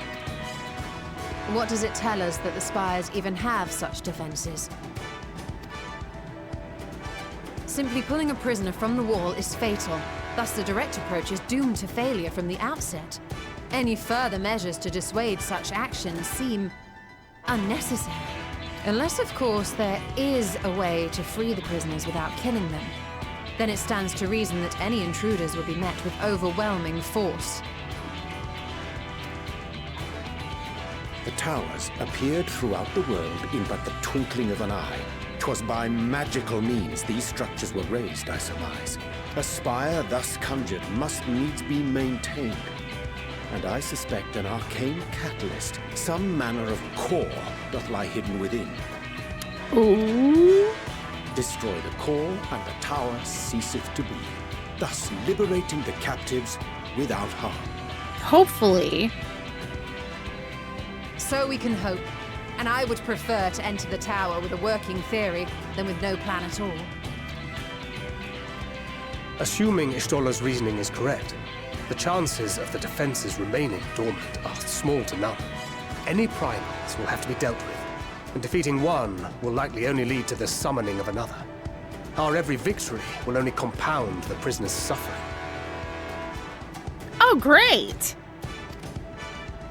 Speaker 4: What does it tell us that the Spires even have such defenses? Simply pulling a prisoner from the wall is fatal. Thus, the direct approach is doomed to failure from the outset. Any further measures to dissuade such actions seem unnecessary. Unless, of course, there is a way to free the prisoners without killing them. Then it stands to reason that any intruders will be met with overwhelming force.
Speaker 20: The towers appeared throughout the world in but the twinkling of an eye. 'Twas by magical means these structures were raised, I surmise. A spire thus conjured must needs be maintained. And I suspect an arcane catalyst, some manner of core, doth lie hidden within.
Speaker 1: Ooh.
Speaker 20: Destroy the core, and the tower ceaseth to be, thus liberating the captives without harm.
Speaker 1: Hopefully.
Speaker 4: So we can hope. And I would prefer to enter the tower with a working theory than with no plan at all.
Speaker 21: Assuming Ishtola's reasoning is correct, the chances of the defenses remaining dormant are small to none. Any primals will have to be dealt with, and defeating one will likely only lead to the summoning of another. Our every victory will only compound the prisoner's suffering.
Speaker 1: Oh, great!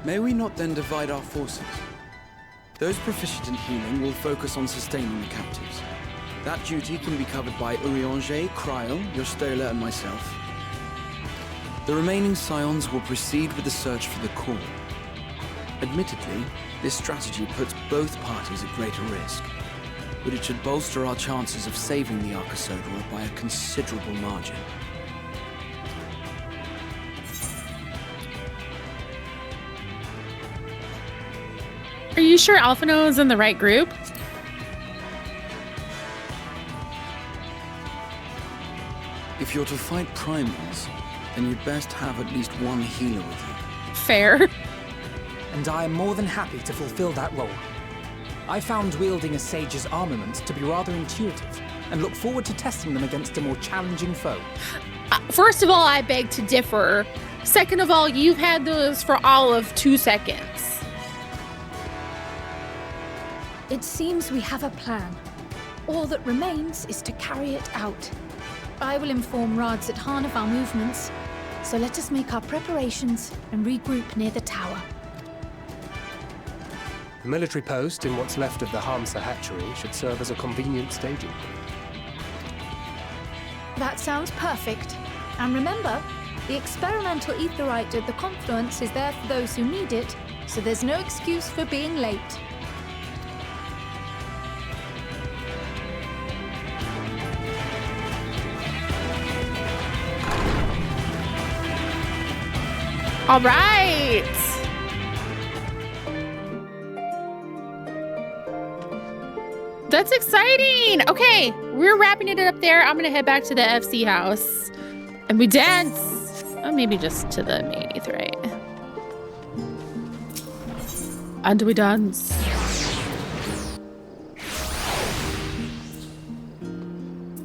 Speaker 16: May we not then divide our forces? Those proficient in healing will focus on sustaining the captives. That duty can be covered by Urianger, Kryl, Yostola, and myself. The remaining scions will proceed with the search for the core. Admittedly, this strategy puts both parties at greater risk, but it should bolster our chances of saving the Arcosodora by a considerable margin.
Speaker 1: Are you sure Alphino is in the right group?
Speaker 16: If you're to fight primals, then you'd best have at least one healer with you.
Speaker 1: Fair.
Speaker 5: And I am more than happy to fulfill that role. I found wielding a sage's armaments to be rather intuitive, and look forward to testing them against a more challenging foe.
Speaker 1: First of all, I beg to differ. Second of all, you've had those for all of 2 seconds.
Speaker 3: It seems we have a plan. All that remains is to carry it out. I will inform Rads at Han of our movements, so let us make our preparations and regroup near the tower.
Speaker 21: The military post in what's left of the Hamsa hatchery should serve as a convenient staging.
Speaker 3: That sounds perfect. And remember, the experimental aetherite at the confluence is there for those who need it, so there's no excuse for being late.
Speaker 1: All right. That's exciting. Okay, we're wrapping it up there. I'm gonna head back to the FC house and we dance. Or maybe just to the main aetherite. And we dance.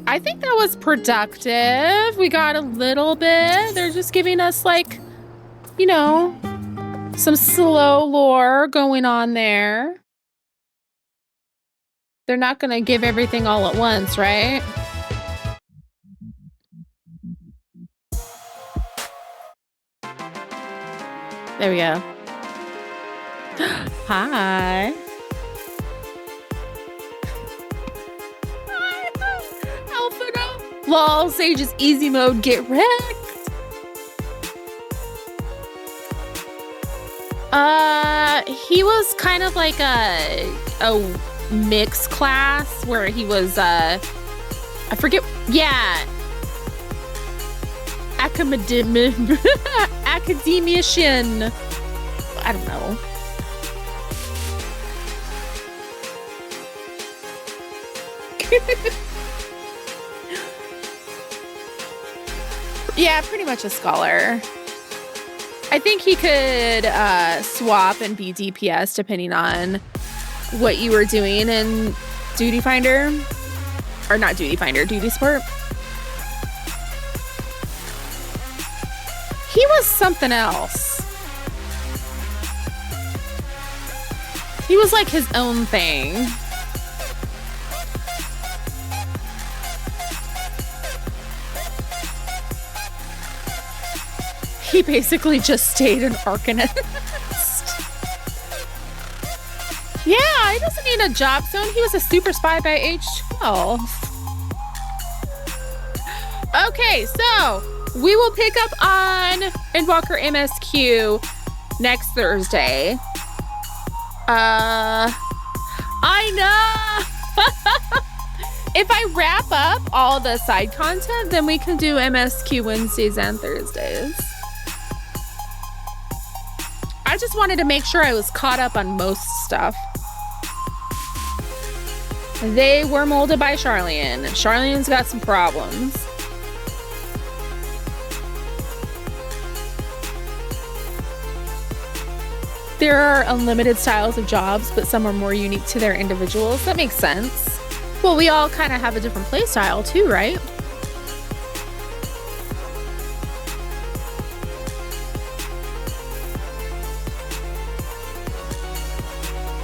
Speaker 1: I think that was productive. We got a little bit. They're just giving us like, you know, some slow lore going on there. They're not gonna give everything all at once, right? There we go. Hi. Alphino. Lol, Sage's easy mode, get wrecked. He was kind of like a mixed class where he was I forget, yeah, academic academician. I don't know. Yeah, pretty much a scholar. I think he could swap and be DPS depending on what you were doing in Duty Finder. Or not Duty Finder, Duty Sport. He was something else. He was like his own thing. He basically just stayed an Arcanist. Yeah, he doesn't need a job zone. He was a super spy by age 12. Okay, so we will pick up on Endwalker MSQ next Thursday. I know. If I wrap up all the side content, then we can do MSQ Wednesdays and Thursdays. I just wanted to make sure I was caught up on most stuff. They were molded by Charlian. Charlian's got some problems. There are unlimited styles of jobs, but some are more unique to their individuals. That makes sense. Well, we all kind of have a different play style too, right?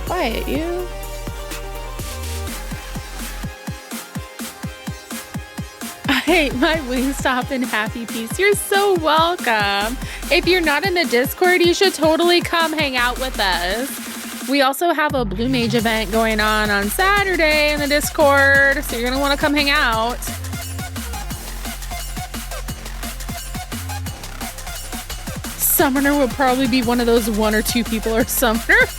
Speaker 1: Quiet, you. Hey, my Wingstop and Happy Piece. You're so welcome. If you're not in the Discord, you should totally come hang out with us. We also have a Blue Mage event going on Saturday in the Discord, so you're going to want to come hang out. Summoner will probably be one of those 1 or 2 people or summoners.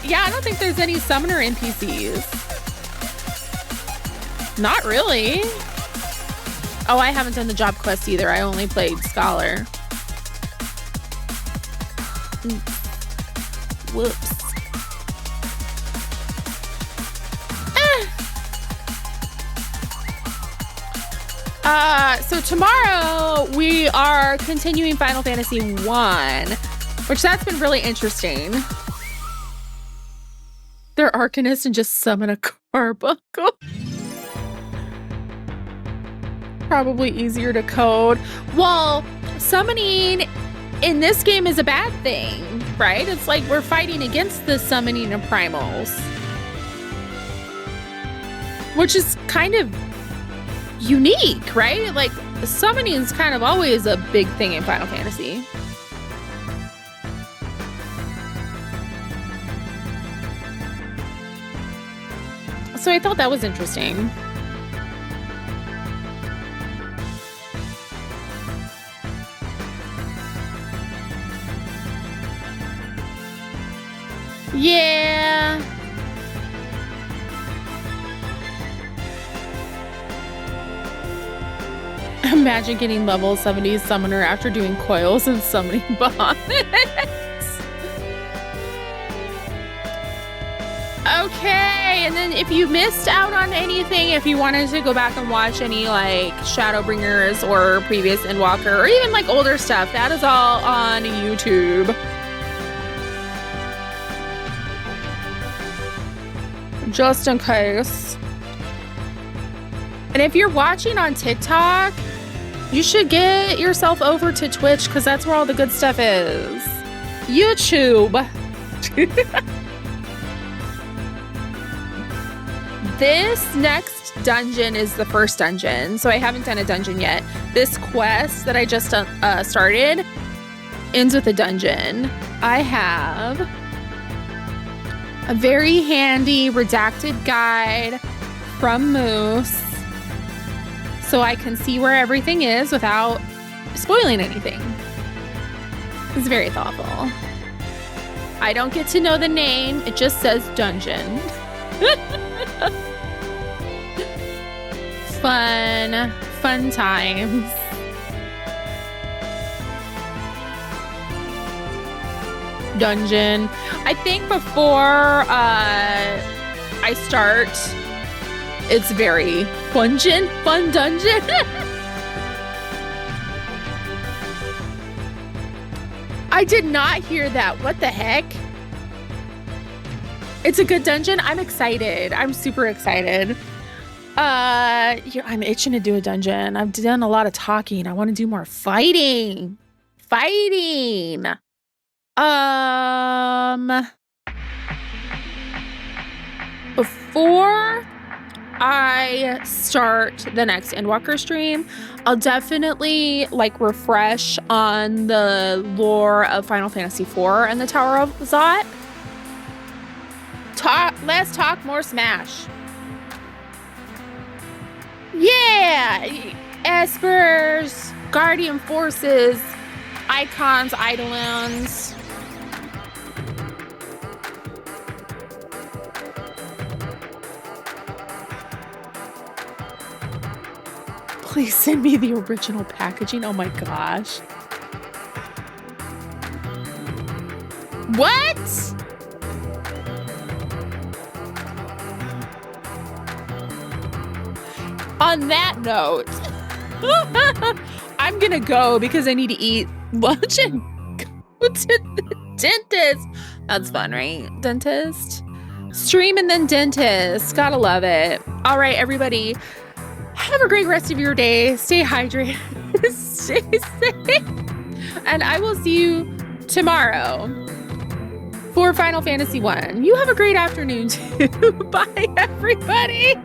Speaker 1: Yeah, I don't think there's any summoner NPCs. Not really. Oh, I haven't done the job quest either. I only played Scholar. Whoops. So tomorrow we are continuing Final Fantasy 1, which that's been really interesting. They're Arcanists and just summon a carbuncle. Probably easier to code. Well, summoning in this game is a bad thing, right? It's like we're fighting against the summoning of primals, which is kind of unique, right? Like summoning is kind of always a big thing in Final Fantasy. So I thought that was interesting. Yeah. Imagine getting level 70 summoner after doing coils and summoning bonnets. Okay, and then if you missed out on anything, if you wanted to go back and watch any like Shadowbringers or previous Endwalker or even like older stuff, that is all on YouTube. Just in case. And if you're watching on TikTok, you should get yourself over to Twitch because that's where all the good stuff is. YouTube. This next dungeon is the first dungeon, so I haven't done a dungeon yet. This quest that I just started ends with a dungeon. I have a very handy redacted guide from Moose so I can see where everything is without spoiling anything. It's very thoughtful. I don't get to know the name, it just says dungeon. Fun times. dungeon. I think before I start, it's very fun dungeon. I did not hear that. What the heck? It's a good dungeon. I'm excited. I'm super excited. I'm itching to do a dungeon. I've done a lot of talking. I want to do more fighting. Before I start the next Endwalker stream, I'll definitely like refresh on the lore of Final Fantasy IV and the Tower of Zot. Let's talk more Smash. Yeah, Espers, Guardian Forces, Icons, Eidolons. Please send me the original packaging. Oh my gosh. What? On that note, I'm gonna go because I need to eat lunch and go to the dentist. That's fun, right? Dentist? Stream and then dentist. Gotta love it. All right, everybody. Have a great rest of your day. Stay hydrated. Stay safe. And I will see you tomorrow for Final Fantasy I. You have a great afternoon too. Bye, everybody.